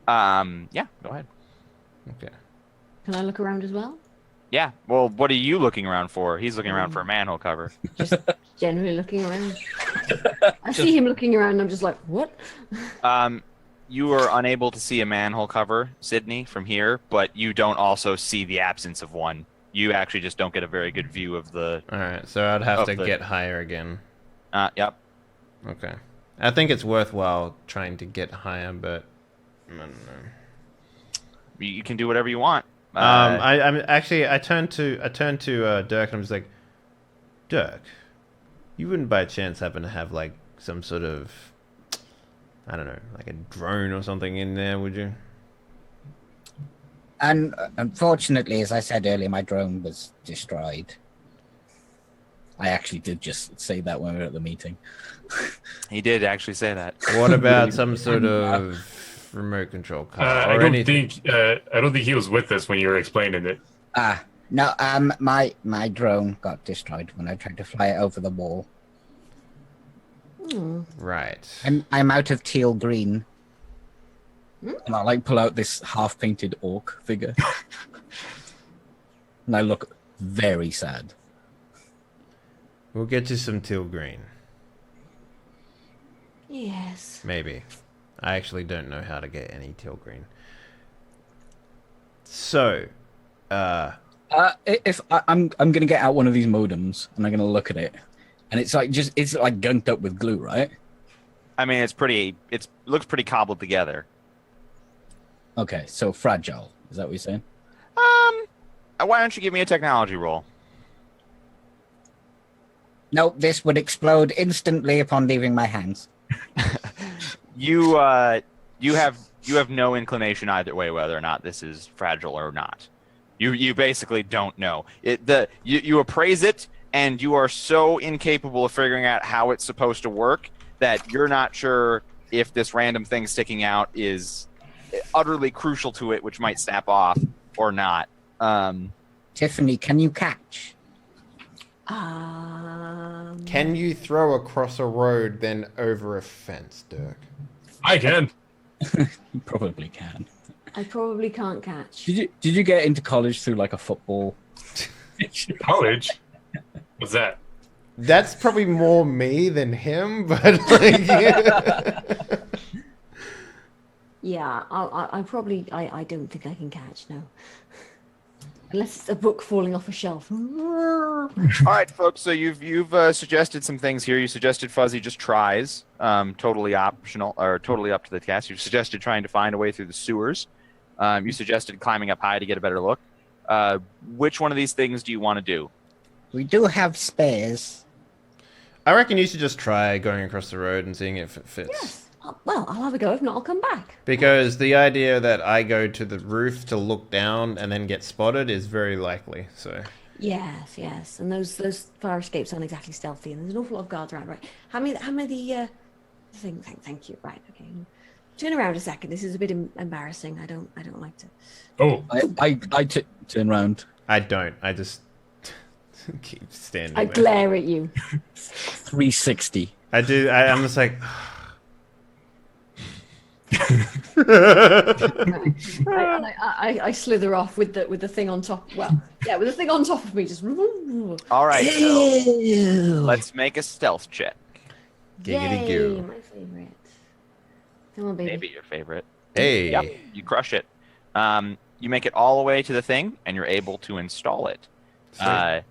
Yeah, go ahead. Okay. Can I look around as well? Yeah. Well, what are you looking around for? He's looking around for a manhole cover. Just generally looking around. I see him looking around and I'm just like, what? You are unable to see a manhole cover, Sydney, from here, but you don't also see the absence of one. You actually just don't get a very good view of the. All right. So I'd have Of to the- get higher again. Yep. Okay. I think it's worthwhile trying to get higher, but I don't know. You can do whatever you want. I'm actually. I turned to Dirk and I was like, Dirk, you wouldn't by chance happen to have like some sort of, I don't know, like a drone or something in there, would you? And unfortunately, as I said earlier, my drone was destroyed. I actually did just say that when we were at the meeting. He did actually say that. What about some sort of remote control car I or don't anything? think he was with us when you were explaining it. No, my drone got destroyed when I tried to fly it over the wall. Right. I'm out of teal green. And I like pull out this half painted orc figure. And I look very sad. We'll get you some teal green. Yes. Maybe. I actually don't know how to get any teal green. So, If I'm gonna get out one of these modems and I'm gonna look at it, and it's like gunked up with glue, right? I mean, it looks pretty cobbled together. Okay, so fragile. Is that what you're saying? Why don't you give me a technology roll? No, this would explode instantly upon leaving my hands. You have no inclination either way whether or not this is fragile or not. You basically don't know. You appraise it and you are so incapable of figuring out how it's supposed to work that you're not sure if this random thing sticking out is utterly crucial to it, which might snap off or not. Tiffany, can you catch? can you throw across a road then over a fence, Dirk? I can. You probably can. I probably can't catch. Did you get into college through like a football? College? What's that? That's probably more me than him, but like, yeah. Yeah, I probably I don't think I can catch, no. Unless it's a book falling off a shelf. All right, folks. So you've suggested some things here. You suggested Fuzzy just tries, totally optional or totally up to the task. You suggested trying to find a way through the sewers. You suggested climbing up high to get a better look. Which one of these things do you want to do? We do have spares. I reckon you should just try going across the road and seeing if it fits. Yes. Well, I'll have a go. If not, I'll come back. Because the idea that I go to the roof to look down and then get spotted is very likely. So Yes. And those fire escapes aren't exactly stealthy, and there's an awful lot of guards around. Right? How many thing? Thank you. Right. Okay. Turn around a second. This is a bit embarrassing. I don't like to. Oh, I turn round. I don't. I just Keep standing I there. glare at you. 360. I do. I'm just like. I slither off with the thing on top. Well, yeah, with the thing on top of me. Just. All right, so Ew. let's make a stealth check. Giggity Yay, goo. my favorite. Come on, baby. Maybe your favorite. Hey. Yep, you crush it. You make it all the way to the thing, and you're able to install it. Sweet.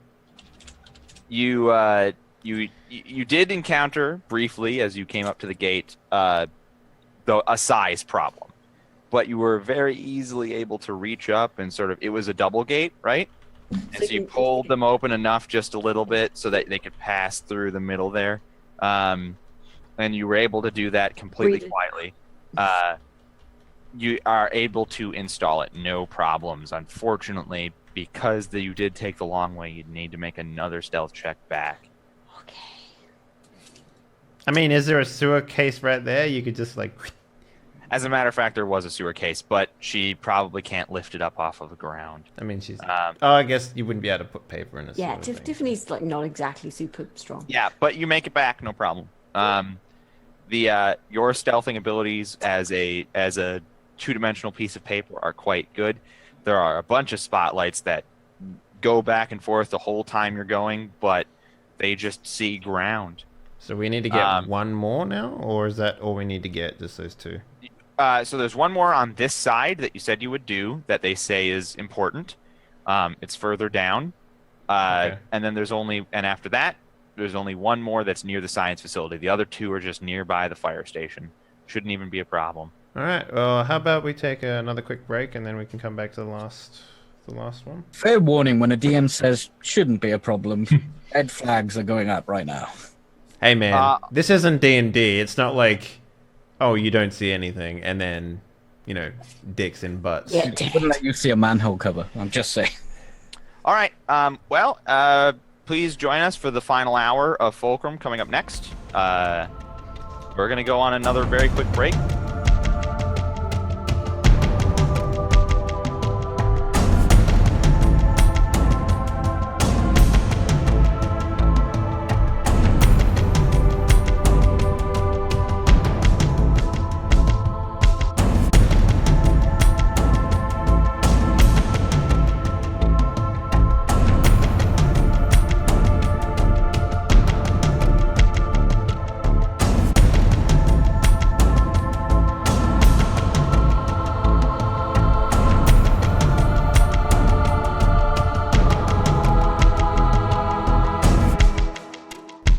You did encounter briefly as you came up to the gate a size problem, but you were very easily able to reach up and sort of. It was a double gate, right? And so you pulled them open enough just a little bit so that they could pass through the middle there, and you were able to do that completely Breathe. quietly. You are able to install it, no problems. Unfortunately, because you did take the long way, you'd need to make another stealth check back. Okay. I mean, is there a sewer case right there? You could just like. As a matter of fact, there was a sewer case, but she probably can't lift it up off of the ground. I mean, she's. I guess you wouldn't be able to put paper in a Yeah, sewer thing. Tiffany's like not exactly super strong. Yeah, but you make it back, no problem. Your stealthing abilities as a two-dimensional piece of paper are quite good. There are a bunch of spotlights that go back and forth the whole time you're going, but they just see ground. So we need to get one more now, or is that all we need to get? Just those two. So there's one more on this side that you said you would do that they say is important. It's further down. Okay. And then after that, there's only one more that's near the science facility. The other two are just nearby the fire station. Shouldn't even be a problem. All right. Well, how about we take another quick break and then we can come back to the last one. Fair warning, when a DM says shouldn't be a problem, red flags are going up right now. Hey man, this isn't D&D. It's not like, oh, you don't see anything, and then, dicks and butts. Yeah, Wouldn't let you see a manhole cover. I'm just saying. All right. Please join us for the final hour of Fulcrum coming up next. We're going to go on another very quick break.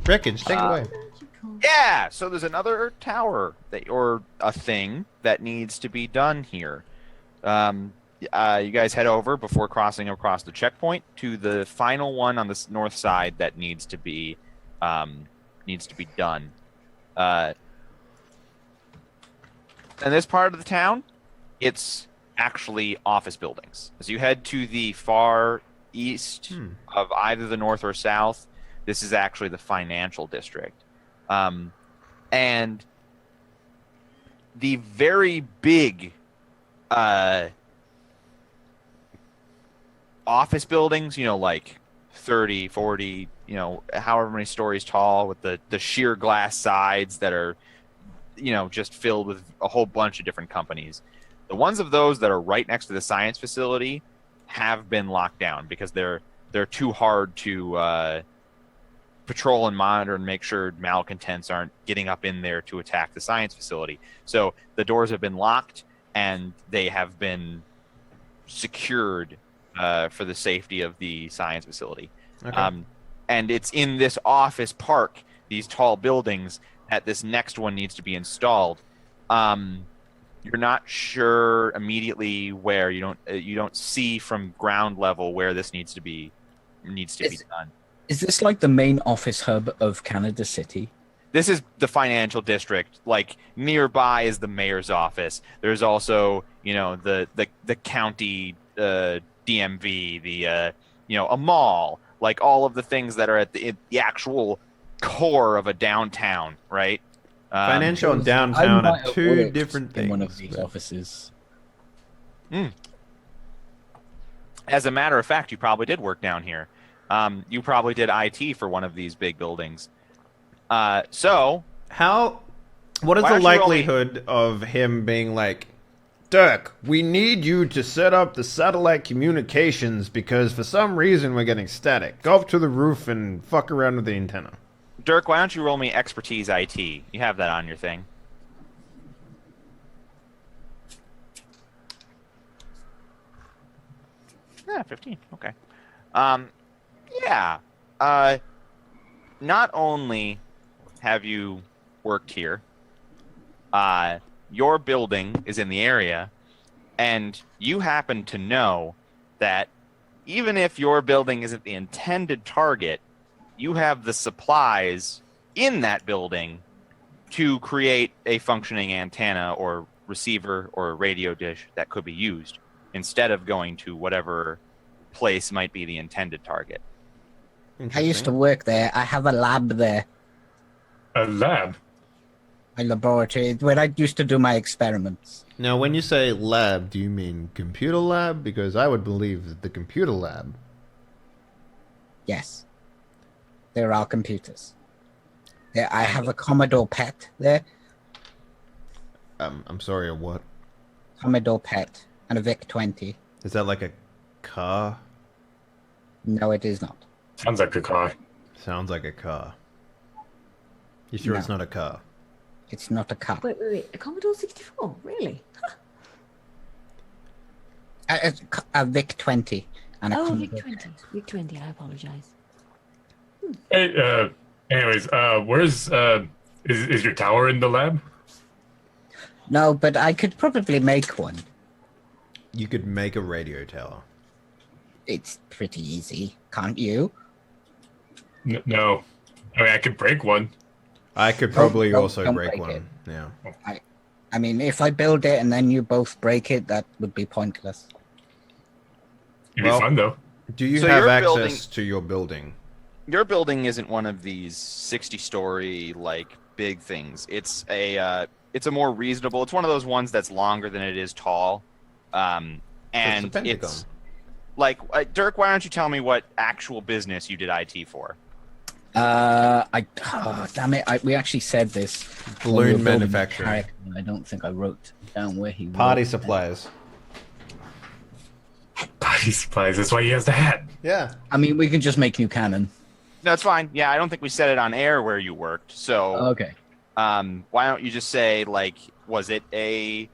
Wreckage, take it away. Yeah, so there's another tower or a thing that needs to be done here. You guys head over before crossing across the checkpoint to the final one on the north side that needs to be done. And this part of the town, it's actually office buildings. As you head to the far east of either the north or south, this is actually the financial district. And the very big office buildings, like 30, 40, however many stories tall with the sheer glass sides that are, just filled with a whole bunch of different companies. The ones of those that are right next to the science facility have been locked down because they're too hard to patrol and monitor and make sure malcontents aren't getting up in there to attack the science facility. So the doors have been locked and they have been secured for the safety of the science facility. Okay. And it's in this office park, these tall buildings, that this next one needs to be installed. You're not sure immediately where. You don't see from ground level where this needs to be done. Is this like the main office hub of Canada City? This is the financial district. Like nearby is the mayor's office. There's also, the county DMV, a mall, like all of the things that are at the actual core of a downtown, right? Financial and downtown are two different things. In one of these offices. As a matter of fact, you probably did work down here. You probably did IT for one of these big buildings. So what is Why the don't you roll me- likelihood of him being like, Dirk, we need you to set up the satellite communications because for some reason we're getting static. Go up to the roof and fuck around with the antenna. Dirk, why don't you roll me expertise IT? You have that on your thing. Yeah, 15. Okay. Yeah. Not only have you worked here, your building is in the area, and you happen to know that even if your building isn't the intended target, you have the supplies in that building to create a functioning antenna or receiver or radio dish that could be used instead of going to whatever place might be the intended target. I used to work there. I have a lab there, A lab? a laboratory, where I used to do my experiments. Now, when you say lab, do you mean computer lab? Because I would believe that the computer lab. Yes. There are computers. Yeah, I have a Commodore PET there. I'm sorry, a what? Commodore PET and a VIC-20. Is that like a car? No, it is not. Sounds like a car. Sounds like a car. You sure it's No. not a car? It's not a car. Wait. A Commodore 64? Really? A VIC-20 and a Oh, Commodore VIC-20. VIC-20, I apologize. Hey, anyways, where's, is your tower in the lab? No, but I could probably make one. You could make a radio tower. It's pretty easy, can't you? No. I mean, I could break one. I could probably Don't also break break one. it. Yeah. I mean, if I build it and then you both break it, that would be pointless. It'd Well- be fun, though. Do you So have your access building- to your building? Your building isn't one of these 60-story like big things. It's a more reasonable. It's one of those ones that's longer than it is tall, and It's a pentagon. it's like Dirk. Why don't you tell me what actual business you did IT for? Damn it! We actually said this. when we Balloon were building the manufacturing. character, and I don't think I wrote down where he. Party wrote that. supplies. Body supplies. That's why he has the hat. Yeah. I mean, we can just make new canon. That's fine. Yeah, I don't think we said it on air where you worked. So, Okay. why don't you just say like, was it a,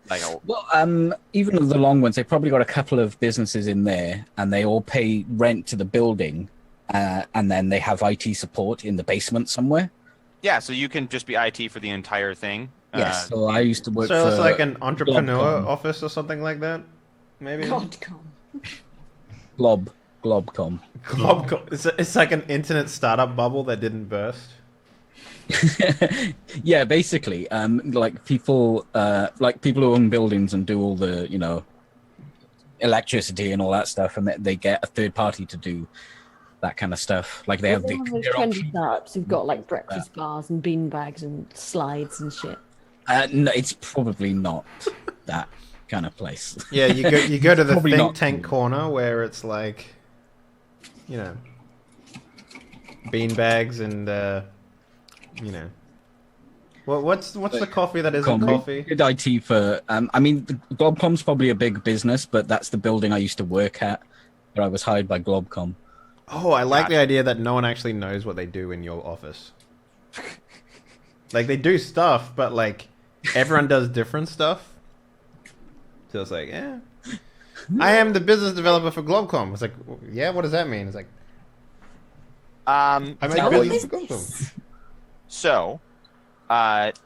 like a Well, even the long ones, they probably got a couple of businesses in there, and they all pay rent to the building, and then they have IT support in the basement somewhere. yeah. So you can just be IT for the entire thing. Yes. So I used to work So for. it's like an entrepreneur Globcom. office or something like that? Maybe? God, come. Globcom. It's like an internet startup bubble that didn't burst. Yeah, basically, like people who own buildings and do all the, electricity and all that stuff, and they get a third party to do that kind of stuff. Like they have One of those their own- trendy startups who've got like breakfast bars and bean bags and slides and shit. No, it's probably not that kind of place. Yeah, you go to the Probably think not. tank corner where it's like, bean bags and what's the coffee that isn't coffee? Did IT for. I mean, Globcom's probably a big business, but that's the building I used to work at, where I was hired by Globcom. Oh, I like the idea that no one actually knows what they do in your office. Like they do stuff, but like everyone does different stuff. So it's like, I am the business developer for Globcom. It's like, yeah, what does that mean? It's like, I make Tell business them for Globcom. this. So,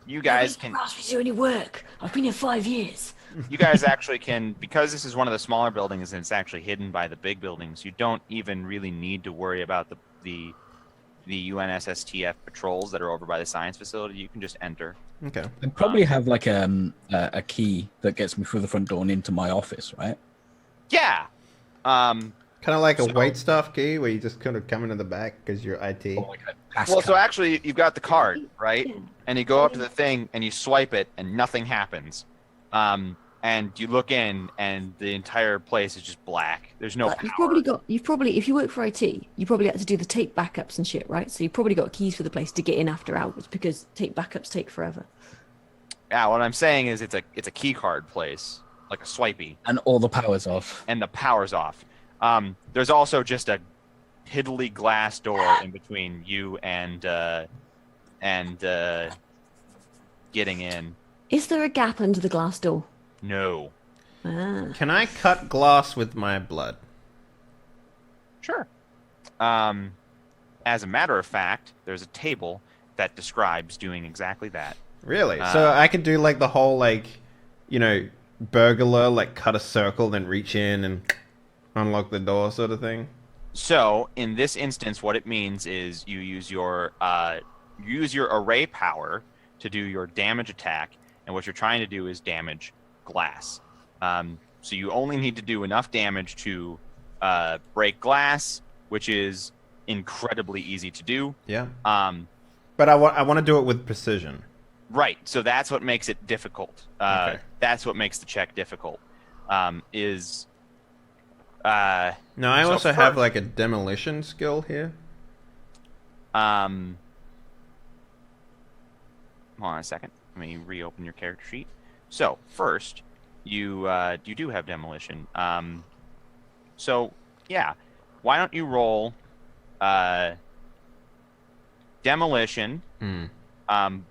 you guys can. Ask me to do any work. I've been here 5 years. You guys actually can, because this is one of the smaller buildings and it's actually hidden by the big buildings. You don't even really need to worry about the UNSSTF patrols that are over by the science facility. You can just enter. Okay. I probably have like a key that gets me through the front door and into my office, right? Yeah. Kind of like a So- wait staff key where you just kind of come into the back because you're IT. Or like a pass Well, so card. actually, you've got the card, right? Yeah. And you go up to the thing and you swipe it, and nothing happens. and you look in, and the entire place is just black. There's no power. You've probably, if you work for IT, you probably had to do the tape backups and shit, right? So you've probably got keys for the place to get in after hours because tape backups take forever. Yeah, what I'm saying is it's a key card place, like a swipey. And all the power's off. And the power's off. There's also just a piddly glass door in between you and getting in. Is there a gap under the glass door? No. Ah. Can I cut glass with my blood? Sure. As a matter of fact, there's a table that describes doing exactly that. Really? So I could do like the whole burglar, like cut a circle, then reach in and unlock the door sort of thing? So, in this instance, what it means is you use your array power to do your damage attack, and what you're trying to do is damage glass. So you only need to do enough damage to break glass, which is incredibly easy to do. Yeah. But I want to do it with precision. Right. So that's what makes it difficult. Okay. That's what makes the check difficult. No, I also have like a demolition skill here. Hold on a second. Let me reopen your character sheet. So first, you do have demolition. So yeah, why don't you roll demolition?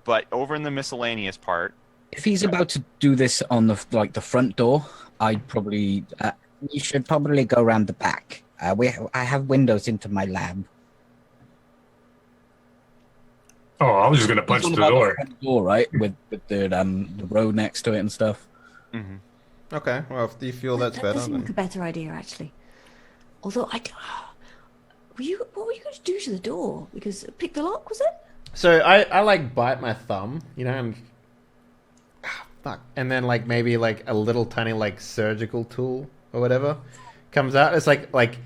But over in the miscellaneous part. If he's about to do this on the front door, I'd probably you should probably go around the back. I have windows into my lab. Oh, I was just gonna punch the door. The front door, right, with the road next to it and stuff. Mm-hmm. Okay, well, if you feel that's that better, does seem then... like a better idea, actually. Although what were you going to do to the door? Because pick the lock, was it? So I like bite my thumb, and fuck, and then like maybe like a little tiny like surgical tool or whatever comes out. It's like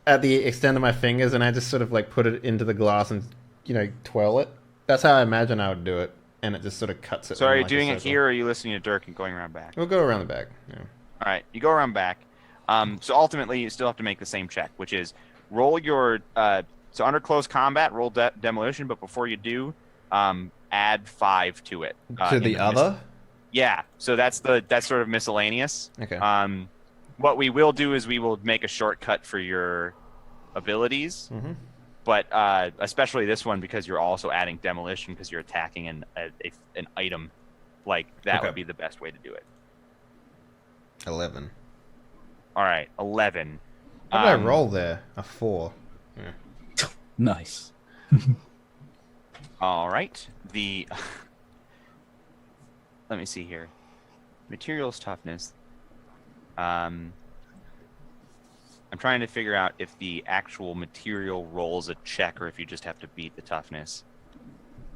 at the extent of my fingers, and I just sort of like put it into the glass and twirl it. That's how I imagine I would do it, and it just sort of cuts it. So are you doing it here, or are you listening to Dirk and going around back? We'll go around the back. Yeah. All right, you go around back. So ultimately, you still have to make the same check, which is roll your so under close combat, roll demolition, but before you do, add 5 to it. To the other? Yeah. So that's sort of miscellaneous. Okay. What we will do is we will make a shortcut for your abilities, but especially this one because you're also adding demolition because you're attacking an item, like that would be the best way to do it. 11. All right, 11. What did I roll there? A 4. Yeah. Nice. All right. Let me see here. Materials toughness. I'm trying to figure out if the actual material rolls a check or if you just have to beat the toughness.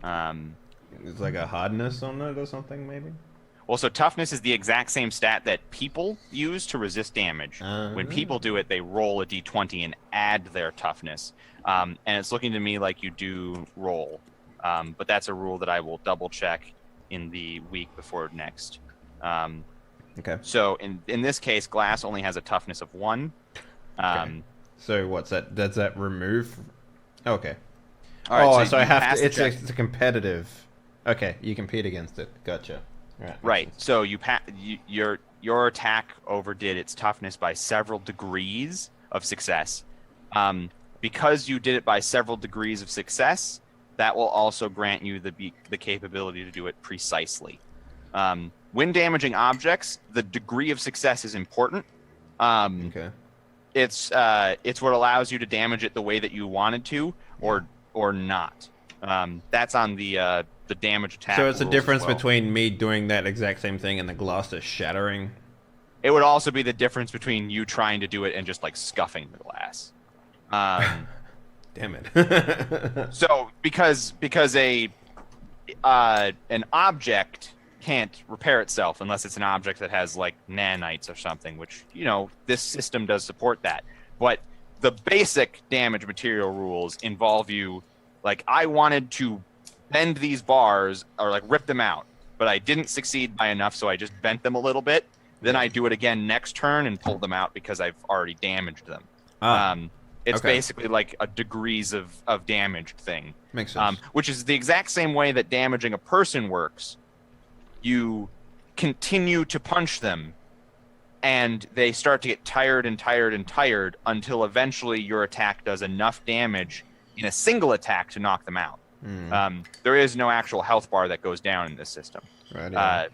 It's like a hardness on it or something, maybe? Well, so toughness is the exact same stat that people use to resist damage. When people do it, they roll a d20 and add their toughness. And it's looking to me like you do roll. But that's a rule that I will double check in the week before next. Okay. So in this case, glass only has a toughness of 1. Okay. So what's that? Does that remove? Okay. All right, so I have to. check. It's a competitive. Okay, you compete against it. Gotcha. Right. So your attack overdid its toughness by several degrees of success. Because you did it by several degrees of success, that will also grant you the capability to do it precisely. When damaging objects, the degree of success is important. Okay. It's what allows you to damage it the way that you wanted to, or not. That's on the damage attack. So it's a rules difference as well. between me doing that exact same thing and the glass just shattering. It would also be the difference between you trying to do it and just like scuffing the glass. Damn it. So because an object can't repair itself unless it's an object that has like nanites or something, which this system does support that. But the basic damage material rules involve you like I wanted to bend these bars or like rip them out, but I didn't succeed by enough, so I just bent them a little bit. Then I do it again next turn and pull them out because I've already damaged them. It's okay. basically like a degrees of damaged thing. Makes sense. Which is the exact same way that damaging a person works. You continue to punch them, and they start to get tired and tired and tired until eventually your attack does enough damage in a single attack to knock them out. There is no actual health bar that goes down in this system. Right. Yeah.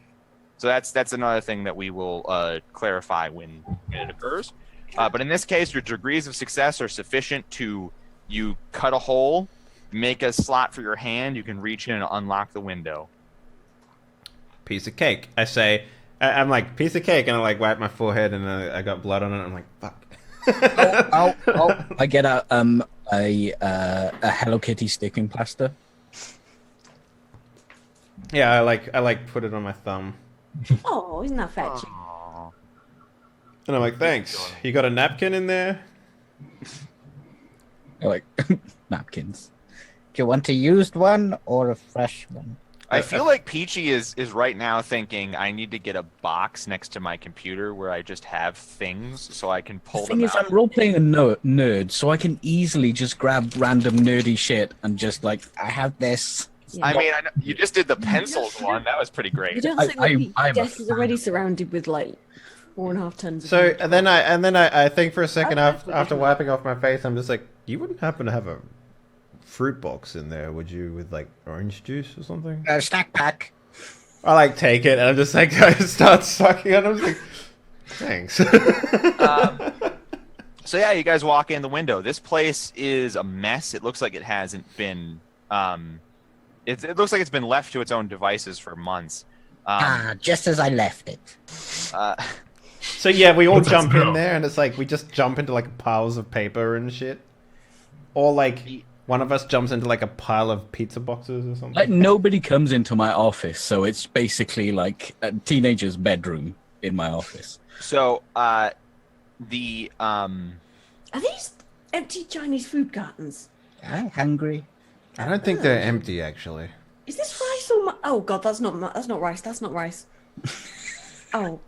So that's another thing that we will clarify when it occurs. But in this case, your degrees of success are sufficient to you cut a hole, make a slot for your hand, you can reach in and unlock the window. Piece of cake. I say, I'm like, piece of cake, and I like wipe my forehead, and I got blood on it. I'm like, fuck. I get a Hello Kitty sticking plaster. Yeah, I like put it on my thumb, Oh, isn't that fetching? and I'm like, thanks. You got a napkin in there? They're like napkins. Do you want a used one or a fresh one? I feel like Peachy is right now thinking I need to get a box next to my computer where I just have things so I can pull The thing them is, out. I'm role-playing a nerd, so I can easily just grab random nerdy shit and just like, I have this. Yeah. I mean, you just did the pencils one. That was pretty You great. don't think that the desk is already surrounded with like 4.5 tons of So food? and then I think for a second Oh, that's what after you- wiping off my face, I'm just like, you wouldn't happen to have a fruit box in there, would you, with like orange juice or something? Snack pack. I like take it, and I'm just like, I start sucking on it. I'm just like, thanks. So yeah, you guys walk in the window. This place is a mess. It looks like it hasn't been. It looks like it's been left to its own devices for months. Just as I left it. So yeah, we all What's that jump in smell? there, and it's like we just jump into like piles of paper and shit, or like one of us jumps into like a pile of pizza boxes or something. Like nobody comes into my office, so it's basically like a teenager's bedroom in my office. So Are these empty Chinese food cartons? I'm hungry. I don't think they're empty actually. Is this rice or oh god, that's not rice. That's not rice. Oh.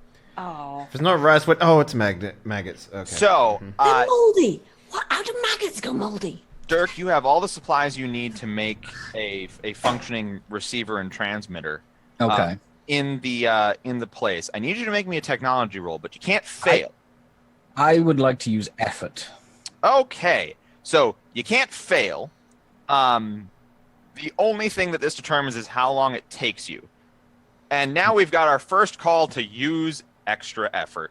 If it's not rice, what? Oh, it's maggots. Okay. So They're moldy. What? How do maggots go moldy? Dirk, you have all the supplies you need to make a functioning receiver and transmitter. Okay. In the place. I need you to make me a technology roll, but you can't fail. I would like to use effort. Okay, so you can't fail. The only thing that this determines is how long it takes you. And now we've got our first call to use extra effort.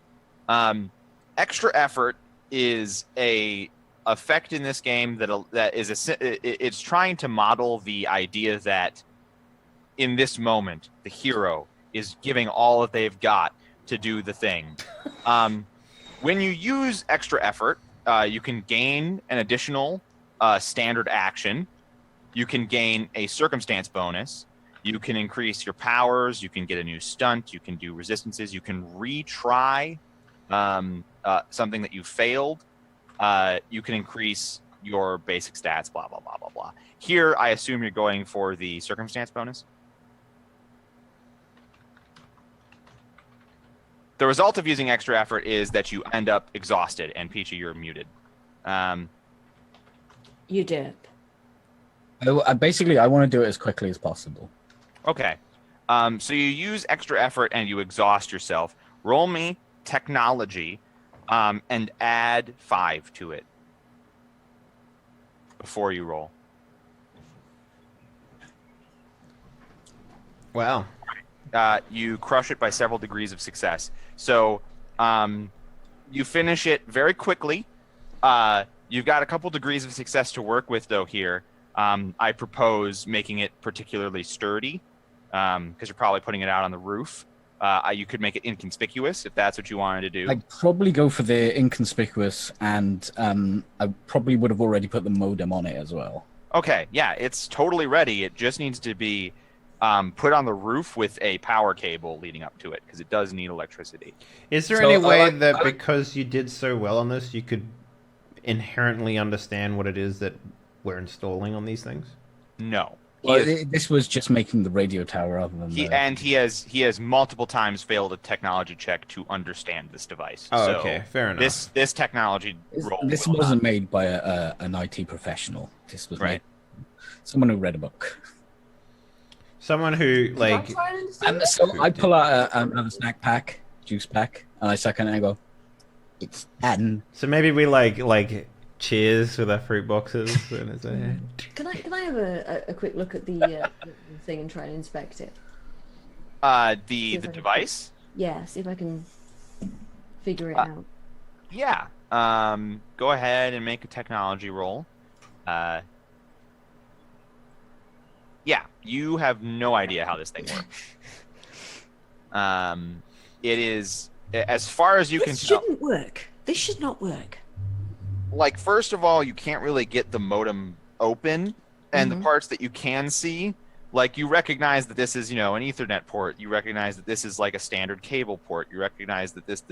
Extra effort is a effect in this game that is it's trying to model the idea that in this moment the hero is giving all that they've got to do the thing. When you use extra effort, you can gain an additional standard action. You can gain a circumstance bonus. You can increase your powers. You can get a new stunt. You can do resistances. You can retry something that you failed. You can increase your basic stats, blah, blah, blah, blah, blah. Here, I assume you're going for the circumstance bonus. The result of using extra effort is that you end up exhausted, and Peachy, you're muted. You dip. Basically, I want to do it as quickly as possible. Okay. So you use extra effort and you exhaust yourself. Roll me technology and add 5 to it before you roll. Wow. You crush it by several degrees of success. So you finish it very quickly. You've got a couple degrees of success to work with, though, here. I propose making it particularly sturdy because you're probably putting it out on the roof. You could make it inconspicuous if that's what you wanted to do. I'd probably go for the inconspicuous, and I probably would have already put the modem on it as well. Okay, yeah, it's totally ready. It just needs to be put on the roof with a power cable leading up to it because it does need electricity. Is there So, any way that because you did so well on this, you could inherently understand what it is that we're installing on these things? No. Well, this was just making the radio tower rather than. He has multiple times failed a technology check to understand this device. Oh, so okay, fair enough. This technology roll. This wasn't made by an IT professional. This was made someone who read a book. Someone who like. And so I pull out another snack pack, juice pack, and I suck it and I go, "It's N." So maybe we like cheers with our fruit boxes. And it's Can I have a quick look at the thing and try and inspect it? The device. Yeah, see if I can figure it out. Yeah. Go ahead and make a technology roll. Yeah, you have no idea how this thing works. It is, as far as you can tell. This shouldn't work. This should not work. Like, first of all, you can't really get the modem open, and the parts that you can see, like, you recognize that this is, an Ethernet port. You recognize that this is like a standard cable port. You recognize that this,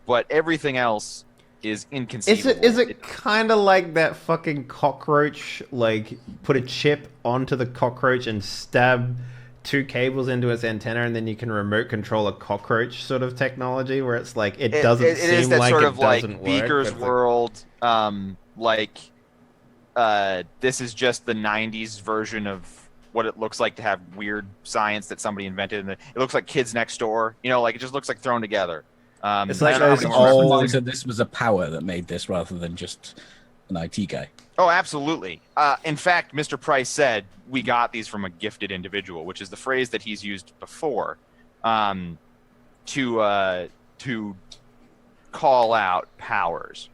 but everything else is inconceivable. Is it kind of like that fucking cockroach? Like, put a chip onto the cockroach and stab 2 cables into its antenna, and then you can remote control a cockroach sort of technology, where it's like it doesn't it seem is that like sort it of doesn't like work. Beaker's World. This is just the '90s version of what it looks like to have weird science that somebody invented, and it looks like Kids Next Door. Like it just looks like thrown together. It's like I those don't old. recognize that this was a power that made this rather than just an IT guy. Oh, absolutely. In fact, Mr. Price said we got these from a gifted individual, which is the phrase that he's used before to call out powers.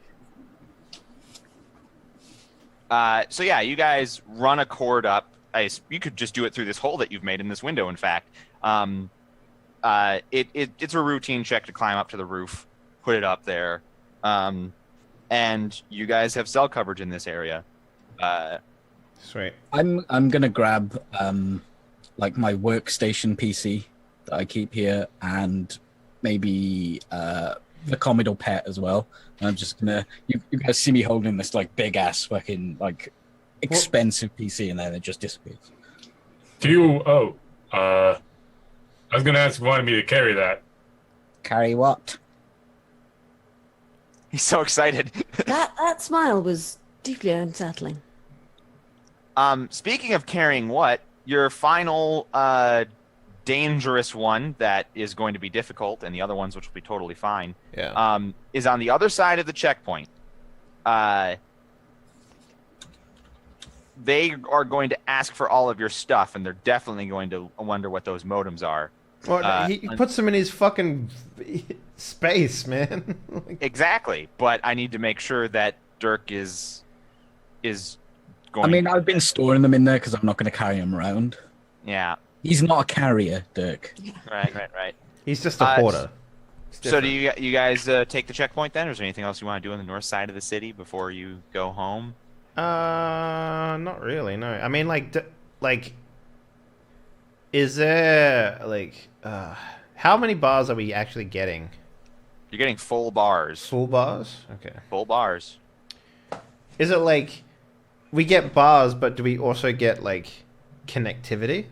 So yeah, you guys run a cord up. You could just do it through this hole that you've made in this window, in fact. It's a routine check to climb up to the roof, put it up there. And you guys have cell coverage in this area. Sweet. I'm gonna grab like my workstation PC that I keep here, and maybe the Commodore PET as well. And I'm just gonna you guys see me holding this like big ass fucking like expensive PC, and then it just disappears. I was gonna ask if you wanted me to carry that. Carry what? He's so excited. That smile was deeply unsettling. Speaking of carrying what, your final dangerous one that is going to be difficult, and the other ones which will be totally fine, is on the other side of the checkpoint. They are going to ask for all of your stuff, and they're definitely going to wonder what those modems are. Well, he puts them in his fucking space, man. Exactly, but I need to make sure that Dirk is going. I mean, I've been storing them in there because I'm not going to carry them around. Yeah. He's not a carrier, Dirk. Right. He's just a hoarder. So do you guys take the checkpoint then, or is there anything else you want to do on the north side of the city before you go home? Not really. No. I mean, is there how many bars are we actually getting? You're getting full bars. Full bars? Okay. Full bars. Is it like we get bars, but do we also get like connectivity?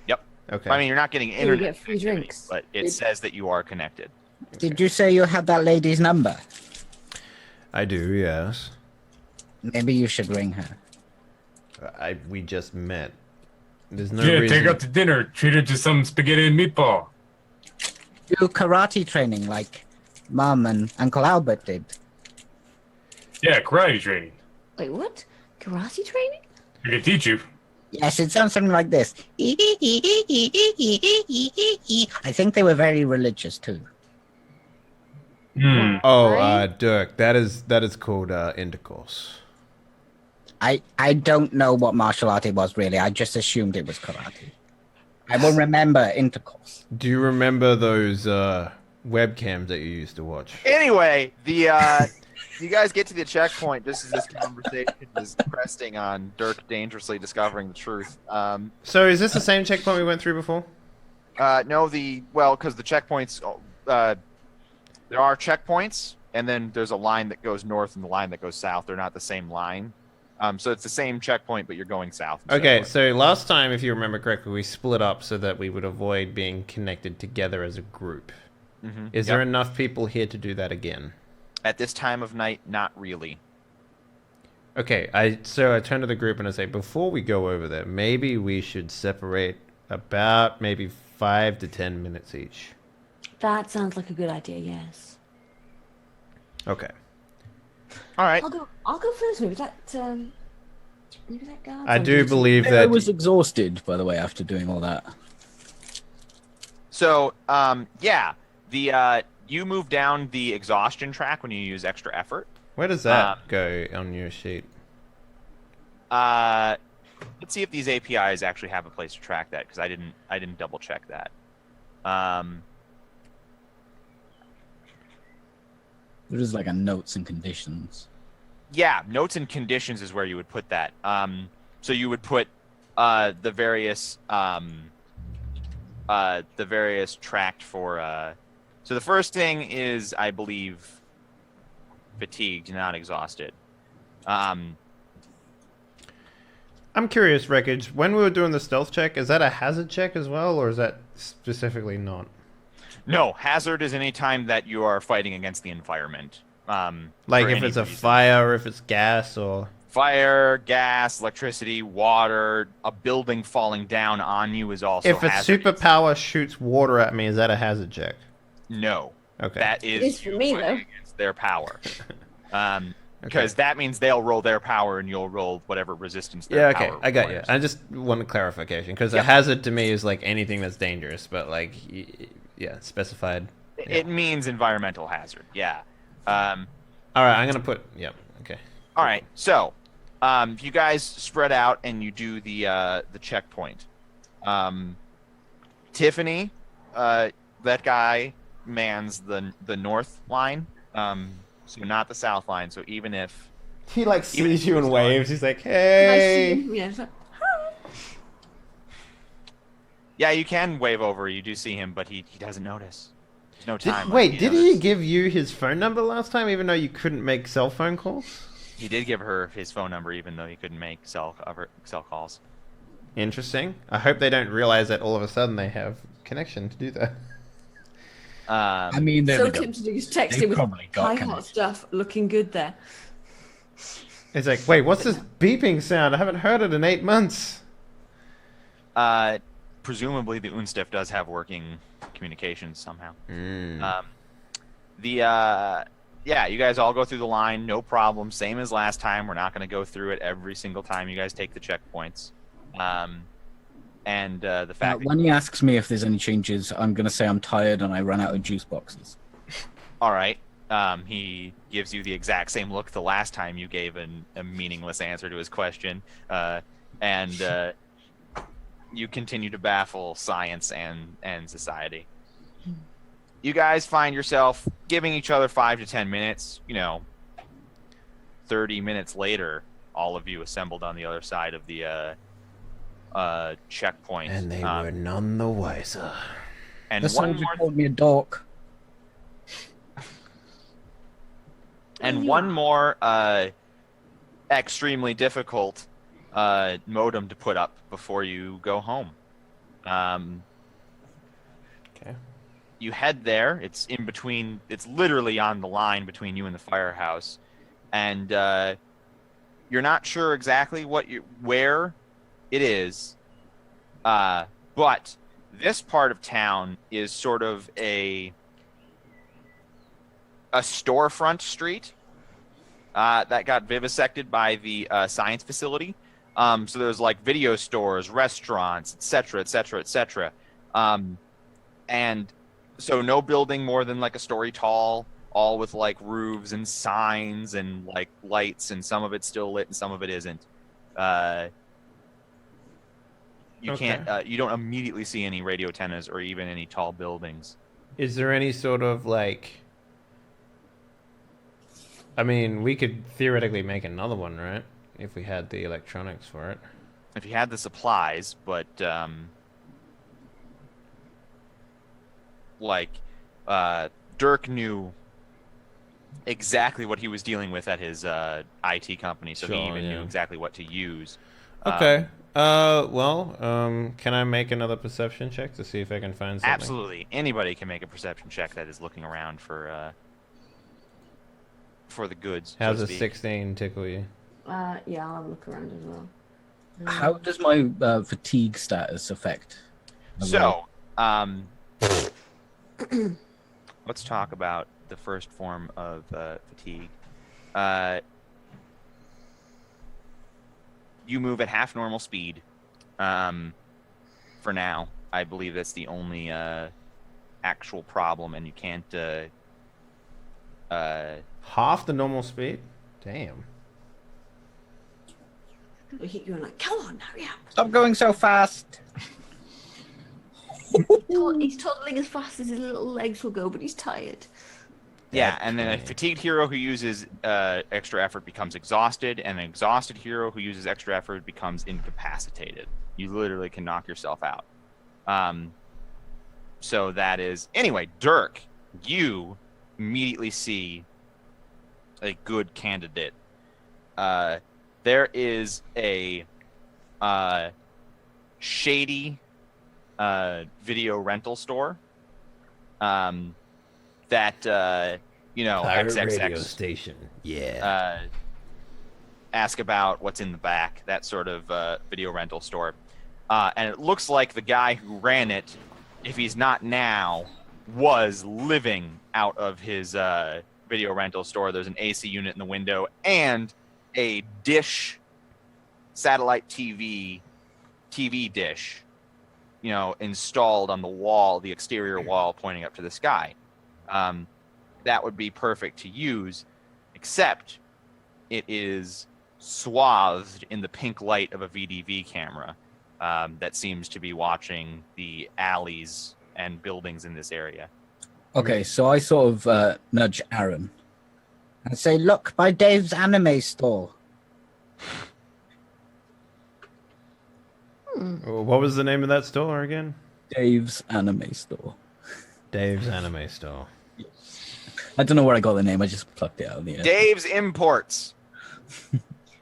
Yep. Okay. I mean, you're not getting You internet get free connectivity, drinks. but it says that you are connected. Did you say you had that lady's number? I do, yes. Maybe you should ring her. We just met. There's no Yeah, reason. take her to dinner. Treat her to some spaghetti and meatball. Do karate training like Mom and Uncle Albert did. Yeah, karate training. Wait, what? Karate training? I can teach you. Yes, it sounds something like this. I think they were very religious too. Oh, Dirk, that is called intercourse. I don't know what martial art it was really. I just assumed it was karate. I will remember intercourse. Do you remember those webcams that you used to watch? Anyway, you guys get to the checkpoint just as this conversation is resting on Dirk dangerously discovering the truth. So is this the same checkpoint we went through before? No, because the checkpoints, there are checkpoints, and then there's a line that goes north and the line that goes south. They're not the same line. So it's the same checkpoint, but you're going south. Okay, so last time, if you remember correctly, we split up so that we would avoid being connected together as a group. Mm-hmm. Is there enough people here to do that again? At this time of night, not really. Okay, so I turn to the group and I say, before we go over there, maybe we should separate about maybe 5 to 10 minutes each. That sounds like a good idea. Yes. Okay. All right. I'll go first. Maybe that guard. I do believe I that. was exhausted, by the way, after doing all that. So, you move down the exhaustion track when you use extra effort. Where does that go on your sheet? Let's see if these APIs actually have a place to track that, because I didn't double check that. There's like a notes and conditions. Yeah, notes and conditions is where you would put that. So you would put the various tracked for. So the first thing is, I believe, fatigued, not exhausted. I'm curious, Wreckage, when we were doing the stealth check, is that a hazard check as well, or is that specifically not? No, hazard is any time that you are fighting against the environment. Like if it's a fire, or if it's gas, or... Fire, gas, electricity, water, a building falling down on you is also If a hazardous. superpower shoots water at me, is that a hazard check? No. Okay. That is It is for you me, fighting though. against their power. Because that means they'll roll their power and you'll roll whatever resistance their power I got you. requires. I just want a clarification, because a hazard to me is like anything that's dangerous, but like, yeah, specified. It means environmental hazard, yeah. All right, I'm gonna put, okay. All right, so you guys spread out and you do the checkpoint. Tiffany, that guy mans the north line, so not the south line. So even if He like sees you and he's waves, he's like, I see hey! him. Yeah. It's like, yeah, you can wave over. You do see him, but he doesn't notice. There's no time. Wait, did he give you his phone number last time, even though you couldn't make cell phone calls? He did give her his phone number, even though he couldn't make cell calls. Interesting. I hope they don't realize that all of a sudden they have connection to do that. I mean, there so we go. tempted to just text They've him with probably got high hot connection. stuff. Looking good there. It's like, wait, what's this beeping sound? I haven't heard it in 8 months. Presumably, the Unstiff does have working communications somehow. You guys all go through the line, no problem. Same as last time. We're not going to go through it every single time you guys take the checkpoints. The fact that When he asks me if there's any changes, I'm going to say I'm tired and I ran out of juice boxes. all right, he gives you the exact same look the last time you gave a meaningless answer to his question, you continue to baffle science and society. You guys find yourself giving each other 5 to 10 minutes. 30 minutes later, all of you assembled on the other side of the checkpoint. And they were none the wiser. And The one soldier more, called me a dork. extremely difficult modem to put up before you go home. Okay. You head there. It's in between. It's literally on the line between you and the firehouse, and you're not sure exactly where it is. But this part of town is sort of a storefront street that got vivisected by the science facility. So there's like video stores, restaurants, etc., etc., etc. And so no building more than like a story tall, all with like roofs and signs and like lights, and some of it's still lit and some of it isn't. You don't immediately see any radio antennas or even any tall buildings. Is there any sort of like... I mean, we could theoretically make another one, right? If we had the electronics for it. If you had the supplies, but Dirk knew exactly what he was dealing with at his IT company, so he Sure, even yeah. knew exactly what to use. Okay. Can I make another perception check to see if I can find something? Absolutely, anybody can make a perception check that is looking around for the goods. How's so a to speak. 16 tickle you? Yeah, I'll have a look around as well. How does my fatigue status affect? So, let's talk about the first form of fatigue. You move at half normal speed. For now, I believe that's the only actual problem, and you can't. Half the normal speed? Damn. I keep going like, come on, hurry up. Stop going so fast. He's toddling as fast as his little legs will go, but he's tired. Yeah, and then a fatigued hero who uses extra effort becomes exhausted, and an exhausted hero who uses extra effort becomes incapacitated. You literally can knock yourself out. So that is... Anyway, Dirk, you immediately see a good candidate. There is a shady video rental store that Pirate radio XXX station. Yeah. ask about what's in the back, that sort of video rental store. And it looks like the guy who ran it, if he's not now, was living out of his video rental store. There's an AC unit in the window and a dish, satellite TV dish, installed on the wall, the exterior wall pointing up to the sky. That would be perfect to use, except it is swathed in the pink light of a VDV camera that seems to be watching the alleys and buildings in this area. Okay, so I sort of nudge Aaron and say, "Look, by Dave's anime store." What was the name of that store again? Dave's anime store. Dave's Anime Store. I don't know where I got the name. I just plucked it out of the air. Dave's Imports.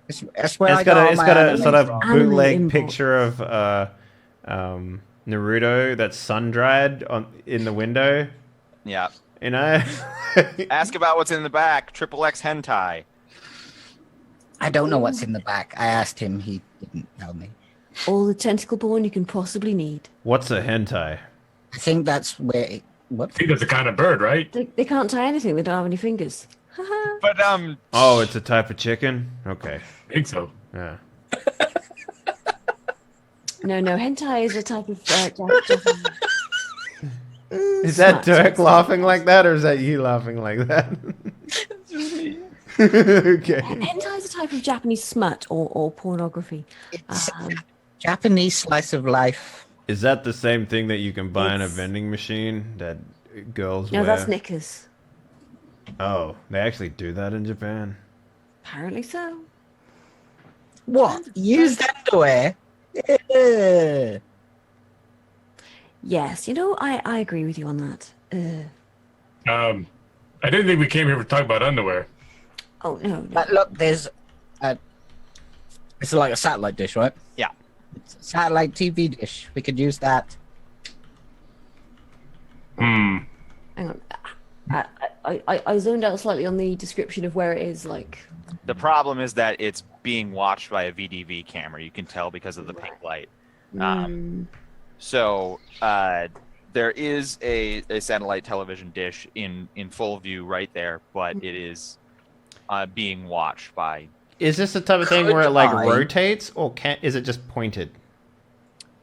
That's where It's I got got a, all it's my got a anime sort of from. Anime bootleg import. picture of Naruto that's sun dried in the window. Yeah. Ask about what's in the back. XXX hentai. I don't know what's in the back. I asked him. He didn't tell me. All the tentacle porn you can possibly need. What's a hentai? I think that's where. What? I think that's a kind of bird, right? They can't tie anything. They don't have any fingers. But Oh, it's a type of chicken? Okay. I think so. Yeah. No, hentai is a type of Japanese. Is that Dirk laughing like that, or is that you laughing like that? Okay. Hentai is a type of Japanese smut or pornography. It's Japanese slice of life. Is that the same thing that you can buy in a It's- vending machine that girls No, wear? that's knickers. Oh, they actually do that in Japan? Apparently so. What? Used underwear? Yeah. Yes, I agree with you on that. I didn't think we came here to talk about underwear. Oh no. But look, there's it's like a satellite dish, right? Yeah. It's a satellite TV dish. We could use that. Hang on. I zoned out slightly on the description of where it is. Like, the problem is that it's being watched by a VDV camera. You can tell because of the pink light. So there is a satellite television dish in full view right there, but it is being watched by... Is this the type of thing Could where it like I- rotates, or is it just pointed?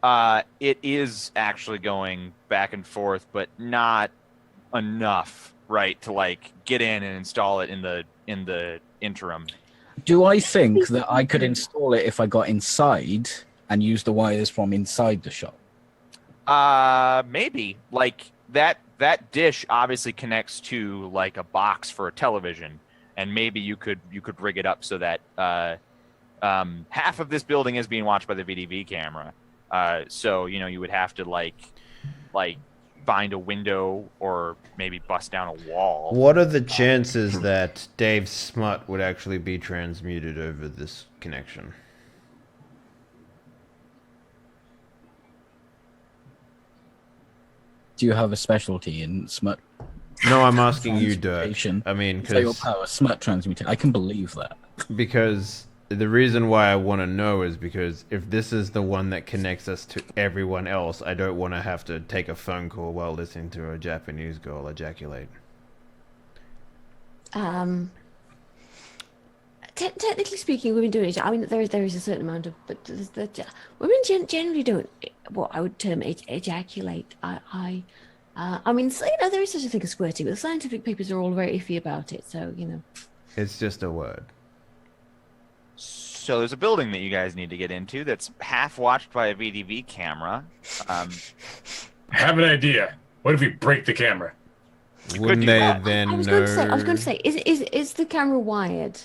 It is actually going back and forth, but not enough, right, to like get in and install it in the interim. Do I think that I could install it if I got inside and use the wires from inside the shop? Maybe. Like that dish obviously connects to like a box for a television, and maybe you could rig it up so that half of this building is being watched by the VDV camera. So you would have to like find a window or maybe bust down a wall. What are the chances that Dave's smut would actually be transmuted over this connection? Do you have a specialty in smut? No, I'm asking you, Dirk. Transmutation? I mean, Is that your because power, smut transmutation? I can believe that. the reason why I want to know is because if this is the one that connects us to everyone else, I don't want to have to take a phone call while listening to a Japanese girl ejaculate. Technically speaking, women do it. I mean, there is a certain amount of, but women generally don't what I would term ejaculate. I mean, so, there is such a thing as squirting, but the scientific papers are all very iffy about it. So It's just a word. So there's a building that you guys need to get into that's half watched by a VDV camera. I have an idea. What if we break the camera? Wouldn't they then I was know? going to say, is the camera wired?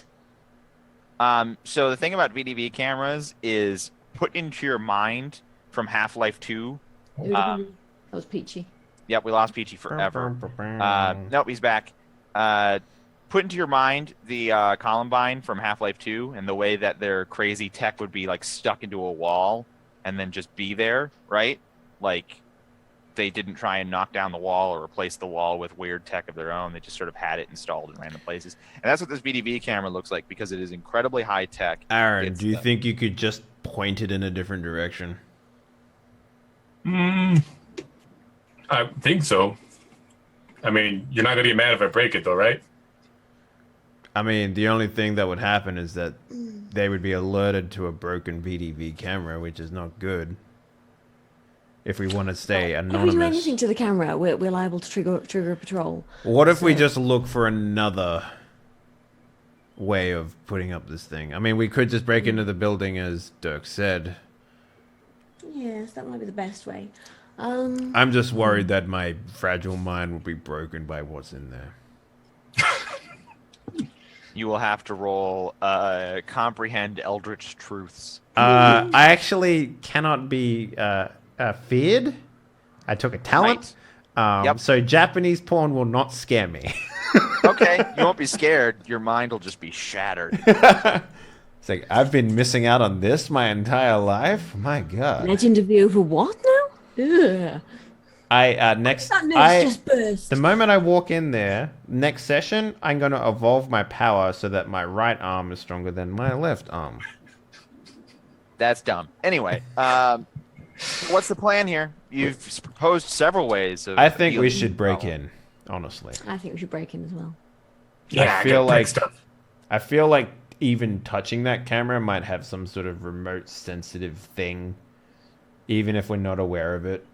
So the thing about VDV cameras is put into your mind from Half-Life 2. That was peachy. Yep, we lost Peachy forever. Nope, he's back. Put into your mind the Columbine from Half-Life 2 and the way that their crazy tech would be like stuck into a wall and then just be there, right? Like they didn't try and knock down the wall or replace the wall with weird tech of their own. They just sort of had it installed in random places. And that's what this VDV camera looks like because it is incredibly high tech. Aaron, do you think you could just point it in a different direction? I think so. I mean, you're not going to get mad if I break it, though, right? I mean, the only thing that would happen is that they would be alerted to a broken VDV camera, which is not good. If we want to stay anonymous. If we do anything to the camera, we're liable to trigger a patrol. What if we just look for another way of putting up this thing? I mean, we could just break into the building, as Dirk said. Yes, that might be the best way. I'm just worried that my fragile mind will be broken by what's in there. You will have to roll comprehend eldritch truths. I actually cannot be feared. I took a talent. Right. Yep. So Japanese porn will not scare me. Okay, you won't be scared. Your mind will just be shattered. It's like, I've been missing out on this my entire life? My God. Legend of the Over what now? Ugh. Just burst. The moment I walk in there, next session, I'm going to evolve my power so that my right arm is stronger than my left arm. That's dumb. Anyway, what's the plan here? You've proposed several ways of... I think we should break in, honestly. I think we should break in as well. Yeah, I feel like even touching that camera might have some sort of remote sensitive thing, even if we're not aware of it.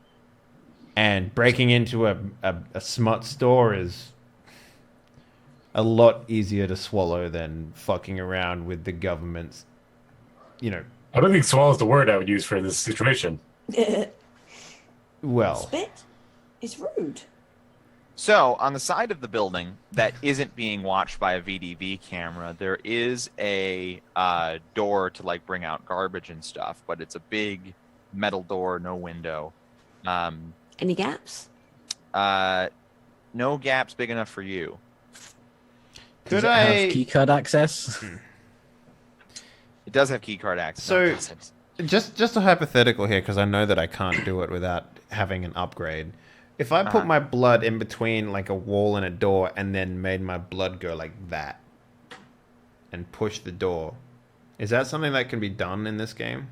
And breaking into a smut store is a lot easier to swallow than fucking around with the government's, I don't think swallow is the word I would use for this situation. Well, Spit? It's rude. So, on the side of the building that isn't being watched by a VDV camera, there is a door to, bring out garbage and stuff, but it's a big metal door, no window. Any gaps? No gaps big enough for you. Does it have keycard access? It does have keycard access. So, just a hypothetical here, because I know that I can't do it without having an upgrade. If I put my blood in between a wall and a door and then made my blood go like that and push the door, is that something that can be done in this game?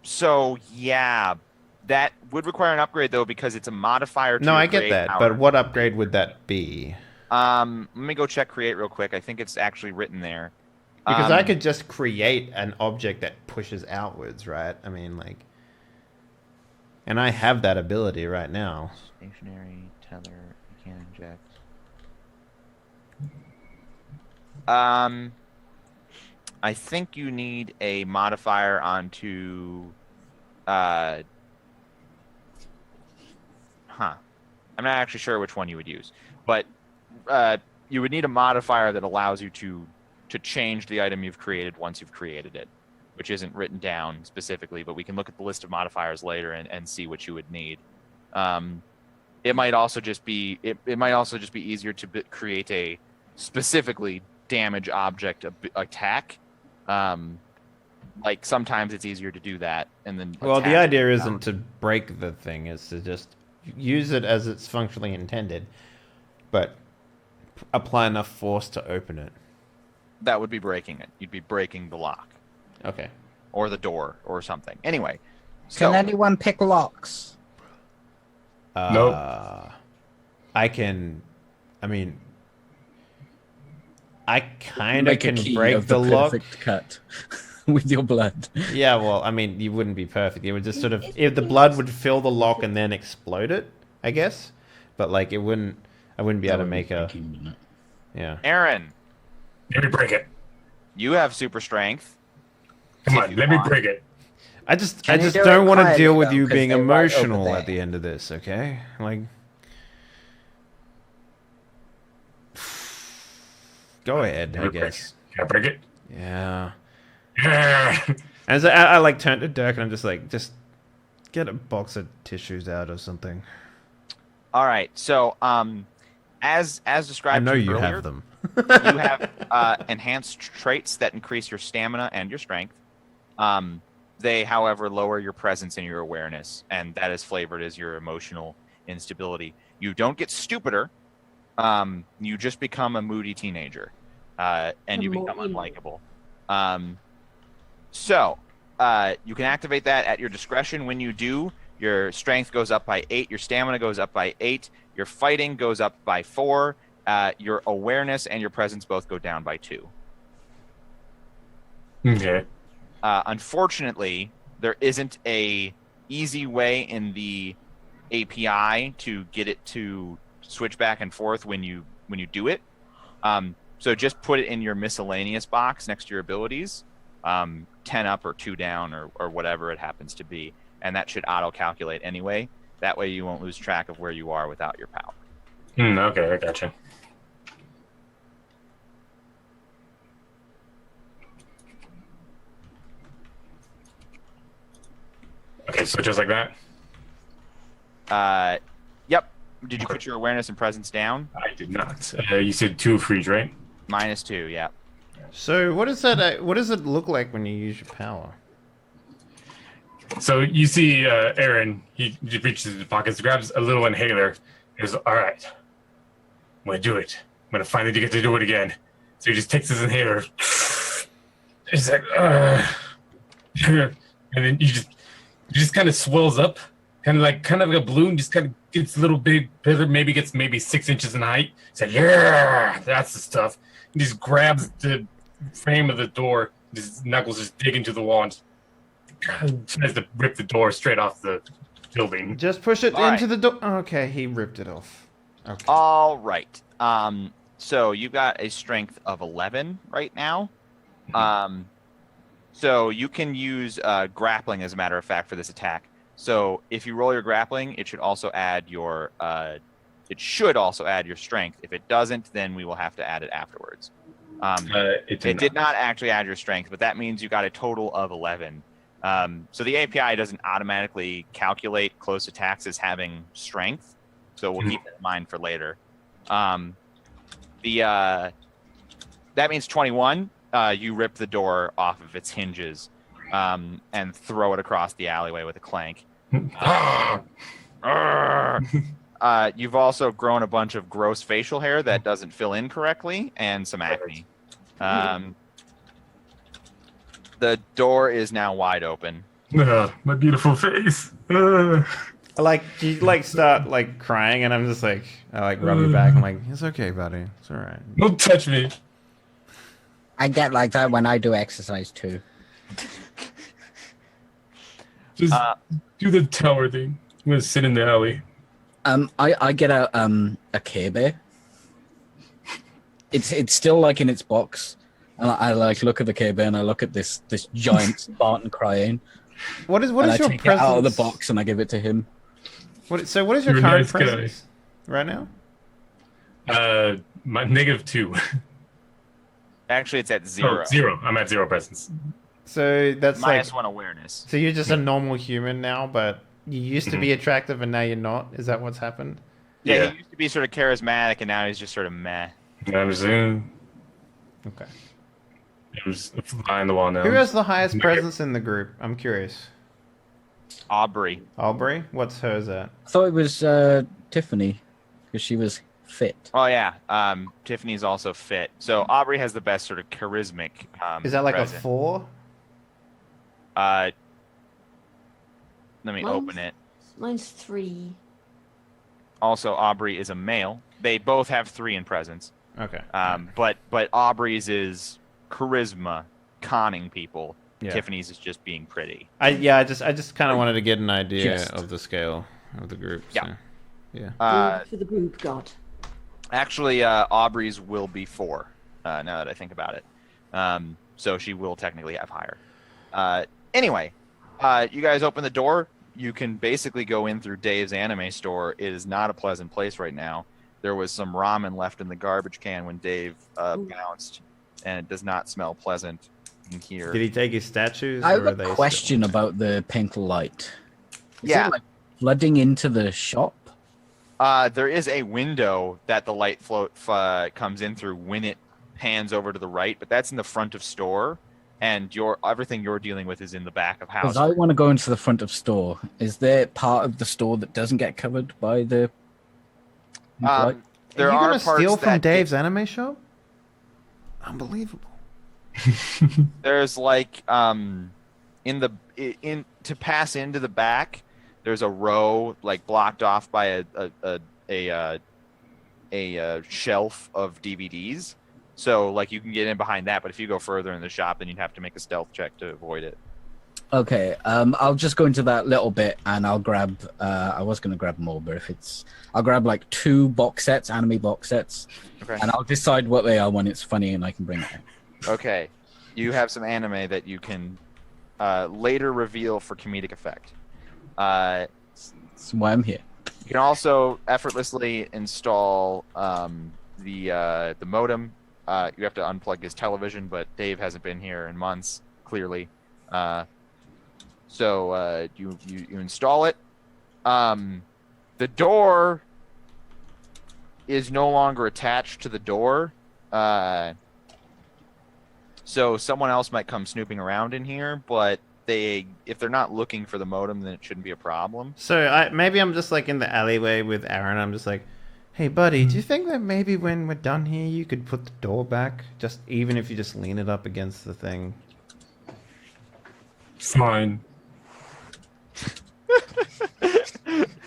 So yeah, that would require an upgrade though because it's a modifier to No, I get create that, power. but what upgrade would that be? Let me go check create real quick. I think it's actually written there. Because I could just create an object that pushes outwards, right? I mean, and I have that ability right now. Stationary, tether, you can't inject. I think you need a modifier onto... I'm not actually sure which one you would use. But you would need a modifier that allows you to change the item you've created once you've created it, which isn't written down specifically, but we can look at the list of modifiers later and see what you would need. it might also just be easier to create a specifically damage object attack. Like sometimes it's easier to do that and then. Well, the idea isn't to break the thing; it's to just use it as it's functionally intended, but apply enough force to open it. That would be breaking it. You'd be breaking the lock. Okay. Or the door or something. Anyway. Can anyone pick locks? Nope. I can. I mean, I kind of can break the lock. Perfect cut with your blood. Yeah, well, I mean, you wouldn't be perfect. It would just sort of, if the blood would fill the lock and then explode it, I guess. But like, it wouldn't. I wouldn't be able to make a. Yeah. Aaron. Let me break it. You have super strength. Come on, let me break it. I just Can you do don't it want to quietly, deal with though, you 'cause being they're right over emotional there. at the end of this, okay? Like, go ahead, I guess. Can I break it? Yeah. Yeah. As I like turn to Dirk and I'm just like, just get a box of tissues out or something. All right. So, as described I know to you earlier, have them. you have enhanced traits that increase your stamina and your strength. They, however, lower your presence and your awareness, and that is flavored as your emotional instability. You don't get stupider. You just become a moody teenager, and you become unlikable. So you can activate that at your discretion. When you do, your strength goes up by 8, your stamina goes up by 8, your fighting goes up by 4, your awareness and your presence both go down by 2. Okay. Unfortunately, there isn't a easy way in the API to get it to switch back and forth when you do it. So just put it in your miscellaneous box next to your abilities, 10 up or 2 down or whatever it happens to be, and that should auto-calculate anyway. That way you won't lose track of where you are without your power. Okay, I gotcha. Okay, so just like that? Yep. Did you put your awareness and presence down? I did not. You said 2 for each, right? -2, yeah. So what is that? What does it look like when you use your power? So you see Aaron, he reaches into his pockets, grabs a little inhaler, and goes, all right, I'm going to do it. I'm going to finally get to do it again. So he just takes his inhaler. He's like, and then he just kind of swells up, kind of like a balloon, just kind of gets a little big, maybe gets 6 inches in height. He's like, yeah, that's the stuff. He just grabs the frame of the door, his knuckles just dig into the wall and tries to rip the door straight off the building. Just push it All into right. the door. Okay, he ripped it off. Okay. All right. So you got a strength of 11 right now. So you can use grappling, as a matter of fact, for this attack. So if you roll your grappling, it should also add your strength. If it doesn't, then we will have to add it afterwards. It did not actually add your strength, but that means you got a total of 11. So the API doesn't automatically calculate close attacks as having strength, so we'll keep that in mind for later. That means 21. You rip the door off of its hinges and throw it across the alleyway with a clank. You've also grown a bunch of gross facial hair that doesn't fill in correctly, and some acne. The door is now wide open. My beautiful face. You start crying, and I'm just I rub your back. I'm like, it's okay, buddy. It's all right. Don't touch me. I get like that when I do exercise too. Just do the tower thing. I'm gonna sit in the alley. I get a Care Bear. It's still in its box, and I look at the Care Bear and I look at this giant Spartan crying. What is your I take presence? it out of the box and I give it to him. What is your You're a current nice guy. presence right now? My -2. Actually, it's at 0. Oh, 0. I'm at 0 presence. So that's -1 awareness. So you're just a normal human now, but you used to be attractive and now you're not. Is that what's happened? Yeah, he used to be sort of charismatic, and now he's just sort of meh. I was in. Okay. It was a fly on the wall now. Who has the highest presence in the group? I'm curious. Aubrey. Aubrey? What's hers at? I thought it was Tiffany because she was fit. Oh yeah, Tiffany's also fit. So Aubrey has the best sort of charismatic. Is that like presence. a 4? Let me Mine's- open it. Mine's 3. Also, Aubrey is a male. They both have 3 in presence. Okay. But Aubrey's is charisma, conning people. Yeah. Tiffany's is just being pretty. I just kind of wanted to get an idea of the scale of the group. So. Yeah. Yeah. For the group, God. Actually, Aubrey's will be 4. Now that I think about it, so she will technically have higher. Anyway, you guys open the door. You can basically go in through Dave's anime store. It is not a pleasant place right now. There was some ramen left in the garbage can when Dave bounced, and it does not smell pleasant in here. Did he take his statues? I or are have they a still- question about the pink light. Is Yeah. it like flooding into the shop? There is a window that the light comes in through when it pans over to the right, but that's in the front of store, and everything you're dealing with is in the back of house. Because I want to go into the front of store. Is there part of the store that doesn't get covered by the pink light? There are you are gonna parts steal from that Dave's anime shop? Unbelievable. There's like to pass into the back. There's a row like blocked off by a shelf of DVDs. So like you can get in behind that, but if you go further in the shop, then you'd have to make a stealth check to avoid it. Okay, I'll just go into that little bit and I'll grab. I was going to grab more, but I'll grab like 2 box sets, anime box sets, Okay. and I'll decide what they are when it's funny and I can bring it in. Okay. You have some anime that you can later reveal for comedic effect. That's why I'm here. You can also effortlessly install the modem. You have to unplug his television, but Dave hasn't been here in months, clearly. So you install it. The door is no longer attached to the door. So someone else might come snooping around in here, but if they're not looking for the modem, then it shouldn't be a problem. So maybe I'm just like in the alleyway with Aaron. I'm just like, hey buddy, do you think that maybe when we're done here, you could put the door back? Just even if you just lean it up against the thing. Fine.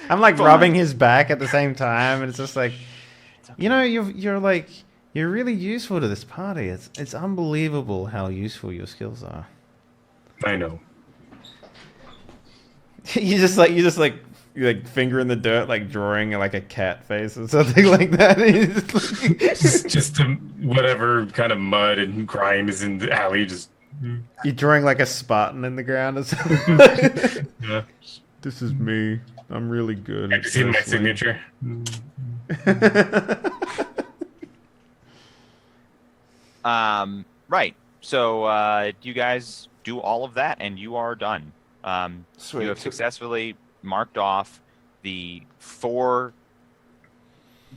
I'm like rubbing his back at the same time, and it's just like, you know, you're really useful to this party. It's unbelievable how useful your skills are. I know. you just like finger in the dirt, like drawing like a cat face or something like that. just whatever kind of mud and grime is in the alley. Just You're drawing like a Spartan in the ground or something. yeah. This is me. I'm really good. Have you seen my signature? Right. So you guys do all of that, and you are done. Sweet. You have successfully marked off the 4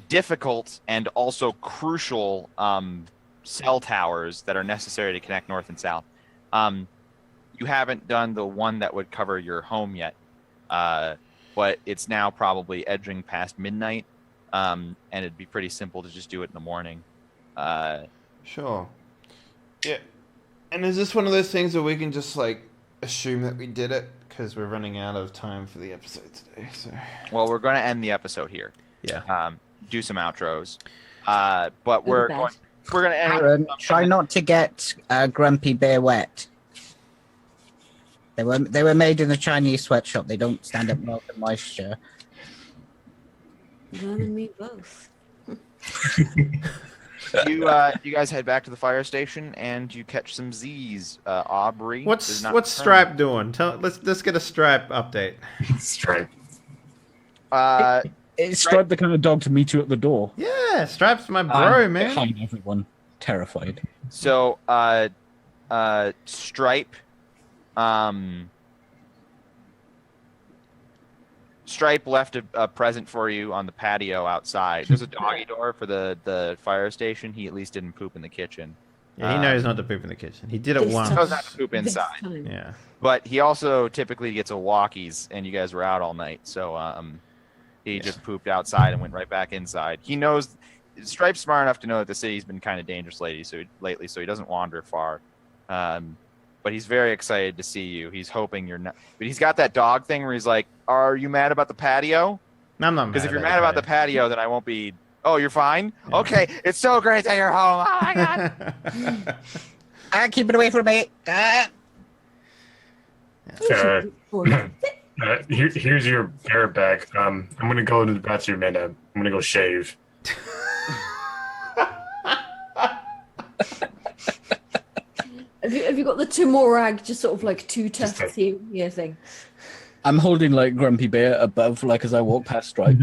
difficult and also crucial cell towers that are necessary to connect north and south. You haven't done the one that would cover your home yet, but it's now probably edging past midnight, and it'd be pretty simple to just do it in the morning. Sure. Yeah. And is this one of those things where we can just like assume that we did it because we're running out of time for the episode today? So. Well, we're going to end the episode here. Yeah. Do some outros, but we're bed. going to end. Aaron, try not to get Grumpy Bear wet. They were made in a Chinese sweatshop. They don't stand up well to moisture. Them and me both. You guys head back to the fire station and you catch some Z's. Aubrey. What's does not Stripe return. doing? Let's get a Stripe update. Stripe. It's Stripe the kind of dog to meet you at the door. Yeah, Stripe's my bro, man. Behind everyone, terrified. So, Stripe, Stripe left a present for you on the patio outside. There's a doggy door for the fire station. He at least didn't poop in the kitchen. Yeah, he knows not to poop in the kitchen. He did it This once. time. Knows not to poop This inside. time. Yeah. But he also typically gets a walkies, and you guys were out all night, so he just pooped outside and went right back inside. He knows Stripe's smart enough to know that the city's been kind of dangerous lately, so he doesn't wander far. But he's very excited to see you. He's hoping you're not. But he's got that dog thing where he's like, "Are you mad about the patio?" No, I'm not mad. Because if you're mad about the patio, then I won't be. Oh, you're fine. Yeah. Okay, it's so great that you're home. Oh my god. Keep it away from me. Here's your bear bag. I'm gonna go to the bathroom and I'm gonna go shave. Have you got the Timorag just sort of like two tufts here thing? I'm holding like Grumpy Bear above, like as I walk past Stripe.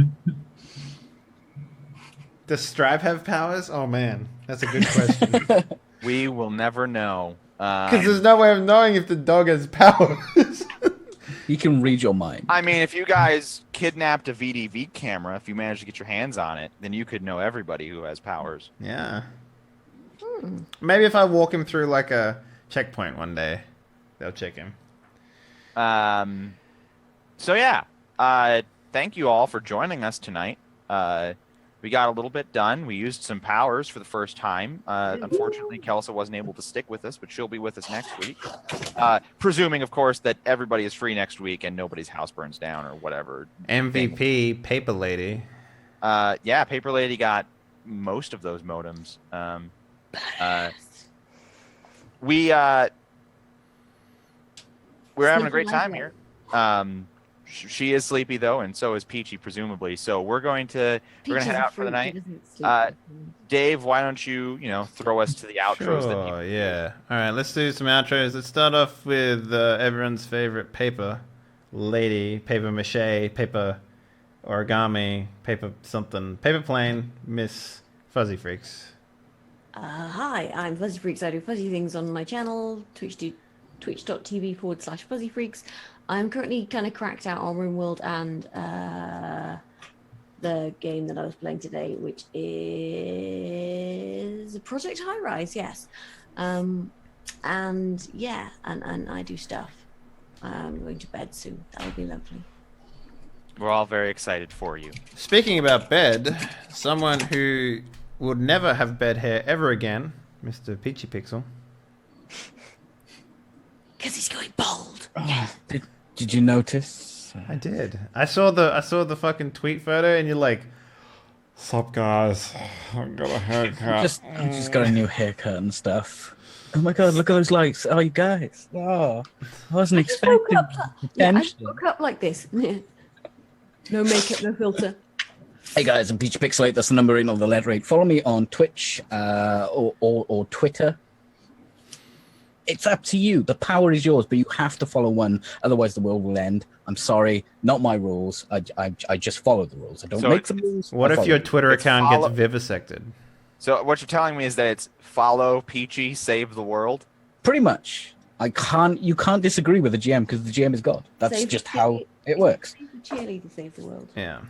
Does Stripe have powers? Oh man, that's a good question. We will never know. Because there's no way of knowing if the dog has powers. He can read your mind. I mean, if you guys kidnapped a VDV camera, if you managed to get your hands on it, then you could know everybody who has powers. Yeah. Maybe if I walk him through like a checkpoint one day, they'll check him. So yeah, thank you all for joining us tonight. We got a little bit done. We used some powers for the first time. Unfortunately, Kelsa wasn't able to stick with us, but she'll be with us next week. Presuming, of course, that everybody is free next week and nobody's house burns down or whatever. MVP, Paper Lady. Yeah, Paper Lady got most of those modems. We're having a great time here. She is sleepy though, and so is Peachy, presumably. So we're gonna head out for the night. Dave, why don't you throw us to the outros? Sure, yeah. All right, let's do some outros. Let's start off with everyone's favorite paper lady, paper mache, paper origami, paper something, paper plane, Miss Fuzzy Freaks. Hi, I'm Fuzzy Freaks. I do fuzzy things on my channel, twitch.tv/Fuzzy Freaks. I'm currently kind of cracked out on RimWorld and the game that I was playing today, which is Project High Rise, yes. And yeah, and I do stuff. I'm going to bed soon. That would be lovely. We're all very excited for you. Speaking about bed, someone who would never have bed hair ever again, Mr. Peachy Pixel. Because he's going bald. Did you notice? I did. I saw the fucking tweet photo, and you're like, "Sup, guys? I got a haircut. Just got a new haircut and stuff." Oh my god! Look at those likes. Oh, you guys! Oh, I wasn't expecting. I woke up like this. No makeup, no filter. Hey guys, I'm Peachy Pixelate. That's the number 8 of the letter 8. Follow me on Twitch or Twitter. It's up to you. The power is yours, but you have to follow one, otherwise the world will end. I'm sorry, not my rules. I just follow the rules. I don't make the rules. What if your Twitter account gets vivisected? So what you're telling me is that it's follow Peachy, save the world? Pretty much. You can't disagree with the GM because the GM is God. That's just how it works. Save the cheerleader, save the world. Yeah.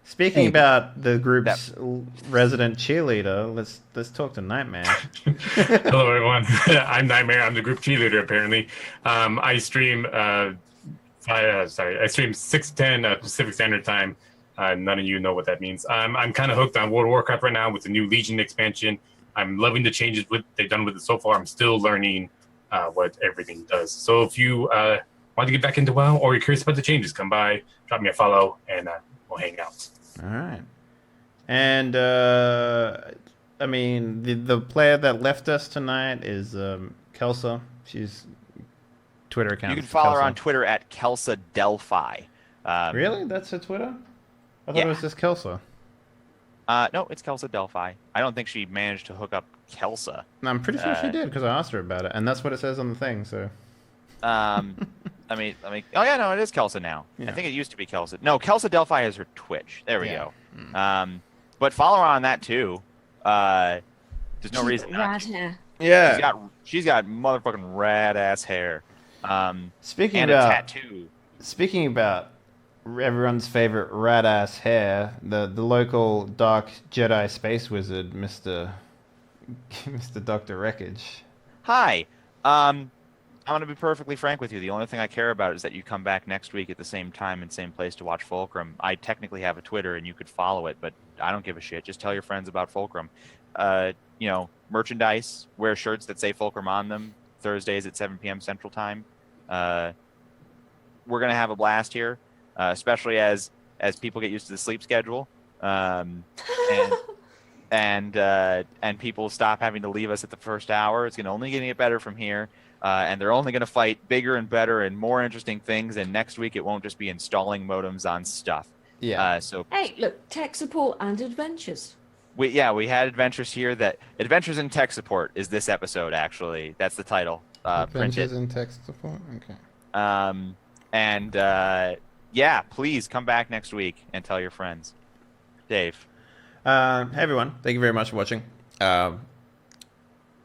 Speaking about the group's resident cheerleader, let's talk to Nightmare. Hello, everyone. I'm Nightmare. I'm the group cheerleader. Apparently, I stream. I stream 6:10 Pacific Standard Time. None of you know what that means. I'm kind of hooked on World of Warcraft right now with the new Legion expansion. I'm loving the changes they've done with it so far. I'm still learning what everything does. So if you want to get back into WoW or you're curious about the changes, come by, drop me a follow, and we'll hang out. All right. And I mean, the player that left us tonight is Kelsa. She's Twitter account. You can follow her on Twitter at Kelsa Delphi. Really? That's her Twitter? I thought it was just Kelsa. No, it's Kelsa Delphi. I don't think she managed to hook up Kelsa. No, I'm pretty sure she did because I asked her about it, and that's what it says on the thing. So. Let me. Oh yeah, no, it is Kelsa now. Yeah. I think it used to be Kelsa. No, Kelsa Delphi is her Twitch. There we go. But follow her on that too. There's no reason not to. Hair. Yeah. She's got motherfucking rad ass hair. Speaking and about a tattoo. Speaking about everyone's favorite rat-ass hair, the local dark Jedi space wizard, Mr. Mr. Dr. Wreckage. Hi. I'm going to be perfectly frank with you. The only thing I care about is that you come back next week at the same time and same place to watch Fulcrum. I technically have a Twitter and you could follow it, but I don't give a shit. Just tell your friends about Fulcrum. Merchandise, wear shirts that say Fulcrum on them, Thursdays at 7 p.m. Central Time. We're going to have a blast here, especially as people get used to the sleep schedule. And people stop having to leave us at the first hour. It's only going to get better from here. And they're only going to fight bigger and better and more interesting things. And next week, it won't just be installing modems on stuff. Yeah. Hey, look, tech support and adventures. We had adventures here. That Adventures in Tech Support is this episode, actually. That's the title. Adventures printed. in tech support? Okay. Please come back next week and tell your friends. Dave. Hey everyone, thank you very much for watching.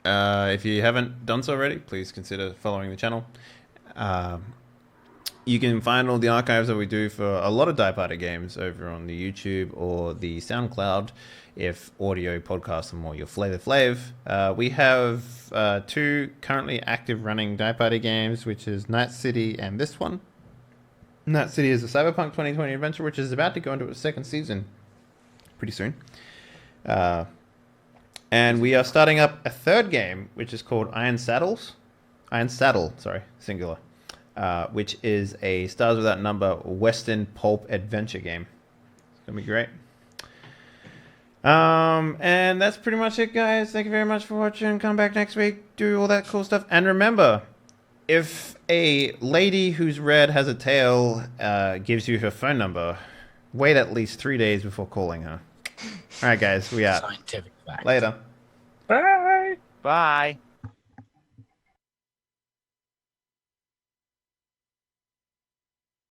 If you haven't done so already, please consider following the channel. You can find all the archives that we do for a lot of Die Party games over on the YouTube or the SoundCloud if audio podcasts are more your flav. We have 2 currently active running Die Party games, which is Night City and this one. Night City is a Cyberpunk 2020 adventure, which is about to go into its 2nd season pretty soon. And we are starting up a 3rd game, which is called Iron Saddle, singular, which is a Stars Without Number Western pulp adventure game. It's going to be great. And that's pretty much it, guys. Thank you very much for watching. Come back next week, do all that cool stuff. And remember, if a lady who's red has a tail gives you her phone number, wait at least 3 days before calling her. All right, guys, we out. Scientific fact. Later. Bye. Bye.